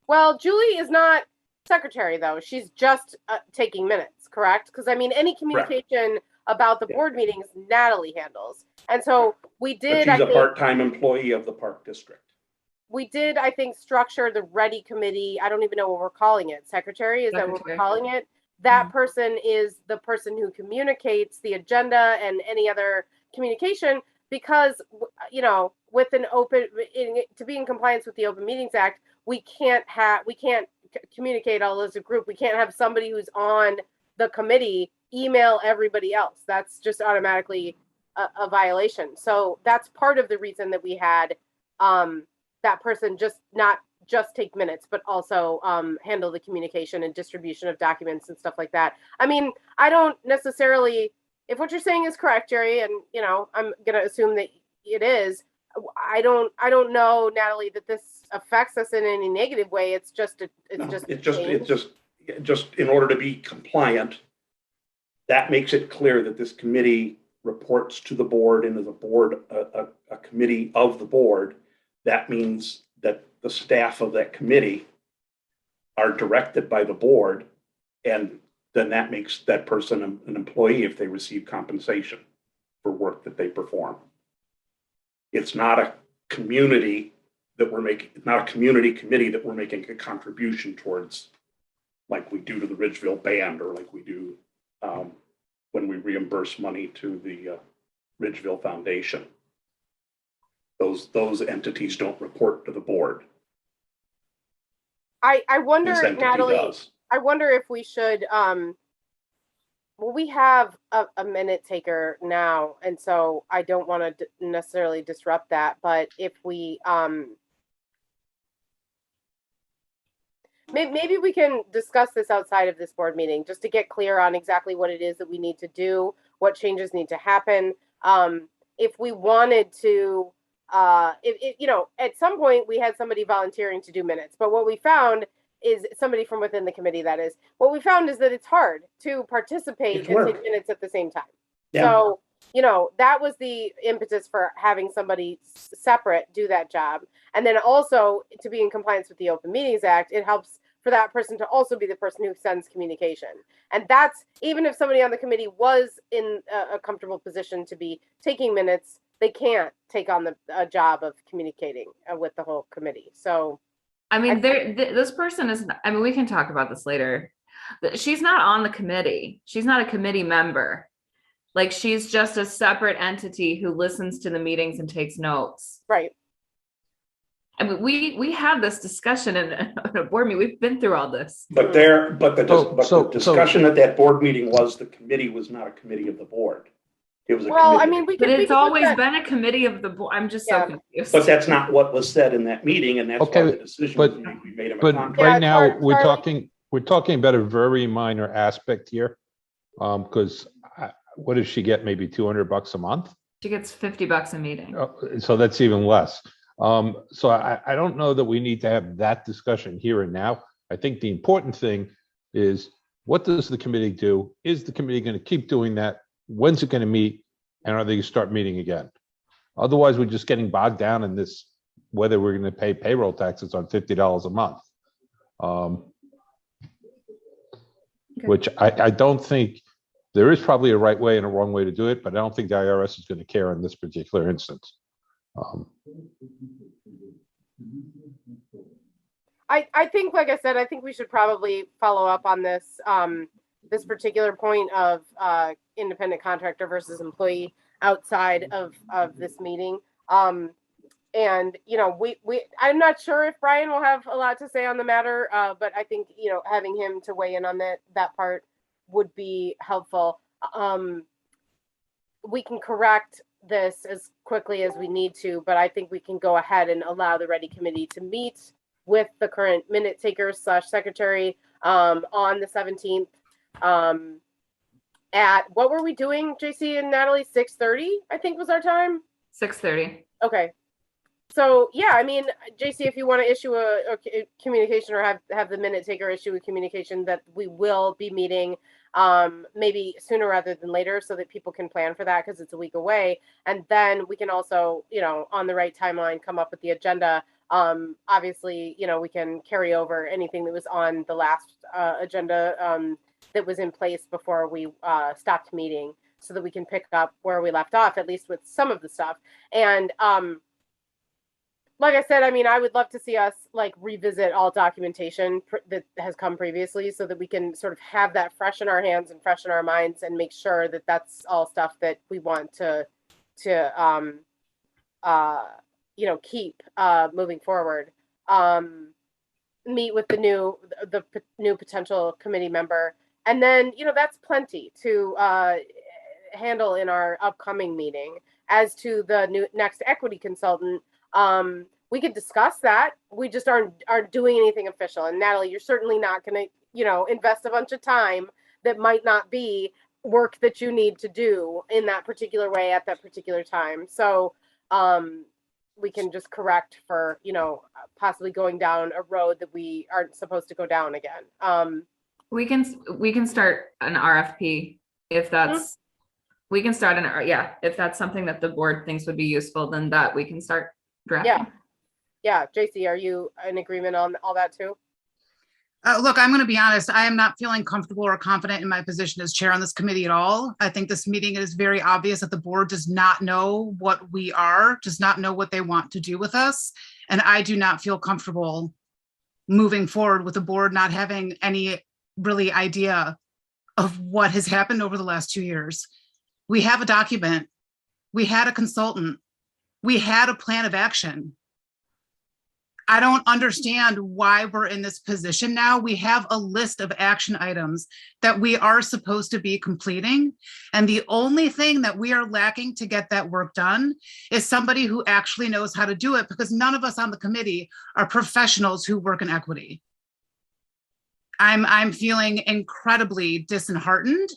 Well, Julie is not secretary though. She's just taking minutes, correct? Because I mean, any communication about the board meetings, Natalie handles. And so we But did, she's a part-time employee of the park district. we did, I think, structure the ready committee. I don't even know what we're calling it. Secretary, is that what we're Secretary. calling it? That person is the person who communicates the agenda and any other communication, because, you know, with an open, to be in compliance with the Open Meetings Act, we can't communicate all as a group. We can't have somebody who's on the committee email everybody else. That's just automatically a violation. So that's part of the reason that we had that person not just take minutes, but also handle the communication and distribution of documents and stuff like that. I mean, I don't necessarily, if what you're saying is correct, Jerry, and you know, I'm gonna assume that it is. I don't know, Natalie, that this affects us in any negative way. It's just in order to be compliant, that makes it clear that this committee reports to the board and is a committee of the board. That means that the staff of that committee are directed by the board, and then that makes that person an employee if they receive compensation for work that they perform. It's not a community that we're making, not a community committee that we're making a contribution towards, like we do to the Ridgeville Band, or like we do when we reimburse money to the Ridgeville Foundation. Those entities don't report to the board. I wonder, This entity Natalie, does. I wonder if we should, well, we have a minute taker now, and so I don't want to necessarily disrupt that, but if we, maybe we can discuss this outside of this board meeting, just to get clear on exactly what it is that we need to do, what changes need to happen. If we wanted to, you know, at some point we had somebody volunteering to do minutes, but what we found is somebody from within the committee, that is, what we found is that it's hard to participate and take minutes at the same time. Yeah. So, you know, that was the impetus for having somebody separate do that job. And then also, to be in compliance with the Open Meetings Act, it helps for that person to also be the person who sends communication. And that's, even if somebody on the committee was in a comfortable position to be taking minutes, they can't take on the job of communicating with the whole committee. So, I mean, this person is, I mean, we can talk about this later. She's not on the committee. She's not a committee member. Like, she's just a separate entity who listens to the meetings and takes notes. Right. I mean, we had this discussion in a board meeting. We've been through all this. But the discussion at that board meeting was the committee was not a committee of the board. It was a well, committee. I mean, But it's always been a committee of the board. I'm just so confused. But that's not what was said in that meeting, and that's why the decision was made. We made him a But contract. right now, we're talking about a very minor aspect here. Because what does she get? Maybe $200 a month? She gets $50 a meeting. So that's even less. So I don't know that we need to have that discussion here and now. I think the important thing is, what does the committee do? Is the committee going to keep doing that? When's it going to meet? And are they going to start meeting again? Otherwise, we're just getting bogged down in this, whether we're going to pay payroll taxes on $50 a month. Which I don't think, there is probably a right way and a wrong way to do it, but I don't think the IRS is going to care in this particular instance. I think, like I said, I think we should probably follow up on this, this particular point of independent contractor versus employee outside of this meeting. And, you know, I'm not sure if Brian will have a lot to say on the matter, but I think, you know, having him to weigh in on that part would be helpful. We can correct this as quickly as we need to, but I think we can go ahead and allow the Ready Committee to meet with the current minute takers / secretary on the 17th. At what were we doing, JC and Natalie? 6:30, I think was our time. 6:30. Okay. So yeah, I mean, JC, if you want to issue a communication or have the minute taker issue a communication that we will be meeting maybe sooner rather than later so that people can plan for that because it's a week away. And then we can also, you know, on the right timeline, come up with the agenda. Obviously, you know, we can carry over anything that was on the last agenda that was in place before we stopped meeting so that we can pick up where we left off, at least with some of the stuff. And like I said, I mean, I would love to see us like revisit all documentation that has come previously so that we can sort of have that fresh in our hands and fresh in our minds and make sure that that's all stuff that we want to you know, keep moving forward. Meet with the new potential committee member. And then, you know, that's plenty to handle in our upcoming meeting. As to the next equity consultant, we could discuss that. We just aren't doing anything official. And Natalie, you're certainly not going to, you know, invest a bunch of time that might not be work that you need to do in that particular way at that particular time. So we can just correct for, you know, possibly going down a road that we aren't supposed to go down again. We can start an RFP if that's, we can start if that's something that the board thinks would be useful, then that we can start drafting. Yeah. JC, are you in agreement on all that too? Look, I'm going to be honest. I am not feeling comfortable or confident in my position as chair on this committee at all. I think this meeting is very obvious that the board does not know what we are, does not know what they want to do with us. And I do not feel comfortable moving forward with the board not having any really idea of what has happened over the last 2 years. We have a document. We had a consultant. We had a plan of action. I don't understand why we're in this position now. We have a list of action items that we are supposed to be completing. And the only thing that we are lacking to get that work done is somebody who actually knows how to do it, because none of us on the committee are professionals who work in equity. I'm feeling incredibly disheartened.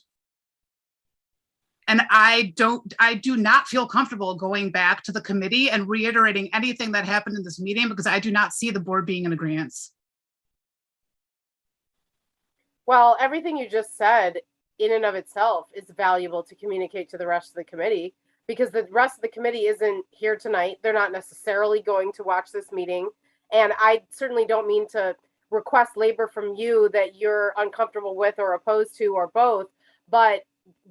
And I do not feel comfortable going back to the committee and reiterating anything that happened in this meeting because I do not see the board being in agreement. Well, everything you just said in and of itself is valuable to communicate to the rest of the committee because the rest of the committee isn't here tonight. They're not necessarily going to watch this meeting. And I certainly don't mean to request labor from you that you're uncomfortable with or opposed to or both, but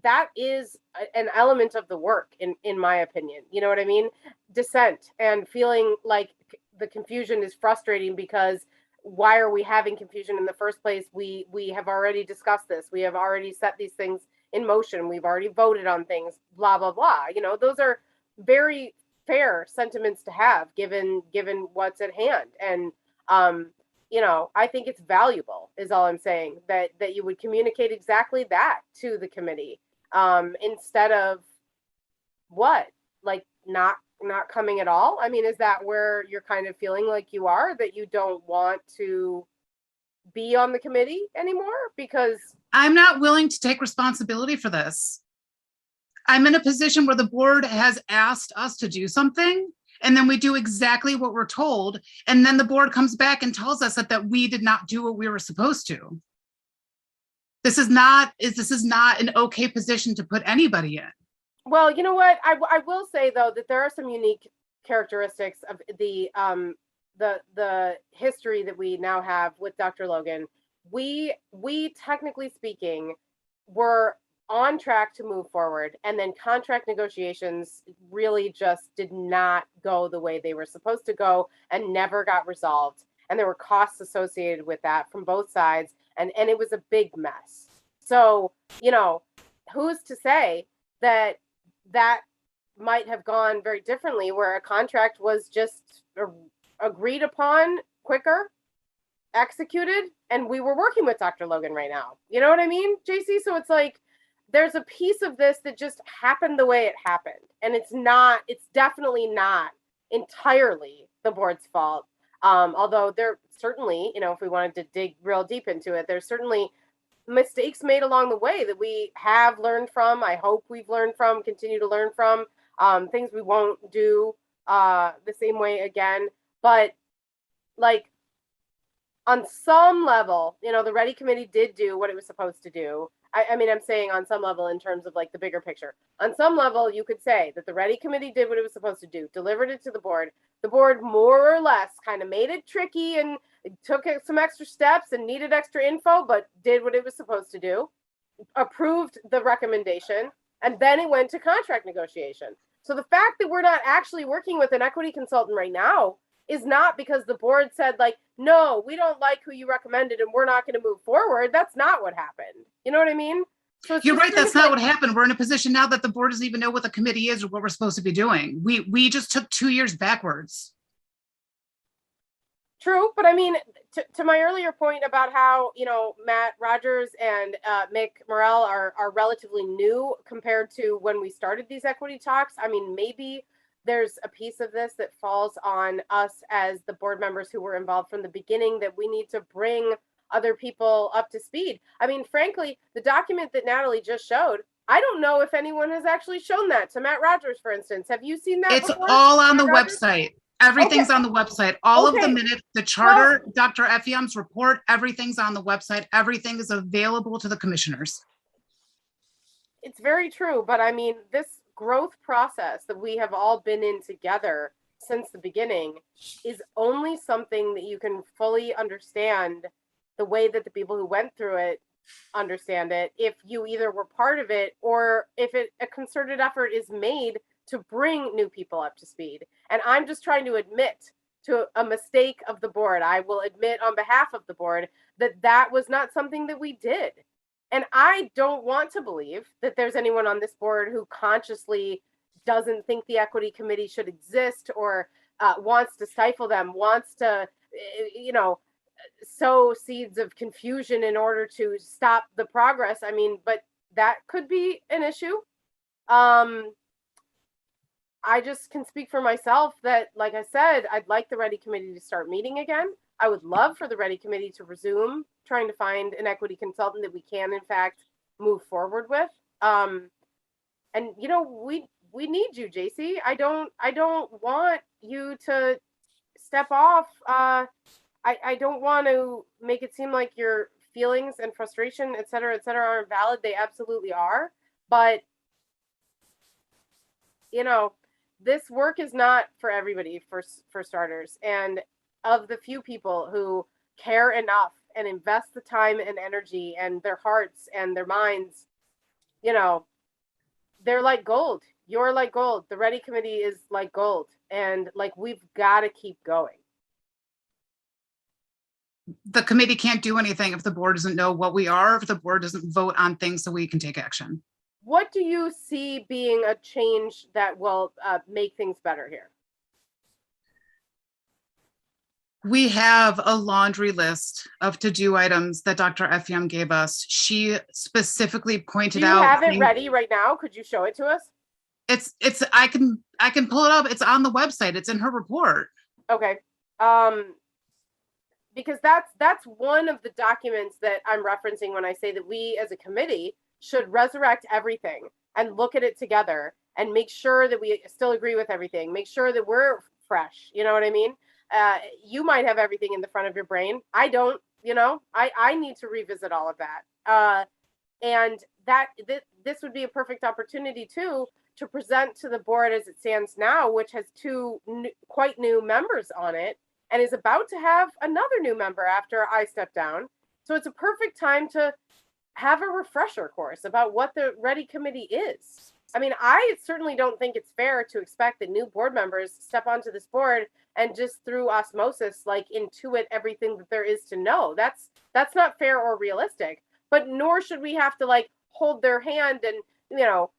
that is an element of the work in my opinion. You know what I mean? Dissent and feeling like the confusion is frustrating because why are we having confusion in the first place? We have already discussed this. We have already set these things in motion. We've already voted on things, blah, blah, blah. You know, those are very fair sentiments to have given what's at hand. And, you know, I think it's valuable is all I'm saying, that you would communicate exactly that to the committee instead of what, like not coming at all. I mean, is that where you're kind of feeling like you are, that you don't want to be on the committee anymore? Because I'm not willing to take responsibility for this. I'm in a position where the board has asked us to do something. And then we do exactly what we're told. And then the board comes back and tells us that we did not do what we were supposed to. This is not an okay position to put anybody in. Well, you know what? I will say though, that there are some unique characteristics of the history that we now have with Dr. Logan. We technically speaking were on track to move forward. And then contract negotiations really just did not go the way they were supposed to go and never got resolved. And there were costs associated with that from both sides. And it was a big mess. So, you know, who's to say that that might have gone very differently, where a contract was just agreed upon quicker, executed, and we were working with Dr. Logan right now. You know what I mean, JC? So it's like, there's a piece of this that just happened the way it happened. And it's definitely not entirely the board's fault. Although there certainly, you know, if we wanted to dig real deep into it, there's certainly mistakes made along the way that we have learned from. I hope we've learned from, continue to learn from, things we won't do the same way again. But like, on some level, you know, the Ready Committee did do what it was supposed to do. I mean, I'm saying on some level in terms of like the bigger picture. On some level, you could say that the Ready Committee did what it was supposed to do, delivered it to the board. The board more or less kind of made it tricky and took some extra steps and needed extra info, but did what it was supposed to do, approved the recommendation, and then it went to contract negotiation. So the fact that we're not actually working with an equity consultant right now is not because the board said like, no, we don't like who you recommended and we're not going to move forward. That's not what happened. You know what I mean? So you're right. That's not what happened. We're in a position now that the board doesn't even know what the committee is or what we're supposed to be doing. We just took 2 years backwards. True, but I mean, to my earlier point about how, you know, Matt Rogers and Mick Morrell are relatively new compared to when we started these equity talks. I mean, maybe there's a piece of this that falls on us as the board members who were involved from the beginning, that we need to bring other people up to speed. I mean, frankly, the document that Natalie just showed, I don't know if anyone has actually shown that to Matt Rogers, for instance. Have you seen that It's before, all on the Matt Rogers? website. Everything's on the website. All of the Okay. minutes, the charter, Dr. Effiam's report, everything's on the website. Everything is available to the commissioners. It's very true, but I mean, this growth process that we have all been in together since the beginning is only something that you can fully understand the way that the people who went through it understand it if you either were part of it or if a concerted effort is made to bring new people up to speed. And I'm just trying to admit to a mistake of the board. I will admit on behalf of the board that that was not something that we did. And I don't want to believe that there's anyone on this board who consciously doesn't think the equity committee should exist or wants to stifle them, wants to, you know, sow seeds of confusion in order to stop the progress. I mean, but that could be an issue. I just can speak for myself that, like I said, I'd like the Ready Committee to start meeting again. I would love for the Ready Committee to resume trying to find an equity consultant that we can, in fact, move forward with. And you know, we need you, JC. I don't want you to step off. I don't want to make it seem like your feelings and frustration, et cetera, aren't valid. They absolutely are. But you know, this work is not for everybody, for starters. And of the few people who care enough and invest the time and energy and their hearts and their minds, you know, they're like gold. You're like gold. The Ready Committee is like gold. And like, we've got to keep going. The committee can't do anything if the board doesn't know what we are, if the board doesn't vote on things so we can take action. What do you see being a change that will make things better here? We have a laundry list of to-do items that Dr. Effiam gave us. She specifically pointed out. Do you have it things- ready right now? Could you show it to us? I can pull it up. It's on the website. It's in her report. Okay. Because that's one of the documents that I'm referencing when I say that we as a committee should resurrect everything and look at it together and make sure that we still agree with everything. Make sure that we're fresh. You know what I mean? You might have everything in the front of your brain. I don't, you know, I need to revisit all of that. And this would be a perfect opportunity too, to present to the board as it stands now, which has two quite new members on it and is about to have another new member after I step down. So it's a perfect time to have a refresher course about what the Ready Committee is. I mean, I certainly don't think it's fair to expect that new board members step onto this board and just through osmosis, like intuit everything that there is to know. That's not fair or realistic, but nor should we have to like hold their hand and, you know,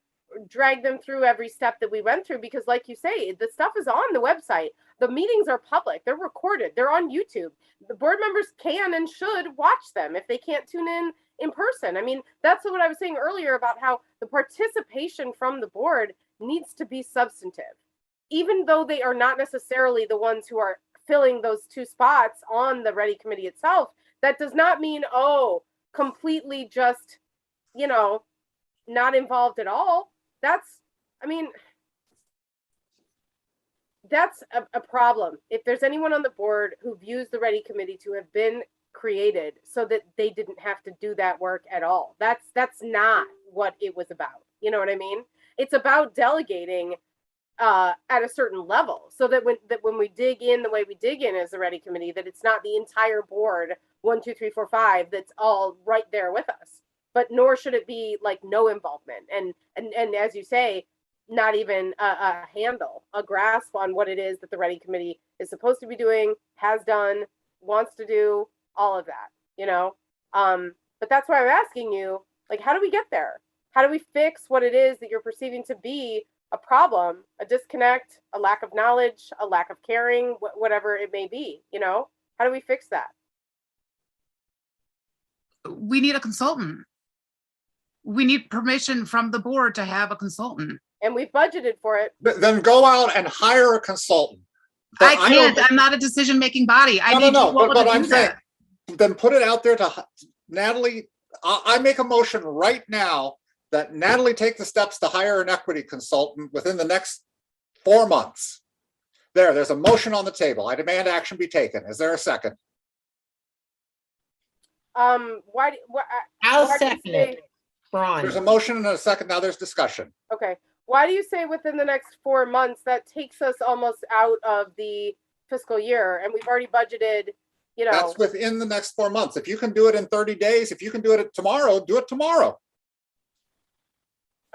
drag them through every step that we went through, because like you say, the stuff is on the website. The meetings are public, they're recorded, they're on YouTube. The board members can and should watch them if they can't tune in person. I mean, that's what I was saying earlier about how the participation from the board needs to be substantive. Even though they are not necessarily the ones who are filling those 2 spots on the Ready Committee itself, that does not mean, oh, completely just, you know, not involved at all. That's, I mean, that's a problem. If there's anyone on the board who views the Ready Committee to have been created so that they didn't have to do that work at all, that's not what it was about. You know what I mean? It's about delegating at a certain level, so that when we dig in the way we dig in as the Ready Committee, that it's not the entire board 1, 2, 3, 4, 5 that's all right there with us. But nor should it be like no involvement and as you say, not even a handle, a grasp on what it is that the Ready Committee is supposed to be doing, has done, wants to do, all of that, you know? But that's why I'm asking you, like, how do we get there? How do we fix what it is that you're perceiving to be a problem, a disconnect, a lack of knowledge, a lack of caring, whatever it may be, you know? How do we fix that? We need a consultant. We need permission from the board to have a consultant. And we've budgeted for it. Then go out and hire a consultant. But I can't. don't- I'm not a decision-making body. I No, need no, you all but to I'm do saying, that. then put it out there to Natalie. I make a motion right now that Natalie take the steps to hire an equity consultant within the next 4 months. There's a motion on the table. I demand action be taken. Is there a second? I'll second it. Ron. There's a motion and a second. Now there's discussion. Okay. Why do you say within the next 4 months? That takes us almost out of the fiscal year, and we've already budgeted, you know. That's within the next 4 months. If you can do it in 30 days, if you can do it tomorrow, do it tomorrow.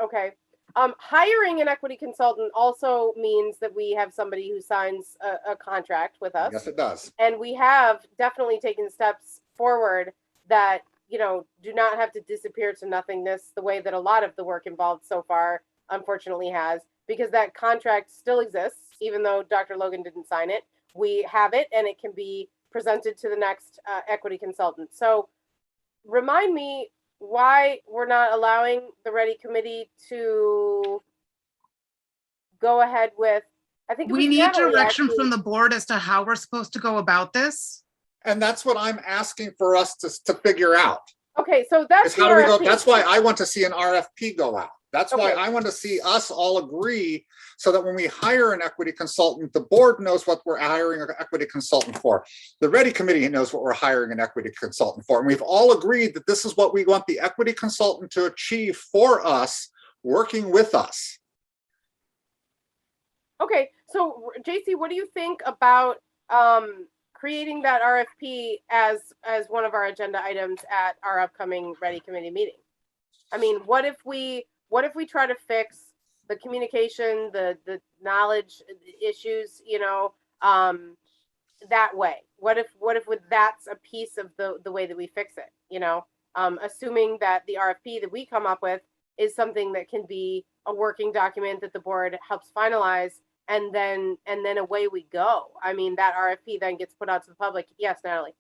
Okay. Hiring an equity consultant also means that we have somebody who signs a contract with us. Yes, it does. And we have definitely taken steps forward that, you know, do not have to disappear to nothingness the way that a lot of the work involved so far, unfortunately, has, because that contract still exists, even though Dr. Logan didn't sign it. We have it, and it can be presented to the next equity consultant. So remind me why we're not allowing the Ready Committee to go ahead with, I think it We was need Natalie, direction actually. from the board as to how we're supposed to go about this. And that's what I'm asking for us to figure out. Okay, so that's Is how do we go? the That's why I want to see an RFP go out. That's why Okay. I want to see us all agree so that when we hire an equity consultant, the board knows what we're hiring an equity consultant for. The Ready Committee knows what we're hiring an equity consultant for. And we've all agreed that this is what we want the equity consultant to achieve for us, working with us. Okay, so JC, what do you think about creating that RFP as one of our agenda items at our upcoming Ready Committee meeting? I mean, what if we try to fix the communication, the knowledge issues, you know, that way? What if that's a piece of the way that we fix it, you know? Assuming that the RFP that we come up with is something that can be a working document that the board helps finalize, and then away we go. I mean, that RFP then gets put out to the public. Yes, Natalie.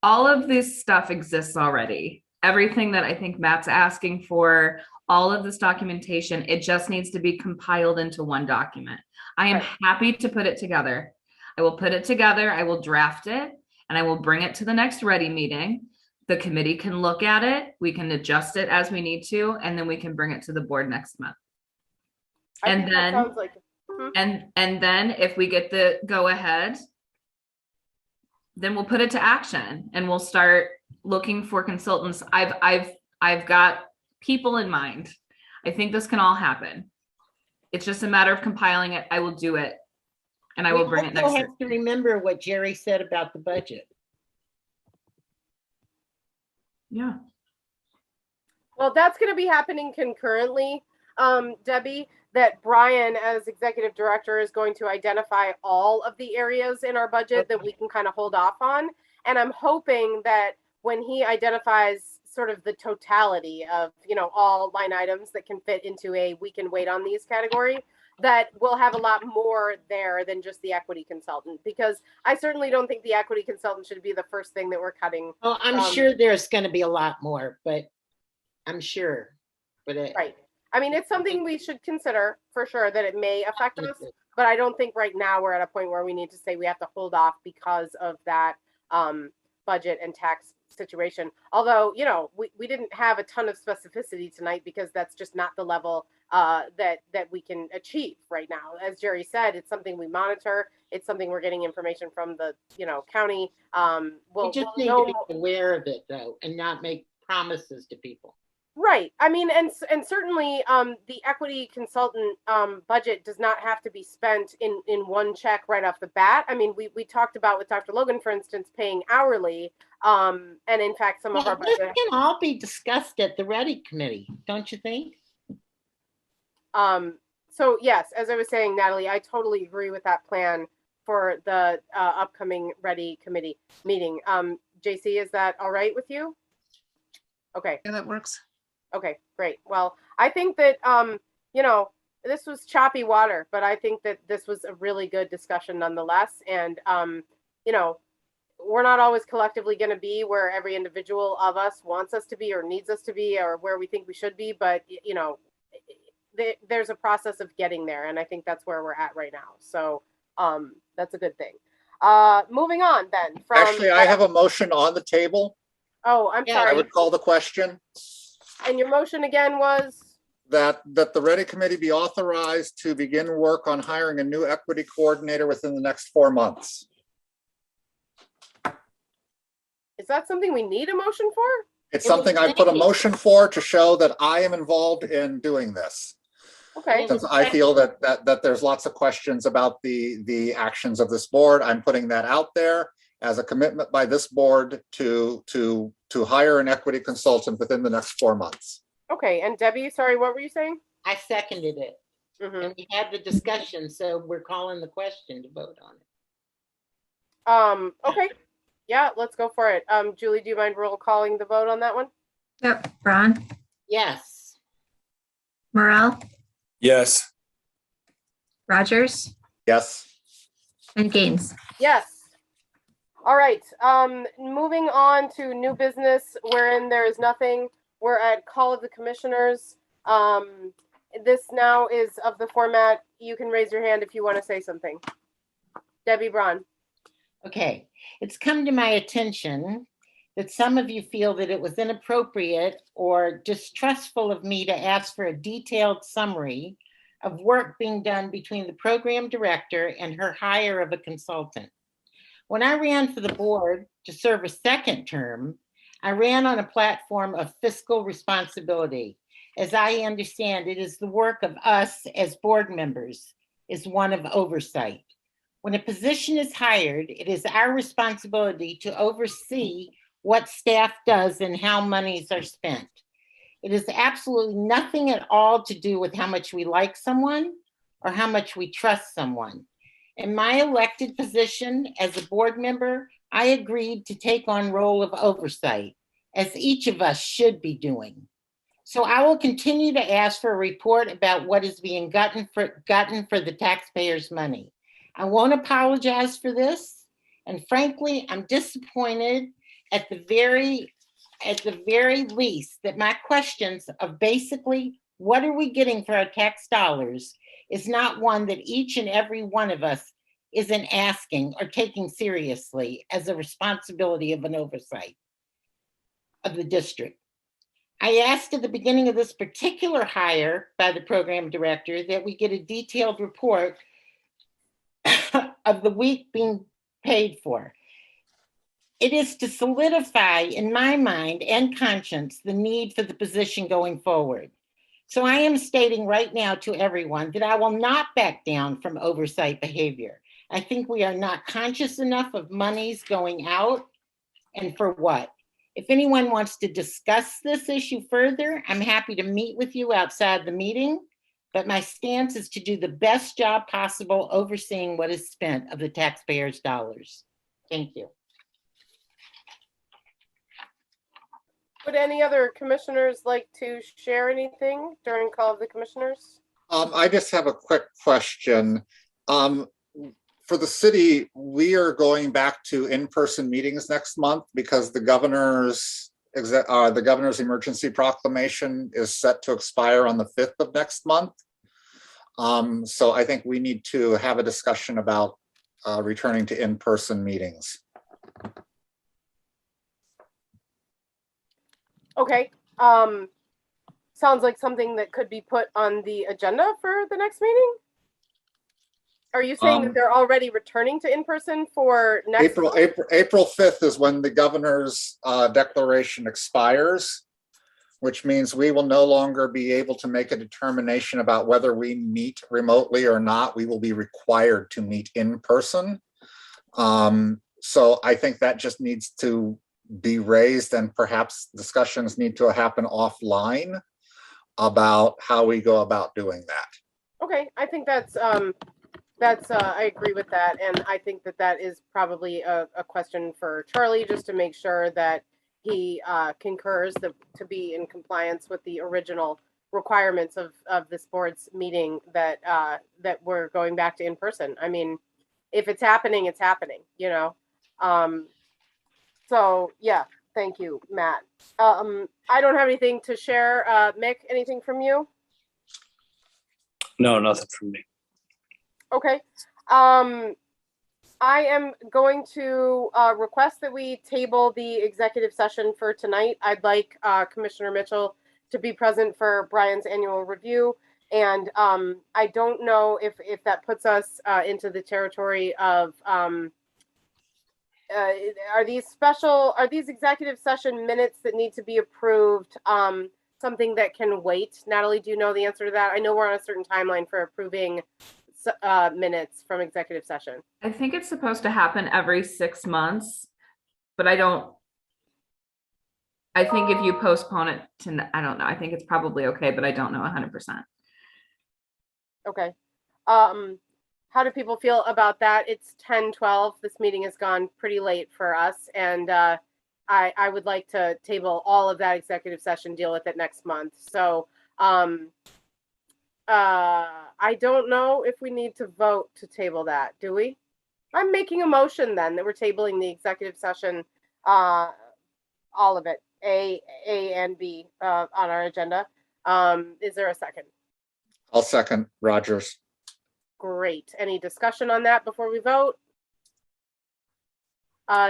All of this stuff exists already. Everything that I think Matt's asking for, all of this documentation, it just needs to be compiled into one document. I am happy to put it together. I will put it together, I will draft it, and I will bring it to the next Ready meeting. The committee can look at it, we can adjust it as we need to, and then we can bring it to the board next month. I And think that then, sounds like and then if we get the go ahead, then we'll put it to action and we'll start looking for consultants. I've got people in mind. I think this can all happen. It's just a matter of compiling it. I will do it. And I will bring it next We year. also have to remember what Jerry said about the budget. Yeah. Well, that's going to be happening concurrently, Debbie, that Brian, as executive director, is going to identify all of the areas in our budget that we can kind of hold off on. And I'm hoping that when he identifies sort of the totality of, all line items that can fit into a we can wait on these category, that we'll have a lot more there than just the equity consultant, because I certainly don't think the equity consultant should be the first thing that we're cutting. Oh, I'm sure there's going to be a lot more, but I'm sure. But right. I mean, it's something we should consider for sure, that it may affect us, but I don't think right now we're at a point where we need to say we have to hold off because of that budget and tax situation. Although, we didn't have a ton of specificity tonight because that's just not the level that we can achieve right now. As Jerry said, it's something we monitor. It's something we're getting information from the, county. We just need to be aware of it though, and not make promises to people. Right. I mean, and certainly the equity consultant budget does not have to be spent in one check right off the bat. I mean, we talked about with Dr. Logan, for instance, paying hourly. And in fact, some of our budget this can all be discussed at the Ready Committee, don't you think? So yes, as I was saying, Natalie, I totally agree with that plan for the upcoming Ready Committee meeting. JC, is that all right with you? Okay. Yeah, that works. Okay, great. Well, I think that, this was choppy water, but I think that this was a really good discussion nonetheless. And, we're not always collectively going to be where every individual of us wants us to be or needs us to be or where we think we should be. But, there's a process of getting there. And I think that's where we're at right now. So that's a good thing. Moving on then. Actually, I have a motion on the table. Oh, I'm sorry. I would call the question. And your motion again was? That the Ready Committee be authorized to begin work on hiring a new equity coordinator within the next 4 months. Is that something we need a motion for? It's something I put a motion for to show that I am involved in doing this. Okay. Since I feel that there's lots of questions about the actions of this board, I'm putting that out there as a commitment by this board to hire an equity consultant within the next 4 months. Okay, and Debbie, sorry, what were you saying? I seconded it. And we had the discussion, so we're calling the question to vote on it. Okay. Yeah, let's go for it. Julie, do you mind roll calling the vote on that one? Yep. Braun, Yes. Morrell, Yes. Rogers, Yes. and Gaines. Yes. All right. Moving on to new business wherein there is nothing. We're at call of the commissioners. This now is of the format. You can raise your hand if you want to say something. Debbie Braun. Okay. It's come to my attention that some of you feel that it was inappropriate or distrustful of me to ask for a detailed summary of work being done between the program director and her hire of a consultant. When I ran for the board to serve a second term, I ran on a platform of fiscal responsibility. As I understand, it is the work of us as board members is one of oversight. When a position is hired, it is our responsibility to oversee what staff does and how monies are spent. It is absolutely nothing at all to do with how much we like someone or how much we trust someone. In my elected position as a board member, I agreed to take on role of oversight, as each of us should be doing. So I will continue to ask for a report about what is being gotten for the taxpayers' money. I won't apologize for this. And frankly, I'm disappointed at the very least that my questions of basically what are we getting for our tax dollars is not one that each and every one of us isn't asking or taking seriously as a responsibility of an oversight of the district. I asked at the beginning of this particular hire by the program director that we get a detailed report of the week being paid for. It is to solidify in my mind and conscience the need for the position going forward. So I am stating right now to everyone that I will not back down from oversight behavior. I think we are not conscious enough of monies going out and for what. if anyone wants to discuss this issue further, I'm happy to meet with you outside the meeting. But my stance is to do the best job possible overseeing what is spent of the taxpayers' dollars. Thank you. Would any other commissioners like to share anything during call of the commissioners? I just have a quick question. For the city, we are going back to in-person meetings next month because the governor's emergency proclamation is set to expire on the 5th of next month. So I think we need to have a discussion about returning to in-person meetings. Okay. Sounds like something that could be put on the agenda for the next meeting. Are you saying that they're already returning to in-person for next month? April 5th is when the governor's declaration expires, which means we will no longer be able to make a determination about whether we meet remotely or not. We will be required to meet in person. So I think that just needs to be raised, and perhaps discussions need to happen offline about how we go about doing that. Okay, I think that's I agree with that, and I think that that is probably a question for Charlie, just to make sure that he concurs to be in compliance with the original requirements of this board's meeting, that that we're going back to in person. I mean, if it's happening, it's happening, you know. So yeah, thank you, Matt. I don't have anything to share. Mick, anything from you? No, nothing from me. Okay. I am going to request that we table the executive session for tonight. I'd like Commissioner Mitchell to be present for Brian's annual review. And I don't know if that puts us into the territory of, are these executive session minutes that need to be approved something that can wait? Natalie, do you know the answer to that? I know we're on a certain timeline for approving minutes from executive session. I think it's supposed to happen every 6 months, but I think if you postpone it to, I don't know, I think it's probably okay, but I don't know 100%. Okay. How do people feel about that? It's 10:12. This meeting has gone pretty late for us, and I would like to table all of that executive session, deal with it next month. So I don't know if we need to vote to table that, do we? I'm making a motion then that we're tabling the executive session, all of it, A and B, on our agenda. Is there a second? I'll second Rogers. Great. Any discussion on that before we vote?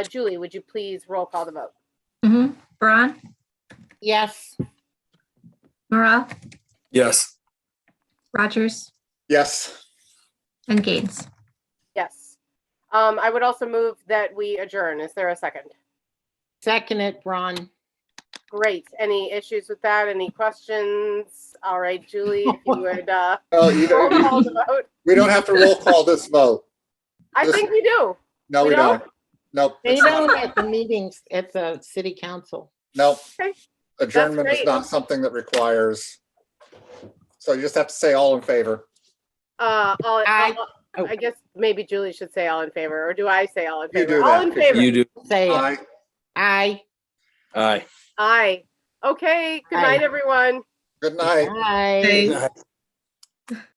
Julie, would you please roll call the vote? Mm-hmm. Braun, Yes. Morrell, Yes. Rogers, Yes. and Gaines. Yes. I would also move that we adjourn. Is there a second? Second it, Ron. Great. Any issues with that? Any questions? All right, Julie, if you would Oh, you roll don't, call the vote. we don't have to roll call this vote. I think we do. No, We we don't? don't. Nope. They it's not. don't at the meetings at the city council. Nope. Okay. Adjournment is great. not something that requires. So you just have to say all in favor. Aye. I guess maybe Julie should say all in favor, or do I say all in You favor? do All that, in could favor. You do. Say it. Aye. Aye. Aye. Aye. Okay. Good Aye. night, everyone. Good night. Aye. Hey.